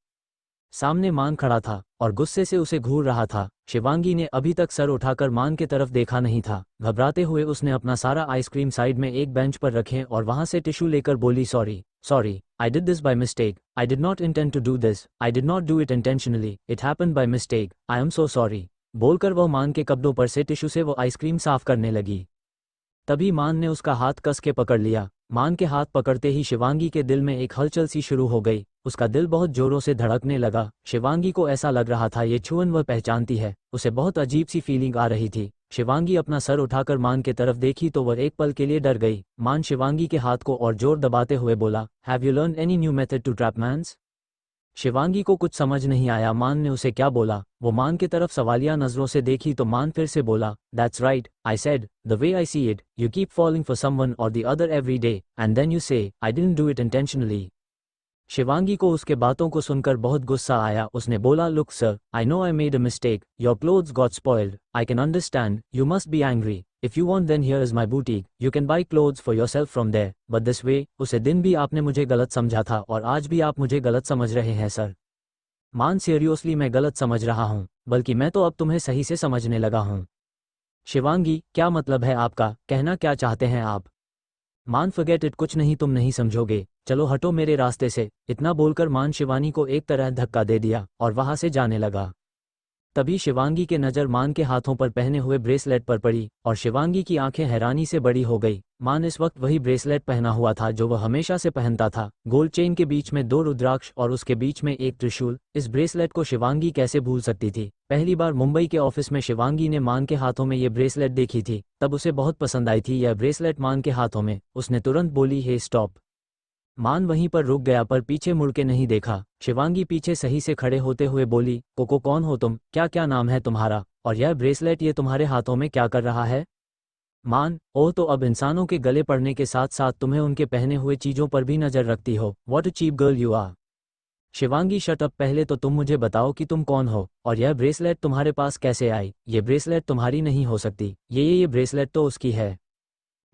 सामने मान खड़ा था और गुस्से से उसे घूर रहा था। शिवांगी ने अभी तक सर उठाकर मान के तरफ देखा नहीं था। घबराते हुए उसने अपना सारा आइसक्रीम साइड में एक बेंच पर रखे और वहां से टिश्यू लेकर बोली, sorry, I did this by mistake. I did not intend to do this. I did not do it intentionally. It happened by mistake. I am so sorry. बोलकर वह मान के कपड़ों पर से टिश्यू से वो आइसक्रीम साफ करने लगी। तभी मान ने उसका हाथ कस के पकड़ लिया। मान के हाथ पकड़ते ही शिवांगी के दिल में एक हलचल सी शुरू हो गई। उसका दिल बहुत जोरों से धड़कने लगा। शिवांगी को ऐसा लग रहा था ये छुअन वह पहचानती है। उसे बहुत अजीब सी फीलिंग आ रही थी। शिवांगी अपना सर उठाकर मान के तरफ देखी तो वह एक पल के लिए डर गई। मान शिवांगी के हाथ को और जोर दबाते हुए बोला, have you learn any new method to trap mans? Shivangi को कुछ समझ नहीं आया मान ने उसे क्या बोला। वो मान के तरफ सवालिया नजरों से देखी तो मान फिर से बोला, that's right, I said the way I see it, you keep falling for someone और the other every day and then you say I didn't do it intentionally. Shivangi को उसके बातों को सुनकर बहुत गुस्सा आया। उसने बोला, look sir, I know I made a mistake, your clothes got spoiled, I can understand, you must be angry, if you want then here is my boutique, you can buy clothes for your self from there, but this way, उसे दिन भी आपने मुझे गलत समझा था और आज भी आप मुझे गलत समझ रहे हैं सर। मान सीरियसली मैं गलत समझ रहा हूँ, बल्कि मैं तो अब तुम्हें सही से समझने लगा हूँ। शिवांगी, क्या मतलब है आपका, कहना क्या चाहते हैं आप? मान फॉरगेट इट, कुछ नहीं तुम नहीं समझोगे, चलो हटो मेरे रास्ते से। इतना बोलकर मान शिवानी को एक तरह धक्का दे दिया और वहां से जाने लगा। तभी शिवांगी के नज़र मान के हाथों पर पहने हुए ब्रेसलेट पर पड़ी और शिवांगी की आंखें हैरानी से बड़ी हो गई। मान इस वक्त वही ब्रेसलेट पहना हुआ था जो वह हमेशा से पहनता था, गोल्ड चेन के बीच में 2 रुद्राक्ष और उसके बीच में एक त्रिशूल। इस ब्रेसलेट को शिवांगी कैसे भूल सकती थी? पहली बार मुंबई के ऑफिस में शिवांगी ने मान के हाथों में ये ब्रेसलेट देखी थी, तब उसे बहुत पसंद आई थी यह ब्रेसलेट मान के हाथों में। उसने तुरंत बोली, हे स्टॉप। मान वहीं पर रुक गया पर पीछे मुड़ के नहीं देखा। शिवांगी पीछे सही से खड़े होते हुए बोली, कोको कौन हो तुम, क्या क्या नाम है तुम्हारा, और यह ब्रेसलेट ये तुम्हारे हाथों में क्या कर रहा है? मान, ओह तो अब इंसानों के गले पड़ने के साथ साथ तुम्हें उनके पहने हुए चीजों पर भी नजर रखती हो, what a cheap girl you are. Shivangi shut up, पहले तो तुम मुझे बताओ कि तुम कौन हो और यह ब्रेसलेट तुम्हारे पास कैसे आई? ये ब्रेसलेट तुम्हारी नहीं हो सकती, ये ब्रेसलेट तो उसकी है।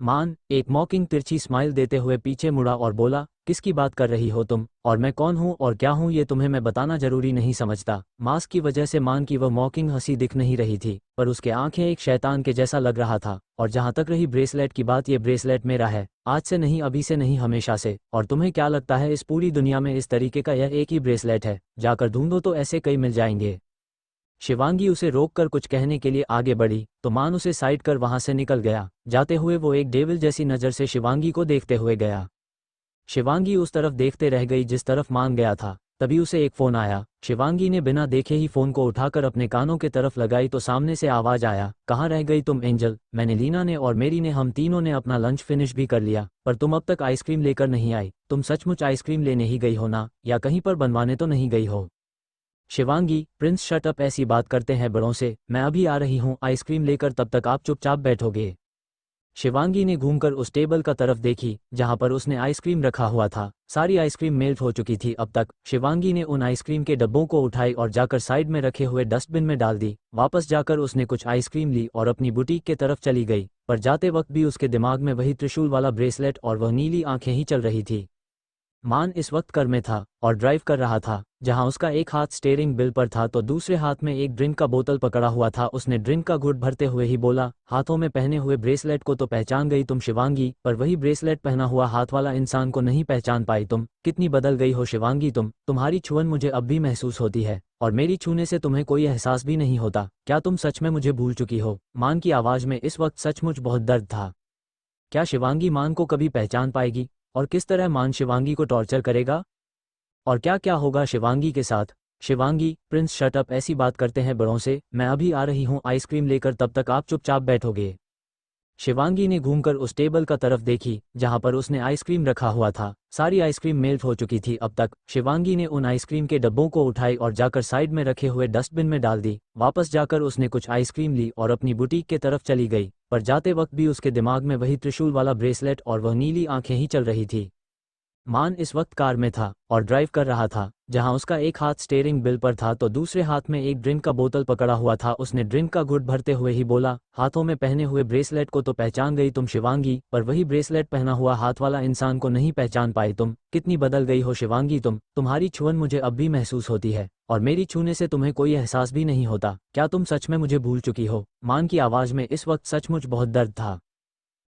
मान एक मॉकिंग तिरछी स्माइल देते हुए पीछे मुड़ा और बोला, किसकी बात कर रही हो तुम, और मैं कौन हूँ और क्या हूँ ये तुम्हें मैं बताना जरूरी नहीं समझता। मास्क की वजह से मान की वह मॉकिंग हंसी दिख नहीं रही थी, पर उसके आंखें एक शैतान के जैसा लग रहा था। और जहां तक रही ब्रेसलेट की बात, ये ब्रेसलेट मेरा है, आज से नहीं, अभी से नहीं, हमेशा से। और तुम्हें क्या लगता है इस पूरी दुनिया में इस तरीके का यह एक ही ब्रेसलेट है? जाकर ढूंढो तो ऐसे कई मिल जाएंगे। शिवांगी उसे रोककर कुछ कहने के लिए आगे बढ़ी तो मान उसे साइड कर वहां से निकल गया। जाते हुए वो एक डेविल जैसी नज़र से शिवांगी को देखते हुए गया। शिवांगी उस तरफ देखते रह गई जिस तरफ मान गया था। तभी उसे एक फ़ोन आया। शिवांगी ने बिना देखे ही फ़ोन को उठाकर अपने कानों के तरफ लगाई तो सामने से आवाज़ आया, कहाँ रह गई तुम एंजल? मैंने, लीना ने और मेरी ने, हम तीनों ने अपना लंच फिनिश भी कर लिया, पर तुम अब तक आइसक्रीम लेकर नहीं आई। तुम सचमुच आइसक्रीम लेने ही गई हो ना, या कहीं पर बनवाने तो नहीं गई हो? शिवांगी, प्रिंस शट अप, ऐसी बात करते हैं बड़ों से, मैं अभी आ रही हूँ आइसक्रीम लेकर, तब तक आप चुपचाप बैठोगे। शिवांगी ने घूमकर उस टेबल का तरफ देखी जहां पर उसने आइसक्रीम रखा हुआ था। सारी आइसक्रीम मेल्ट हो चुकी थी अब तक। शिवांगी ने उन आइसक्रीम के डब्बों को उठाई और जाकर साइड में रखे हुए डस्टबिन में डाल दी। वापस जाकर उसने कुछ आइसक्रीम ली और अपनी बुटीक के तरफ चली गई, पर जाते वक्त भी उसके दिमाग में वही त्रिशूल वाला ब्रेसलेट और वह नीली आंखें ही चल रही थी। मान इस वक्त कार में था और ड्राइव कर रहा था, जहां उसका एक हाथ स्टीयरिंग व्हील पर था तो दूसरे हाथ में एक ड्रिंक का बोतल पकड़ा हुआ था। उसने ड्रिंक का घूंट भरते हुए ही बोला, हाथों में पहने हुए ब्रेसलेट को तो पहचान गई तुम शिवांगी, पर वही ब्रेसलेट पहना हुआ हाथ वाला इंसान को नहीं पहचान पाई तुम। कितनी बदल गई हो शिवांगी तुम। तुम्हारी छुअन मुझे अब भी महसूस होती है और मेरी छूने से तुम्हें कोई एहसास भी नहीं होता। क्या तुम सच में मुझे भूल चुकी हो? मान की आवाज में इस वक्त सचमुच बहुत दर्द था। क्या शिवांगी मान को कभी पहचान पाएगी? और किस तरह मान शिवांगी को टॉर्चर करेगा? और क्या क्या होगा शिवांगी के साथ? शिवांगी, प्रिंस शट अप, ऐसी बात करते हैं बड़ों से, मैं अभी आ रही हूँ आइसक्रीम लेकर, तब तक आप चुपचाप बैठोगे। शिवांगी ने घूमकर उस टेबल का तरफ देखी जहां पर उसने आइसक्रीम रखा हुआ था। सारी आइसक्रीम मेल्ट हो चुकी थी अब तक। शिवांगी ने उन आइसक्रीम के डब्बों को उठाई और जाकर साइड में रखे हुए डस्टबिन में डाल दी। वापस जाकर उसने कुछ आइसक्रीम ली और अपनी बुटीक के तरफ चली गई, पर जाते वक्त भी उसके दिमाग में वही त्रिशूल वाला ब्रेसलेट और वह नीली आंखें ही चल रही थी। मान इस वक्त कार में था और ड्राइव कर रहा था, जहां उसका एक हाथ स्टीयरिंग व्हील पर था तो दूसरे हाथ में एक ड्रिंक का बोतल पकड़ा हुआ था। उसने ड्रिंक का घूंट भरते हुए ही बोला, हाथों में पहने हुए ब्रेसलेट को तो पहचान गई तुम शिवांगी, पर वही ब्रेसलेट पहना हुआ हाथ वाला इंसान को नहीं पहचान पाई तुम। कितनी बदल गई हो शिवांगी तुम। तुम्हारी छुअन मुझे अब भी महसूस होती है और मेरी छूने से तुम्हें कोई एहसास भी नहीं होता। क्या तुम सच में मुझे भूल चुकी हो? मान की आवाज में इस वक्त सचमुच बहुत दर्द था।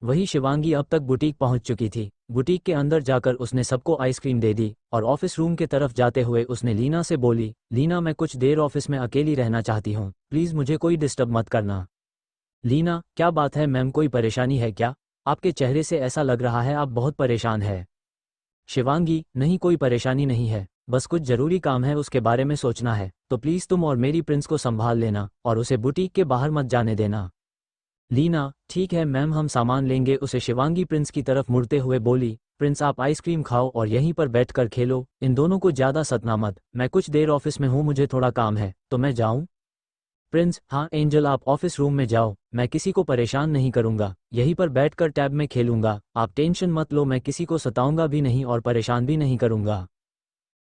वही शिवांगी अब तक बुटीक पहुंच चुकी थी। बुटीक के अंदर जाकर उसने सबको आइसक्रीम दे दी और ऑफिस रूम के तरफ जाते हुए उसने लीना से बोली, लीना मैं कुछ देर ऑफिस में अकेली रहना चाहती हूँ, प्लीज़ मुझे कोई डिस्टर्ब मत करना। लीना, क्या बात है मैम, कोई परेशानी है क्या? आपके चेहरे से ऐसा लग रहा है आप बहुत परेशान है। शिवांगी, नहीं कोई परेशानी नहीं है, बस कुछ ज़रूरी काम है उसके बारे में सोचना है, तो प्लीज़ तुम और मेरी प्रिंस को संभाल लेना और उसे बुटीक के बाहर मत जाने देना। लीना, ठीक है मैम, हम सामान लेंगे। उसे शिवांगी प्रिंस की तरफ मुड़ते हुए बोली, प्रिंस आप आइसक्रीम खाओ और यहीं पर बैठकर खेलो, इन दोनों को ज़्यादा सतना मत। मैं कुछ देर ऑफिस में हूँ, मुझे थोड़ा काम है, तो मैं जाऊँ? प्रिंस, हाँ एंजल आप ऑफिस रूम में जाओ, मैं किसी को परेशान नहीं करूँगा, यहीं पर बैठकर टैब में खेलूंगा। आप टेंशन मत लो, मैं किसी को सताऊंगा भी नहीं और परेशान भी नहीं करूँगा।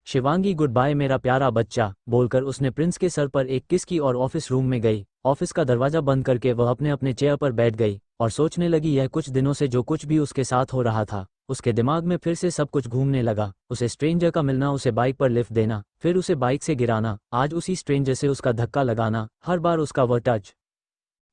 शिवांगी गुड बाय मेरा प्यारा बच्चा बोलकर उसने प्रिंस के सर पर एक किस की और ऑफिस रूम में गई। ऑफिस का दरवाजा बंद करके वह अपने अपने चेयर पर बैठ गई और सोचने लगी यह कुछ दिनों से जो कुछ भी उसके साथ हो रहा था उसके दिमाग में फिर से सब कुछ घूमने लगा। उसे स्ट्रेंजर का मिलना, उसे बाइक पर लिफ्ट देना, फिर उसे बाइक से गिराना, आज उसी स्ट्रेंजर से उसका धक्का लगाना, हर बार उसका वह टच।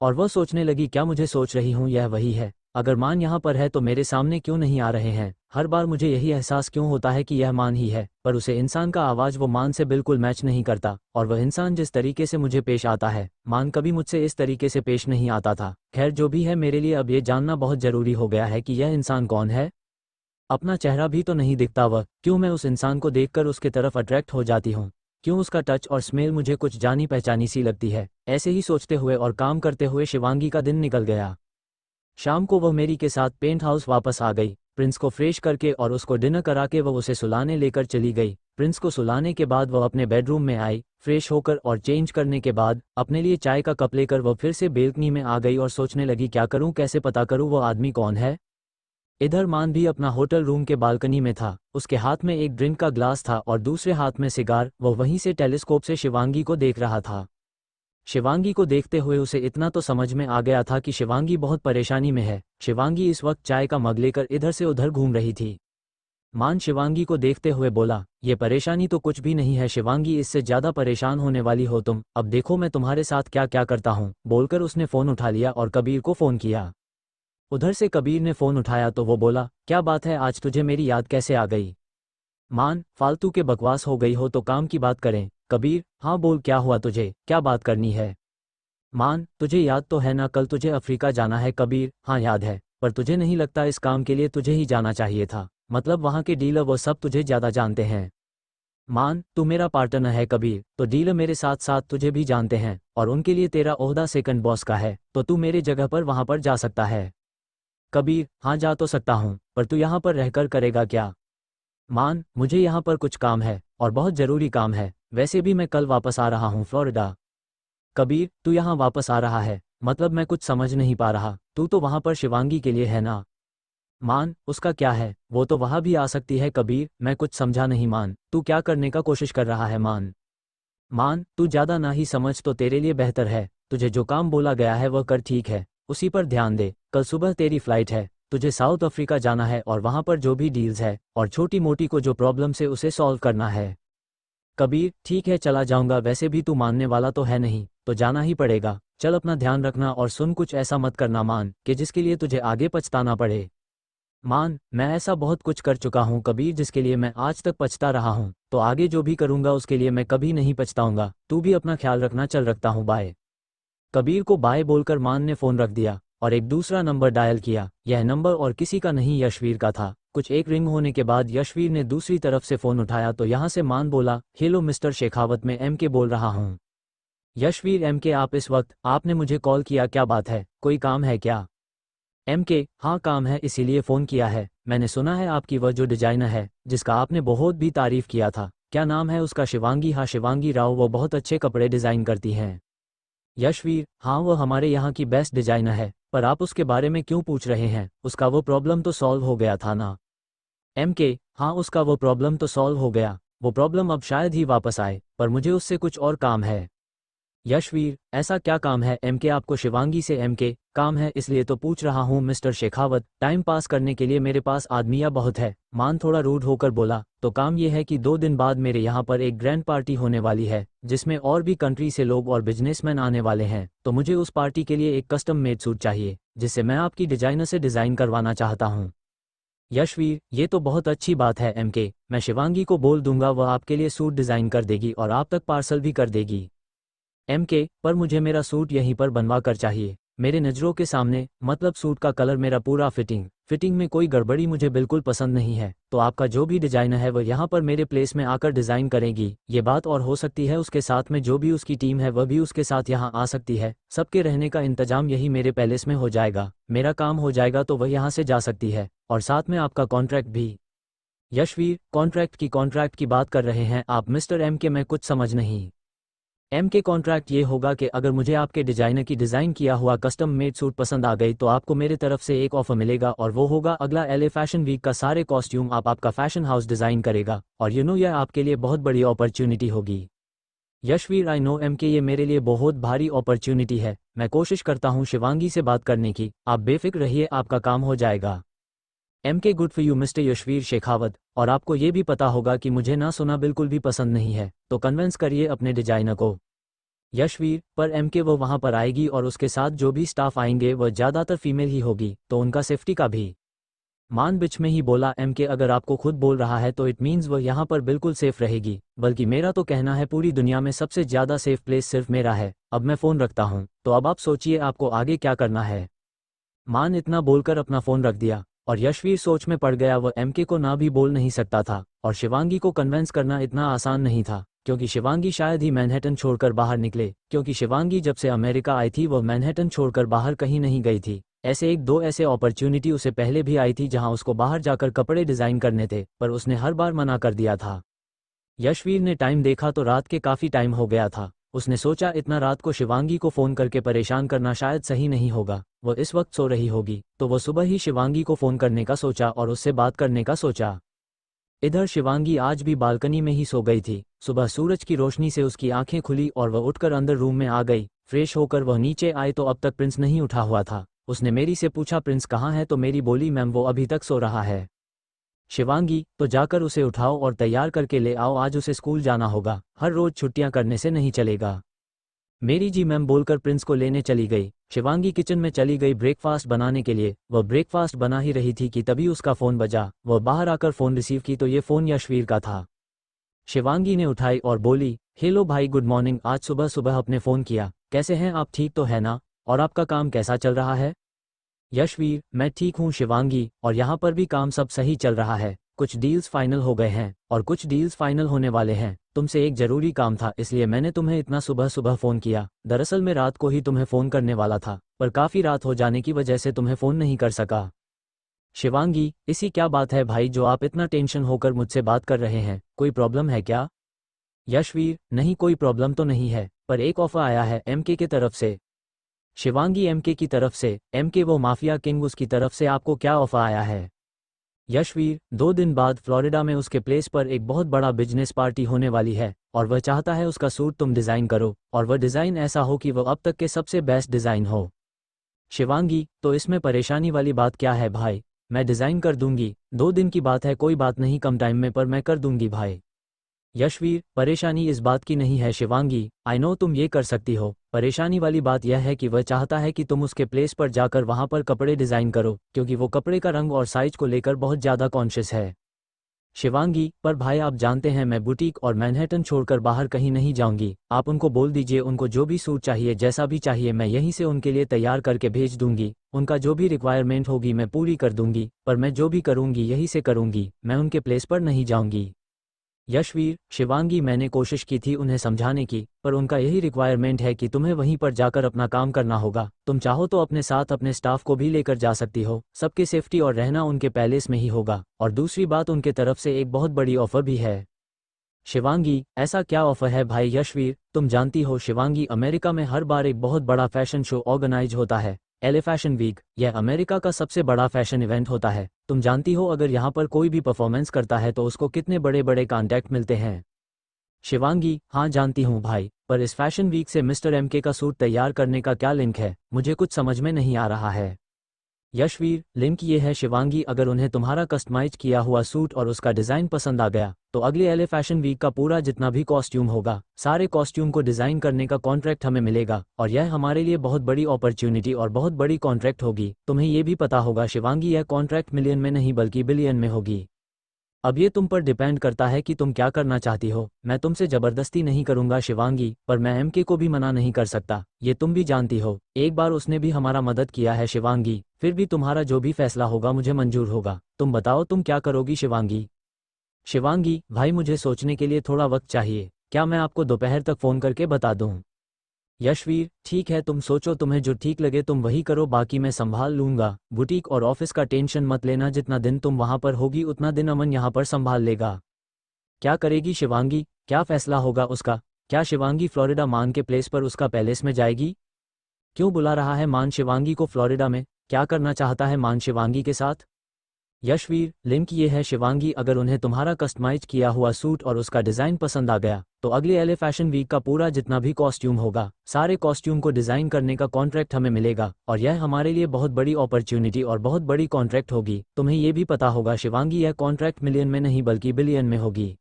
और वह सोचने लगी क्या मुझे सोच रही हूँ यह वही है, अगर मान यहाँ पर है तो मेरे सामने क्यों नहीं आ रहे हैं। हर बार मुझे यही एहसास क्यों होता है कि यह मान ही है, पर उसे इंसान का आवाज़ वो मान से बिल्कुल मैच नहीं करता। और वह इंसान जिस तरीके से मुझे पेश आता है, मान कभी मुझसे इस तरीके से पेश नहीं आता था। खैर जो भी है, मेरे लिए अब ये जानना बहुत ज़रूरी हो गया है कि यह इंसान कौन है। अपना चेहरा भी तो नहीं दिखता, वह क्यों मैं उस इंसान को देखकर उसके तरफ अट्रैक्ट हो जाती हूँ, क्यों उसका टच और स्मेल मुझे कुछ जानी पहचानी सी लगती है। ऐसे ही सोचते हुए और काम करते हुए शिवांगी का दिन निकल गया। शाम को वह मेरी के साथ पेंट हाउस वापस आ गई, प्रिंस को फ्रेश करके और उसको डिनर करा के वह उसे सुलाने लेकर चली गई। प्रिंस को सुलाने के बाद वह अपने बेडरूम में आई, फ्रेश होकर और चेंज करने के बाद अपने लिए चाय का कप लेकर वह फिर से बेल्कनी में आ गई और सोचने लगी क्या करूं, कैसे पता करूं वो आदमी कौन है। इधर मान भी अपना होटल रूम के बालकनी में था, उसके हाथ में एक ड्रिंक का ग्लास था और दूसरे हाथ में सिगार। वह वहीं से टेलीस्कोप से शिवांगी को देख रहा था। शिवांगी को देखते हुए उसे इतना तो समझ में आ गया था कि शिवांगी बहुत परेशानी में है। शिवांगी इस वक्त चाय का मग लेकर इधर से उधर घूम रही थी। मान शिवांगी को देखते हुए बोला, ये परेशानी तो कुछ भी नहीं है शिवांगी, इससे ज़्यादा परेशान होने वाली हो तुम, अब देखो मैं तुम्हारे साथ क्या क्या करता हूँ। बोलकर उसने फ़ोन उठा लिया और कबीर को फ़ोन किया। उधर से कबीर ने फ़ोन उठाया तो वो बोला, क्या बात है, आज तुझे मेरी याद कैसे आ गई। मान फालतू के बकवास हो गई हो तो काम की बात करें। कबीर, हाँ बोल क्या हुआ तुझे, क्या बात करनी है। मान, तुझे याद तो है ना कल तुझे अफ्रीका जाना है। कबीर, हाँ याद है, पर तुझे नहीं लगता इस काम के लिए तुझे ही जाना चाहिए था, मतलब वहाँ के डीलर वो सब तुझे ज़्यादा जानते हैं। मान, तू मेरा पार्टनर है कबीर, तो डीलर मेरे साथ साथ तुझे भी जानते हैं और उनके लिए तेरा ओहदा सेकंड बॉस का है, तो तू मेरे जगह पर वहाँ पर जा सकता है। कबीर, हाँ जा तो सकता हूँ, पर तू यहाँ पर रहकर करेगा क्या। मान, मुझे यहाँ पर कुछ काम है और बहुत ज़रूरी काम है, वैसे भी मैं कल वापस आ रहा हूँ फ्लोरिडा। कबीर, तू यहाँ वापस आ रहा है, मतलब मैं कुछ समझ नहीं पा रहा, तू तो वहाँ पर शिवांगी के लिए है ना। मान, उसका क्या है, वो तो वहाँ भी आ सकती है। कबीर, मैं कुछ समझा नहीं। मान, तू क्या करने का कोशिश कर रहा है। मान, तू ज़्यादा ना ही समझ तो तेरे लिए बेहतर है, तुझे जो काम बोला गया है वह कर, ठीक है, उसी पर ध्यान दे। कल सुबह तेरी फ्लाइट है, तुझे साउथ अफ्रीका जाना है और वहाँ पर जो भी डील्स है और छोटी मोटी को जो प्रॉब्लम से उसे सॉल्व करना है। कबीर, ठीक है चला जाऊंगा, वैसे भी तू मानने वाला तो है नहीं, तो जाना ही पड़ेगा। चल अपना ध्यान रखना और सुन, कुछ ऐसा मत करना मान कि जिसके लिए तुझे आगे पछताना पड़े। मान, मैं ऐसा बहुत कुछ कर चुका हूँ कबीर जिसके लिए मैं आज तक पछता रहा हूँ, तो आगे जो भी करूँगा उसके लिए मैं कभी नहीं पछताऊंगा। तू भी अपना ख्याल रखना, चल रखता हूँ, बाय। कबीर को बाय बोलकर मान ने फ़ोन रख दिया और एक दूसरा नंबर डायल किया। यह नंबर और किसी का नहीं, यशवीर का था। कुछ एक रिंग होने के बाद यशवीर ने दूसरी तरफ से फ़ोन उठाया तो यहाँ से मान बोला, हेलो मिस्टर शेखावत, मैं एम के बोल रहा हूँ। यशवीर, एम के, आप इस वक्त, आपने मुझे कॉल किया, क्या बात है, कोई काम है क्या। एम के, हाँ काम है, इसीलिए फ़ोन किया है। मैंने सुना है आपकी वह जो डिजाइनर है जिसका आपने बहुत भी तारीफ़ किया था, क्या नाम है उसका। शिवांगी, हाँ शिवांगी राव, वो बहुत अच्छे कपड़े डिज़ाइन करती हैं। यशवीर, हाँ वो हमारे यहाँ की बेस्ट डिजाइनर है, पर आप उसके बारे में क्यों पूछ रहे हैं, उसका वो प्रॉब्लम तो सॉल्व हो गया था ना। एम के, हाँ उसका वो प्रॉब्लम तो सॉल्व हो गया, वो प्रॉब्लम अब शायद ही वापस आए, पर मुझे उससे कुछ और काम है। यशवीर, ऐसा क्या काम है एम के आपको। शिवांगी से, एम के, काम है इसलिए तो पूछ रहा हूँ मिस्टर शेखावत, टाइम पास करने के लिए मेरे पास आदमियाँ बहुत है। मान थोड़ा रूड होकर बोला, तो काम ये है कि 2 दिन बाद मेरे यहाँ पर एक ग्रैंड पार्टी होने वाली है जिसमें और भी कंट्री से लोग और बिजनेसमैन आने वाले हैं, तो मुझे उस पार्टी के लिए एक कस्टम मेड सूट चाहिए जिससे मैं आपकी डिजाइनर से डिज़ाइन करवाना चाहता हूँ। यशवीर, ये तो बहुत अच्छी बात है एम के, मैं शिवांगी को बोल दूंगा, वह आपके लिए सूट डिज़ाइन कर देगी और आप तक पार्सल भी कर देगी। एम के, पर मुझे मेरा सूट यहीं पर बनवा कर चाहिए, मेरे नज़रों के सामने, मतलब सूट का कलर, मेरा पूरा फिटिंग में कोई गड़बड़ी मुझे बिल्कुल पसंद नहीं है, तो आपका जो भी डिजाइनर है वह यहाँ पर मेरे प्लेस में आकर डिज़ाइन करेगी। ये बात और हो सकती है उसके साथ में जो भी उसकी टीम है वह भी उसके साथ यहाँ आ सकती है, सबके रहने का इंतजाम यही मेरे पैलेस में हो जाएगा, मेरा काम हो जाएगा तो वह यहाँ से जा सकती है, और साथ में आपका कॉन्ट्रैक्ट भी। यशवीर, कॉन्ट्रैक्ट की बात कर रहे हैं आप मिस्टर एम के, मैं कुछ समझ नहीं। MK कॉन्ट्रैक्ट ये होगा कि अगर मुझे आपके डिजाइनर की डिज़ाइन किया हुआ कस्टम मेड सूट पसंद आ गई तो आपको मेरे तरफ से एक ऑफर मिलेगा और वो होगा अगला LA फैशन वीक का सारे कॉस्ट्यूम आपका फैशन हाउस डिज़ाइन करेगा और यह आपके लिए बहुत बड़ी अपॉर्चुनिटी होगी। यशवीर आई नो MK ये मेरे लिए बहुत भारी अपॉर्चुनिटी है, मैं कोशिश करता हूँ शिवांगी से बात करने की, आप बेफिक्र रहिए आपका काम हो जाएगा। MK good for you mister Yashveer Shekhawat, और आपको ये भी पता होगा कि मुझे ना सुना बिल्कुल भी पसंद नहीं है, तो कन्विंस करिए अपने डिजाइनर को। यशवीर पर MK वो वहाँ पर आएगी और उसके साथ जो भी स्टाफ आएंगे वह ज़्यादातर फीमेल ही होगी, तो उनका सेफ्टी का भी मान बिच में ही बोला MK अगर आपको खुद बोल रहा है तो इट मीन्स वह यहाँ पर बिल्कुल सेफ रहेगी, बल्कि मेरा तो कहना है पूरी दुनिया में सबसे ज़्यादा सेफ प्लेस सिर्फ मेरा है। अब मैं फ़ोन रखता हूँ, तो अब आप सोचिए आपको आगे क्या करना है। मान इतना बोलकर अपना फ़ोन रख दिया और यशवीर सोच में पड़ गया, वह MK को ना भी बोल नहीं सकता था और शिवांगी को कन्विंस करना इतना आसान नहीं था, क्योंकि शिवांगी शायद ही मैनहट्टन छोड़कर बाहर निकले, क्योंकि शिवांगी जब से अमेरिका आई थी वह मैनहट्टन छोड़कर बाहर कहीं नहीं गई थी। ऐसे एक दो ऐसे अपॉर्चुनिटी उसे पहले भी आई थी जहां उसको बाहर जाकर कपड़े डिज़ाइन करने थे, पर उसने हर बार मना कर दिया था। यशवीर ने टाइम देखा तो रात के काफ़ी टाइम हो गया था। उसने सोचा इतना रात को शिवांगी को फ़ोन करके परेशान करना शायद सही नहीं होगा, वह इस वक्त सो रही होगी, तो वह सुबह ही शिवांगी को फ़ोन करने का सोचा और उससे बात करने का सोचा। इधर शिवांगी आज भी बालकनी में ही सो गई थी। सुबह सूरज की रोशनी से उसकी आंखें खुली और वह उठकर अंदर रूम में आ गई। फ्रेश होकर वह नीचे आई तो अब तक प्रिंस नहीं उठा हुआ था। उसने मेरी से पूछा प्रिंस कहाँ है, तो मेरी बोली मैम वो अभी तक सो रहा है। शिवांगी तो जाकर उसे उठाओ और तैयार करके ले आओ, आज उसे स्कूल जाना होगा, हर रोज छुट्टियां करने से नहीं चलेगा। मेरी जी मैम बोलकर प्रिंस को लेने चली गई। शिवांगी किचन में चली गई ब्रेकफास्ट बनाने के लिए। वह ब्रेकफास्ट बना ही रही थी कि तभी उसका फ़ोन बजा। वह बाहर आकर फ़ोन रिसीव की तो ये फ़ोन यशवीर का था। शिवांगी ने उठाई और बोली हेलो भाई, गुड मॉर्निंग, आज सुबह सुबह अपने फ़ोन किया, कैसे हैं आप, ठीक तो है ना, और आपका काम कैसा चल रहा है। यशवीर मैं ठीक हूँ शिवांगी, और यहाँ पर भी काम सब सही चल रहा है, कुछ डील्स फाइनल हो गए हैं और कुछ डील्स फाइनल होने वाले हैं। तुमसे एक ज़रूरी काम था, इसलिए मैंने तुम्हें इतना सुबह सुबह फ़ोन किया। दरअसल मैं रात को ही तुम्हें फ़ोन करने वाला था, पर काफ़ी रात हो जाने की वजह से तुम्हें फ़ोन नहीं कर सका। शिवांगी इसी क्या बात है भाई जो आप इतना टेंशन होकर मुझसे बात कर रहे हैं, कोई प्रॉब्लम है क्या। यशवीर नहीं कोई प्रॉब्लम तो नहीं है, पर एक ऑफ़र आया है MK की तरफ से। शिवांगी MK की तरफ से? MK वो माफिया किंग, उसकी तरफ से आपको क्या ऑफर आया है। यशवीर 2 दिन बाद फ्लोरिडा में उसके प्लेस पर एक बहुत बड़ा बिजनेस पार्टी होने वाली है और वह चाहता है उसका सूट तुम डिज़ाइन करो, और वह डिज़ाइन ऐसा हो कि वह अब तक के सबसे बेस्ट डिज़ाइन हो। शिवांगी तो इसमें परेशानी वाली बात क्या है भाई, मैं डिज़ाइन कर दूंगी, 2 दिन की बात है, कोई बात नहीं, कम टाइम में, पर मैं कर दूंगी भाई। यशवीर परेशानी इस बात की नहीं है शिवांगी, आई नो तुम ये कर सकती हो, परेशानी वाली बात यह है कि वह चाहता है कि तुम उसके प्लेस पर जाकर वहां पर कपड़े डिज़ाइन करो, क्योंकि वो कपड़े का रंग और साइज को लेकर बहुत ज़्यादा कॉन्शियस है। शिवांगी पर भाई आप जानते हैं मैं बुटीक और मैनहट्टन छोड़कर बाहर कहीं नहीं जाऊंगी, आप उनको बोल दीजिए उनको जो भी सूट चाहिए जैसा भी चाहिए मैं यहीं से उनके लिए तैयार करके भेज दूंगी, उनका जो भी रिक्वायरमेंट होगी मैं पूरी कर दूंगी, पर मैं जो भी करूंगी यहीं से करूंगी, मैं उनके प्लेस पर नहीं जाऊंगी। यशवीर शिवांगी मैंने कोशिश की थी उन्हें समझाने की, पर उनका यही रिक्वायरमेंट है कि तुम्हें वहीं पर जाकर अपना काम करना होगा। तुम चाहो तो अपने साथ अपने स्टाफ को भी लेकर जा सकती हो, सबकी सेफ्टी और रहना उनके पैलेस में ही होगा, और दूसरी बात उनके तरफ से एक बहुत बड़ी ऑफर भी है। शिवांगी ऐसा क्या ऑफर है भाई। यशवीर तुम जानती हो शिवांगी अमेरिका में हर बार एक बहुत बड़ा फैशन शो ऑर्गेनाइज होता है, LA फैशन वीक, यह अमेरिका का सबसे बड़ा फैशन इवेंट होता है। तुम जानती हो अगर यहाँ पर कोई भी परफॉर्मेंस करता है तो उसको कितने बड़े बड़े कॉन्टैक्ट मिलते हैं। शिवांगी हाँ जानती हूँ भाई, पर इस फैशन वीक से मिस्टर MK का सूट तैयार करने का क्या लिंक है, मुझे कुछ समझ में नहीं आ रहा है। यशवीर लिंक ये है शिवांगी, अगर उन्हें तुम्हारा कस्टमाइज किया हुआ सूट और उसका डिज़ाइन पसंद आ गया तो अगले LA फैशन वीक का पूरा जितना भी कॉस्ट्यूम होगा, सारे कॉस्ट्यूम को डिज़ाइन करने का कॉन्ट्रैक्ट हमें मिलेगा, और यह हमारे लिए बहुत बड़ी अपॉर्चुनिटी और बहुत बड़ी कॉन्ट्रैक्ट होगी। तुम्हें ये भी पता होगा शिवांगी यह कॉन्ट्रैक्ट मिलियन में नहीं बल्कि बिलियन में होगी। अब ये तुम पर डिपेंड करता है कि तुम क्या करना चाहती हो, मैं तुमसे ज़बरदस्ती नहीं करूंगा शिवांगी, पर मैं MK को भी मना नहीं कर सकता, ये तुम भी जानती हो, एक बार उसने भी हमारा मदद किया है शिवांगी, फिर भी तुम्हारा जो भी फैसला होगा मुझे मंजूर होगा। तुम बताओ तुम क्या करोगी शिवांगी। शिवांगी भाई मुझे सोचने के लिए थोड़ा वक्त चाहिए, क्या मैं आपको दोपहर तक फ़ोन करके बता दूँ। यशवीर ठीक है तुम सोचो, तुम्हें जो ठीक लगे तुम वही करो, बाकी मैं संभाल लूंगा, बुटीक और ऑफिस का टेंशन मत लेना, जितना दिन तुम वहां पर होगी उतना दिन अमन यहाँ पर संभाल लेगा। क्या करेगी शिवांगी, क्या फैसला होगा उसका, क्या शिवांगी फ्लोरिडा मान के प्लेस पर उसका पैलेस में जाएगी? क्यों बुला रहा है मान शिवांगी को फ्लोरिडा में? क्या करना चाहता है मान शिवांगी के साथ? यशवीर, लिंक ये है शिवांगी, अगर उन्हें तुम्हारा कस्टमाइज किया हुआ सूट और उसका डिज़ाइन पसंद आ गया तो अगले एलए फैशन वीक का पूरा जितना भी कॉस्ट्यूम होगा, सारे कॉस्ट्यूम को डिज़ाइन करने का कॉन्ट्रैक्ट हमें मिलेगा और यह हमारे लिए बहुत बड़ी अपॉर्चुनिटी और बहुत बड़ी कॉन्ट्रैक्ट होगी। तुम्हें ये भी पता होगा शिवांगी, यह कॉन्ट्रैक्ट मिलियन में नहीं बल्कि बिलियन में होगी।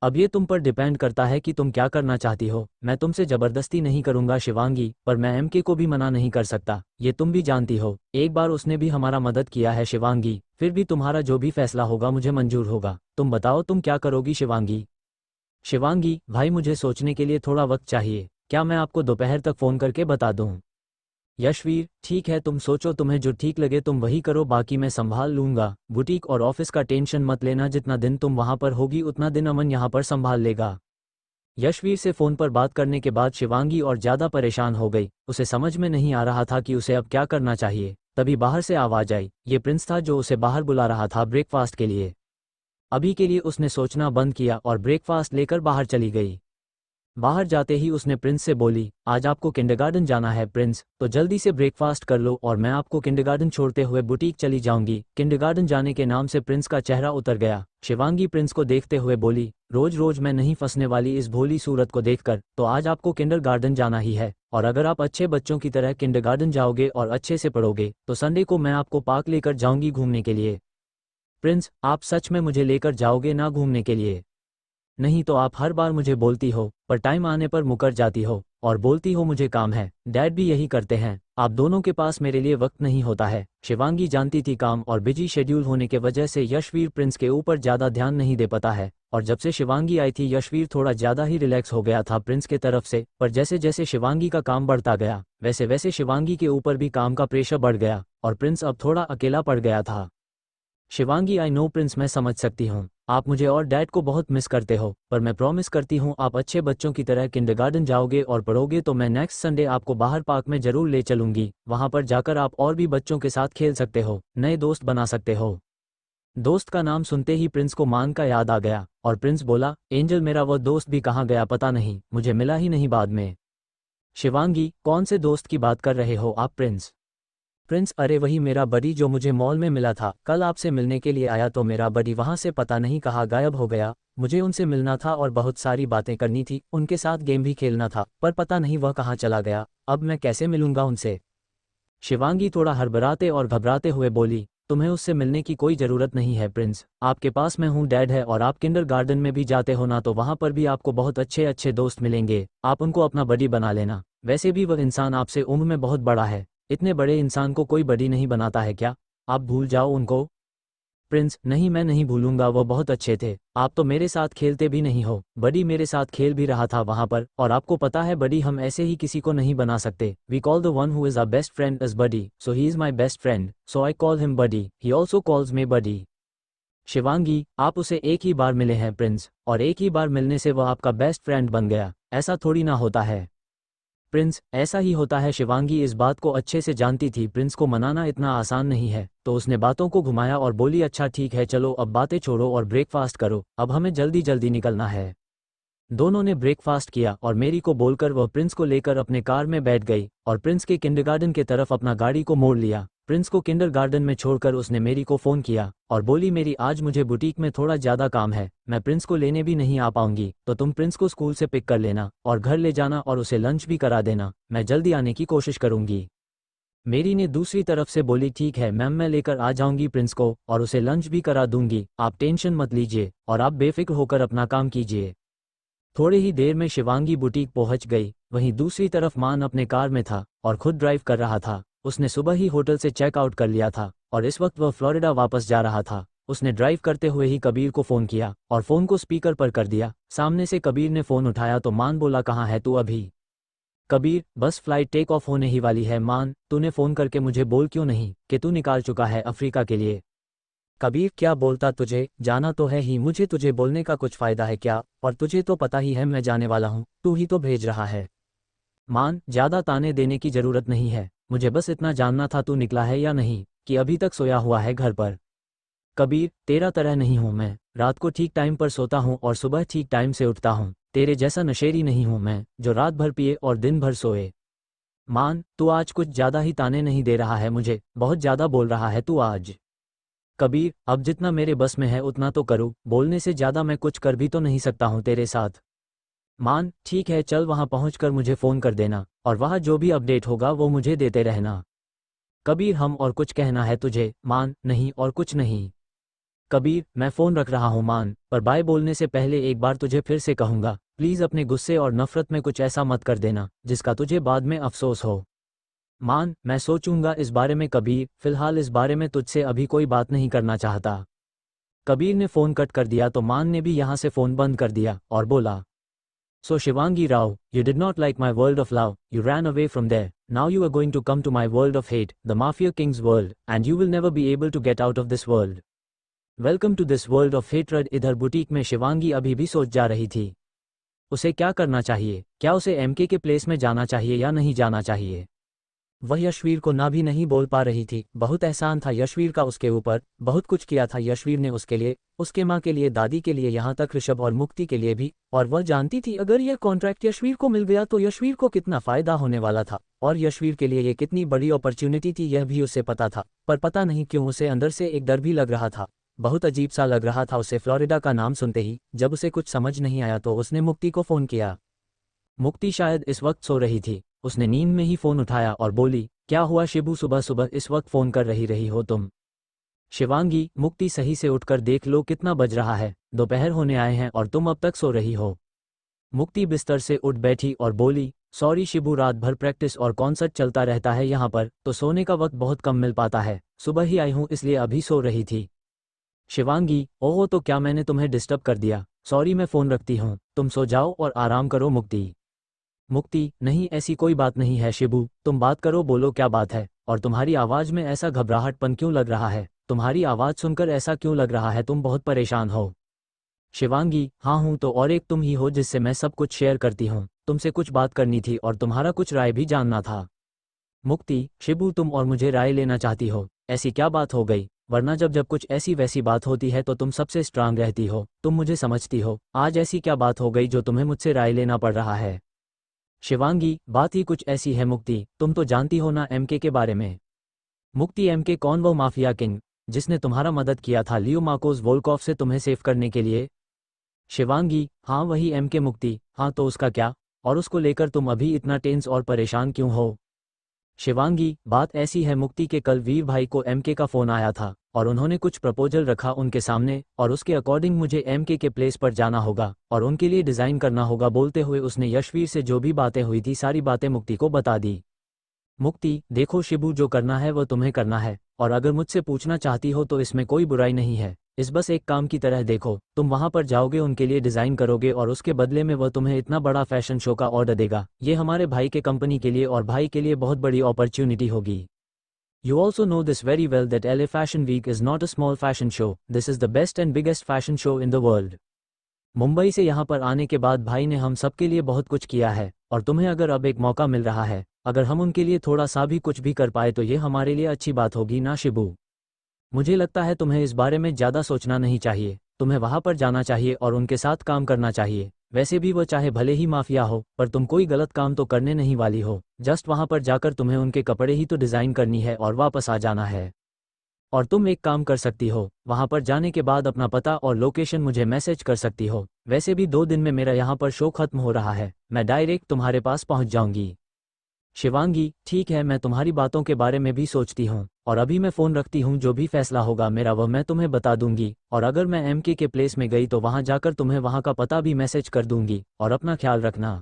अब ये तुम पर डिपेंड करता है कि तुम क्या करना चाहती हो। मैं तुमसे ज़बरदस्ती नहीं करूंगा शिवांगी, पर मैं एमके को भी मना नहीं कर सकता, ये तुम भी जानती हो। एक बार उसने भी हमारा मदद किया है शिवांगी, फिर भी तुम्हारा जो भी फैसला होगा मुझे मंजूर होगा। तुम बताओ तुम क्या करोगी शिवांगी? शिवांगी, भाई मुझे सोचने के लिए थोड़ा वक्त चाहिए, क्या मैं आपको दोपहर तक फ़ोन करके बता दूँ? यशवीर, ठीक है तुम सोचो, तुम्हें जो ठीक लगे तुम वही करो, बाकी मैं संभाल लूंगा। बुटीक और ऑफिस का टेंशन मत लेना, जितना दिन तुम वहां पर होगी उतना दिन अमन यहां पर संभाल लेगा। यशवीर से फ़ोन पर बात करने के बाद शिवांगी और ज़्यादा परेशान हो गई। उसे समझ में नहीं आ रहा था कि उसे अब क्या करना चाहिए। तभी बाहर से आवाज़ आई। ये प्रिंस था जो उसे बाहर बुला रहा था ब्रेकफास्ट के लिए। अभी के लिए उसने सोचना बंद किया और ब्रेकफास्ट लेकर बाहर चली गई। बाहर जाते ही उसने प्रिंस से बोली, आज आपको किंडरगार्टन जाना है प्रिंस, तो जल्दी से ब्रेकफास्ट कर लो और मैं आपको किंडरगार्टन छोड़ते हुए बुटीक चली जाऊंगी। किंडरगार्टन जाने के नाम से प्रिंस का चेहरा उतर गया। शिवांगी प्रिंस को देखते हुए बोली, रोज रोज मैं नहीं फंसने वाली इस भोली सूरत को देखकर, तो आज आपको किंडरगार्टन जाना ही है। और अगर आप अच्छे बच्चों की तरह किंडरगार्टन जाओगे और अच्छे से पढ़ोगे तो संडे को मैं आपको पार्क लेकर जाऊंगी घूमने के लिए। प्रिंस, आप सच में मुझे लेकर जाओगे ना घूमने के लिए? नहीं तो आप हर बार मुझे बोलती हो पर टाइम आने पर मुकर जाती हो और बोलती हो मुझे काम है। डैड भी यही करते हैं, आप दोनों के पास मेरे लिए वक्त नहीं होता है। शिवांगी जानती थी काम और बिजी शेड्यूल होने के वजह से यशवीर प्रिंस के ऊपर ज़्यादा ध्यान नहीं दे पाता है। और जब से शिवांगी आई थी यशवीर थोड़ा ज़्यादा ही रिलैक्स हो गया था प्रिंस के तरफ से। पर जैसे जैसे शिवांगी का काम बढ़ता गया वैसे वैसे शिवांगी के ऊपर भी काम का प्रेशर बढ़ गया और प्रिंस अब थोड़ा अकेला पड़ गया था। शिवांगी, आई नो प्रिंस, मैं समझ सकती हूँ आप मुझे और डैड को बहुत मिस करते हो, पर मैं प्रॉमिस करती हूँ आप अच्छे बच्चों की तरह किंडरगार्टन जाओगे और पढ़ोगे तो मैं नेक्स्ट संडे आपको बाहर पार्क में जरूर ले चलूंगी। वहां पर जाकर आप और भी बच्चों के साथ खेल सकते हो, नए दोस्त बना सकते हो। दोस्त का नाम सुनते ही प्रिंस को मान का याद आ गया और प्रिंस बोला, एंजल मेरा वो दोस्त भी कहाँ गया पता नहीं, मुझे मिला ही नहीं बाद में। शिवांगी, कौन से दोस्त की बात कर रहे हो आप प्रिंस? प्रिंस, अरे वही मेरा बडी जो मुझे मॉल में मिला था। कल आपसे मिलने के लिए आया तो मेरा बडी वहां से पता नहीं कहाँ गायब हो गया। मुझे उनसे मिलना था और बहुत सारी बातें करनी थी, उनके साथ गेम भी खेलना था, पर पता नहीं वह कहाँ चला गया। अब मैं कैसे मिलूंगा उनसे? शिवांगी थोड़ा हड़बड़ाते और घबराते हुए बोली, तुम्हें उससे मिलने की कोई ज़रूरत नहीं है प्रिंस, आपके पास मैं हूँ, डैड है, और आप किंडरगार्टन में भी जाते हो ना तो वहाँ पर भी आपको बहुत अच्छे अच्छे दोस्त मिलेंगे, आप उनको अपना बडी बना लेना। वैसे भी वह इंसान आपसे उम्र में बहुत बड़ा है, इतने बड़े इंसान को कोई बडी नहीं बनाता है क्या? आप भूल जाओ उनको। प्रिंस, नहीं मैं नहीं भूलूंगा, वो बहुत अच्छे थे। आप तो मेरे साथ खेलते भी नहीं हो, बडी मेरे साथ खेल भी रहा था वहां पर, और आपको पता है बडी हम ऐसे ही किसी को नहीं बना सकते। We call the one who is our best friend is buddy, so he is my best friend, so I call him buddy, he also calls me buddy. Shivangi, आप उसे एक ही बार मिले हैं प्रिंस, और एक ही बार मिलने से वह आपका बेस्ट फ्रेंड बन गया, ऐसा थोड़ी ना होता है। प्रिंस, ऐसा ही होता है। शिवांगी इस बात को अच्छे से जानती थी प्रिंस को मनाना इतना आसान नहीं है, तो उसने बातों को घुमाया और बोली, अच्छा ठीक है चलो अब बातें छोड़ो और ब्रेकफास्ट करो, अब हमें जल्दी जल्दी निकलना है। दोनों ने ब्रेकफास्ट किया और मेरी को बोलकर वह प्रिंस को लेकर अपने कार में बैठ गई और प्रिंस के किंडरगार्टन के तरफ अपना गाड़ी को मोड़ लिया। प्रिंस को किंडरगार्टन में छोड़कर उसने मेरी को फ़ोन किया और बोली, मेरी आज मुझे बुटीक में थोड़ा ज़्यादा काम है, मैं प्रिंस को लेने भी नहीं आ पाऊंगी, तो तुम प्रिंस को स्कूल से पिक कर लेना और घर ले जाना और उसे लंच भी करा देना, मैं जल्दी आने की कोशिश करूंगी। मेरी ने दूसरी तरफ से बोली, ठीक है मैम, मैं लेकर आ जाऊंगी प्रिंस को और उसे लंच भी करा दूंगी, आप टेंशन मत लीजिए और आप बेफिक्र होकर अपना काम कीजिए। थोड़े ही देर में शिवांगी बुटीक पहुंच गई। वहीं दूसरी तरफ मान अपने कार में था और खुद ड्राइव कर रहा था। उसने सुबह ही होटल से चेकआउट कर लिया था और इस वक्त वह फ्लोरिडा वापस जा रहा था। उसने ड्राइव करते हुए ही कबीर को फ़ोन किया और फ़ोन को स्पीकर पर कर दिया। सामने से कबीर ने फ़ोन उठाया तो मान बोला, कहाँ है तू अभी? कबीर, बस फ्लाइट टेक ऑफ होने ही वाली है। मान, तूने फ़ोन करके मुझे बोल क्यों नहीं कि तू निकाल चुका है अफ्रीका के लिए? कबीर, क्या बोलता, तुझे जाना तो है ही, मुझे तुझे बोलने का कुछ फ़ायदा है क्या? और तुझे तो पता ही है मैं जाने वाला हूँ, तू ही तो भेज रहा है। मान, ज़्यादा ताने देने की ज़रूरत नहीं है, मुझे बस इतना जानना था तू निकला है या नहीं, कि अभी तक सोया हुआ है घर पर। कबीर, तेरा तरह नहीं हूँ मैं, रात को ठीक टाइम पर सोता हूँ और सुबह ठीक टाइम से उठता हूँ, तेरे जैसा नशेड़ी नहीं हूं मैं, जो रात भर पिए और दिन भर सोए। मान, तू आज कुछ ज़्यादा ही ताने नहीं दे रहा है मुझे, बहुत ज़्यादा बोल रहा है तू आज। कबीर, अब जितना मेरे बस में है उतना तो करूँ, बोलने से ज़्यादा मैं कुछ कर भी तो नहीं सकता हूँ तेरे साथ। मान, ठीक है, चल वहाँ पहुँचकर मुझे फ़ोन कर देना, और वहाँ जो भी अपडेट होगा वो मुझे देते रहना। कबीर, हम और कुछ कहना है तुझे? मान, नहीं और कुछ नहीं। कबीर, मैं फ़ोन रख रहा हूँ मान, पर बाय बोलने से पहले एक बार तुझे फिर से कहूँगा, प्लीज़ अपने गुस्से और नफ़रत में कुछ ऐसा मत कर देना जिसका तुझे बाद में अफसोस हो। मान, मैं सोचूंगा इस बारे में कबीर, फ़िलहाल इस बारे में तुझसे अभी कोई बात नहीं करना चाहता। कबीर ने फ़ोन कट कर दिया तो मान ने भी यहाँ से फ़ोन बंद कर दिया और बोला, So Shivangi Rao, you did not like my world of love, you ran away from there, now you are going to come to my world of hate, the Mafia King's world, and you will never be able to get out of this world. Welcome to this world of hatred। इधर boutique में शिवांगी अभी भी सोच जा रही थी, उसे क्या करना चाहिए, क्या उसे एमके के प्लेस में जाना चाहिए या नहीं जाना चाहिए। वह यशवीर को ना भी नहीं बोल पा रही थी, बहुत एहसान था यशवीर का उसके ऊपर, बहुत कुछ किया था यशवीर ने उसके लिए, उसके माँ के लिए, दादी के लिए, यहाँ तक ऋषभ और मुक्ति के लिए भी, और वह जानती थी अगर यह कॉन्ट्रैक्ट यशवीर को मिल गया तो यशवीर को कितना फ़ायदा होने वाला था, और यशवीर के लिए ये कितनी बड़ी अपॉर्चुनिटी थी यह भी उसे पता था, पर पता नहीं क्यों उसे अंदर से एक डर भी लग रहा था, बहुत अजीब सा लग रहा था उसे फ्लोरिडा का नाम सुनते ही। जब उसे कुछ समझ नहीं आया तो उसने मुक्ति को फ़ोन किया। मुक्ति शायद इस वक्त सो रही थी, उसने नींद में ही फ़ोन उठाया और बोली, क्या हुआ शिबू, सुबह सुबह इस वक्त फ़ोन कर रही हो तुम? शिवांगी, मुक्ति सही से उठकर देख लो कितना बज रहा है, दोपहर होने आए हैं और तुम अब तक सो रही हो। मुक्ति बिस्तर से उठ बैठी और बोली, सॉरी शिबू, रात भर प्रैक्टिस और कॉन्सर्ट चलता रहता है यहाँ पर, तो सोने का वक्त बहुत कम मिल पाता है, सुबह ही आई हूँ इसलिए अभी सो रही थी। शिवांगी, ओहो, तो क्या मैंने तुम्हें डिस्टर्ब कर दिया? सॉरी, मैं फ़ोन रखती हूँ, तुम सो जाओ और आराम करो। मुक्ति, मुक्ति, नहीं ऐसी कोई बात नहीं है शिबू, तुम बात करो, बोलो क्या बात है, और तुम्हारी आवाज़ में ऐसा घबराहटपन क्यों लग रहा है, तुम्हारी आवाज़ सुनकर ऐसा क्यों लग रहा है तुम बहुत परेशान हो? शिवांगी, हाँ हूँ तो, और एक तुम ही हो जिससे मैं सब कुछ शेयर करती हूँ, तुमसे कुछ बात करनी थी और तुम्हारा कुछ राय भी जानना था। मुक्ति, शिबू तुम और मुझे राय लेना चाहती हो? ऐसी क्या बात हो गई? वरना जब जब कुछ ऐसी वैसी बात होती है तो तुम सबसे स्ट्रांग रहती हो, तुम मुझे समझती हो, आज ऐसी क्या बात हो गई जो तुम्हें मुझसे राय लेना पड़ रहा है? शिवांगी, बात ही कुछ ऐसी है मुक्ति, तुम तो जानती हो ना एमके के बारे में। मुक्ति, एमके कौन? वो माफिया किंग जिसने तुम्हारा मदद किया था लियो मार्कोस वोल्कोव से तुम्हें सेव करने के लिए। शिवांगी, हाँ वही एमके। मुक्ति, हाँ तो उसका क्या, और उसको लेकर तुम अभी इतना टेंस और परेशान क्यों हो? शिवांगी, बात ऐसी है मुक्ति के कल वीर भाई को एमके का फ़ोन आया था और उन्होंने कुछ प्रपोजल रखा उनके सामने, और उसके अकॉर्डिंग मुझे एमके के प्लेस पर जाना होगा और उनके लिए डिज़ाइन करना होगा। बोलते हुए उसने यशवीर से जो भी बातें हुई थी सारी बातें मुक्ति को बता दी। मुक्ति, देखो शिबू, जो करना है वह तुम्हें करना है, और अगर मुझसे पूछना चाहती हो तो इसमें कोई बुराई नहीं है, इस बस एक काम की तरह देखो, तुम वहां पर जाओगे, उनके लिए डिज़ाइन करोगे और उसके बदले में वह तुम्हें इतना बड़ा फैशन शो का ऑर्डर देगा। ये हमारे भाई के कंपनी के लिए और भाई के लिए बहुत बड़ी अपॉर्चुनिटी होगी। You also know this very well that LA Fashion Week is not a small fashion show, this is the best and biggest fashion show in the world। Mumbai से यहाँ पर आने के बाद भाई ने हम सबके लिए बहुत कुछ किया है, और तुम्हें अगर अब एक मौका मिल रहा है, अगर हम उनके लिए थोड़ा सा भी कुछ भी कर पाए तो ये हमारे लिए अच्छी बात होगी ना शिबू? मुझे लगता है तुम्हें इस बारे में ज़्यादा सोचना नहीं चाहिए, तुम्हें वहाँ पर जाना चाहिए और उनके साथ काम करना चाहिए। वैसे भी वो चाहे भले ही माफिया हो, पर तुम कोई गलत काम तो करने नहीं वाली हो, जस्ट वहाँ पर जाकर तुम्हें उनके कपड़े ही तो डिज़ाइन करनी है और वापस आ जाना है। और तुम एक काम कर सकती हो, वहाँ पर जाने के बाद अपना पता और लोकेशन मुझे मैसेज कर सकती हो। वैसे भी 2 दिन में मेरा यहाँ पर शो खत्म हो रहा है, मैं डायरेक्ट तुम्हारे पास पहुँच जाऊँगी। शिवांगी, ठीक है, मैं तुम्हारी बातों के बारे में भी सोचती हूँ, और अभी मैं फ़ोन रखती हूँ, जो भी फैसला होगा मेरा वह मैं तुम्हें बता दूंगी, और अगर मैं एमके के प्लेस में गई तो वहाँ जाकर तुम्हें वहाँ का पता भी मैसेज कर दूंगी, और अपना ख्याल रखना।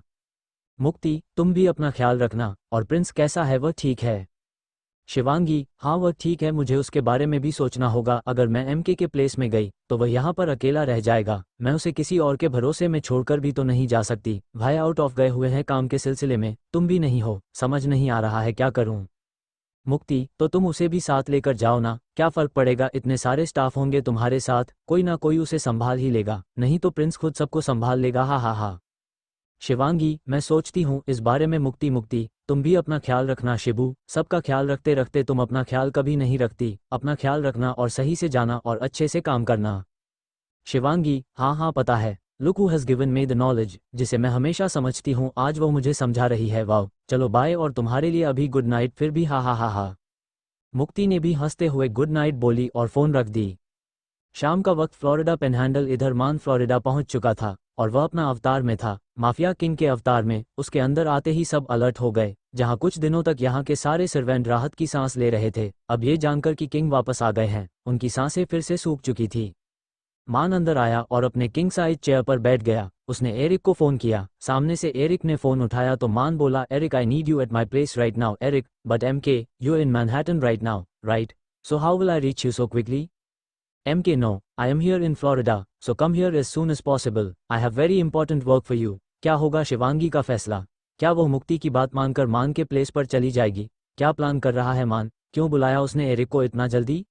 मुक्ति, तुम भी अपना ख्याल रखना, और प्रिंस कैसा है, वह ठीक है? शिवांगी, हाँ वह ठीक है, मुझे उसके बारे में भी सोचना होगा, अगर मैं एमके के प्लेस में गई तो वह यहाँ पर अकेला रह जाएगा, मैं उसे किसी और के भरोसे में छोड़कर भी तो नहीं जा सकती। भाई आउट ऑफ गए हुए हैं काम के सिलसिले में, तुम भी नहीं हो, समझ नहीं आ रहा है क्या करूँ? मुक्ति, तो तुम उसे भी साथ लेकर जाओ ना, क्या फ़र्क पड़ेगा, इतने सारे स्टाफ होंगे तुम्हारे साथ, कोई ना कोई उसे संभाल ही लेगा, नहीं तो प्रिंस खुद सबको संभाल लेगा। हा हा हा। शिवांगी, मैं सोचती हूँ इस बारे में। मुक्ति, मुक्ति, तुम भी अपना ख्याल रखना शिबू, सबका ख्याल रखते रखते तुम अपना ख्याल कभी नहीं रखती, अपना ख्याल रखना और सही से जाना और अच्छे से काम करना। शिवांगी, हाँ हाँ पता है, look who has given me the knowledge, जिसे मैं हमेशा समझती हूँ आज वो मुझे समझा रही है। वाओ, चलो बाय, और तुम्हारे लिए अभी गुड नाइट फिर भी, हा हा हा हा। मुक्ति ने भी हंसते हुए गुड नाइट बोली और फ़ोन रख दी। शाम का वक्त फ्लोरिडा पेनहैंडल इधर मान फ्लोरिडा पहुंच चुका था और वह अपना अवतार में था, माफिया किंग के अवतार में। उसके अंदर आते ही सब अलर्ट हो गए। जहां कुछ दिनों तक यहां के सारे सर्वेंट राहत की सांस ले रहे थे, अब ये जानकर कि किंग वापस आ गए हैं, उनकी सांसें फिर से सूख चुकी थी। मान अंदर आया और अपने किंग साइज चेयर पर बैठ गया। उसने एरिक को फ़ोन किया। सामने से एरिक ने फ़ोन उठाया तो मान बोला, Eric I need you at my place right now. Eric, but MK, you in Manhattan right now, right? So how will I reach you so quickly? MK, no, I am here in Florida, so come here as soon as possible. I have very important work for you. क्या होगा शिवांगी का फैसला? क्या वो मुक्ति की बात मानकर मान के प्लेस पर चली जाएगी? क्या प्लान कर रहा है मान? क्यों बुलाया उसने एरिक को इतना जल्दी?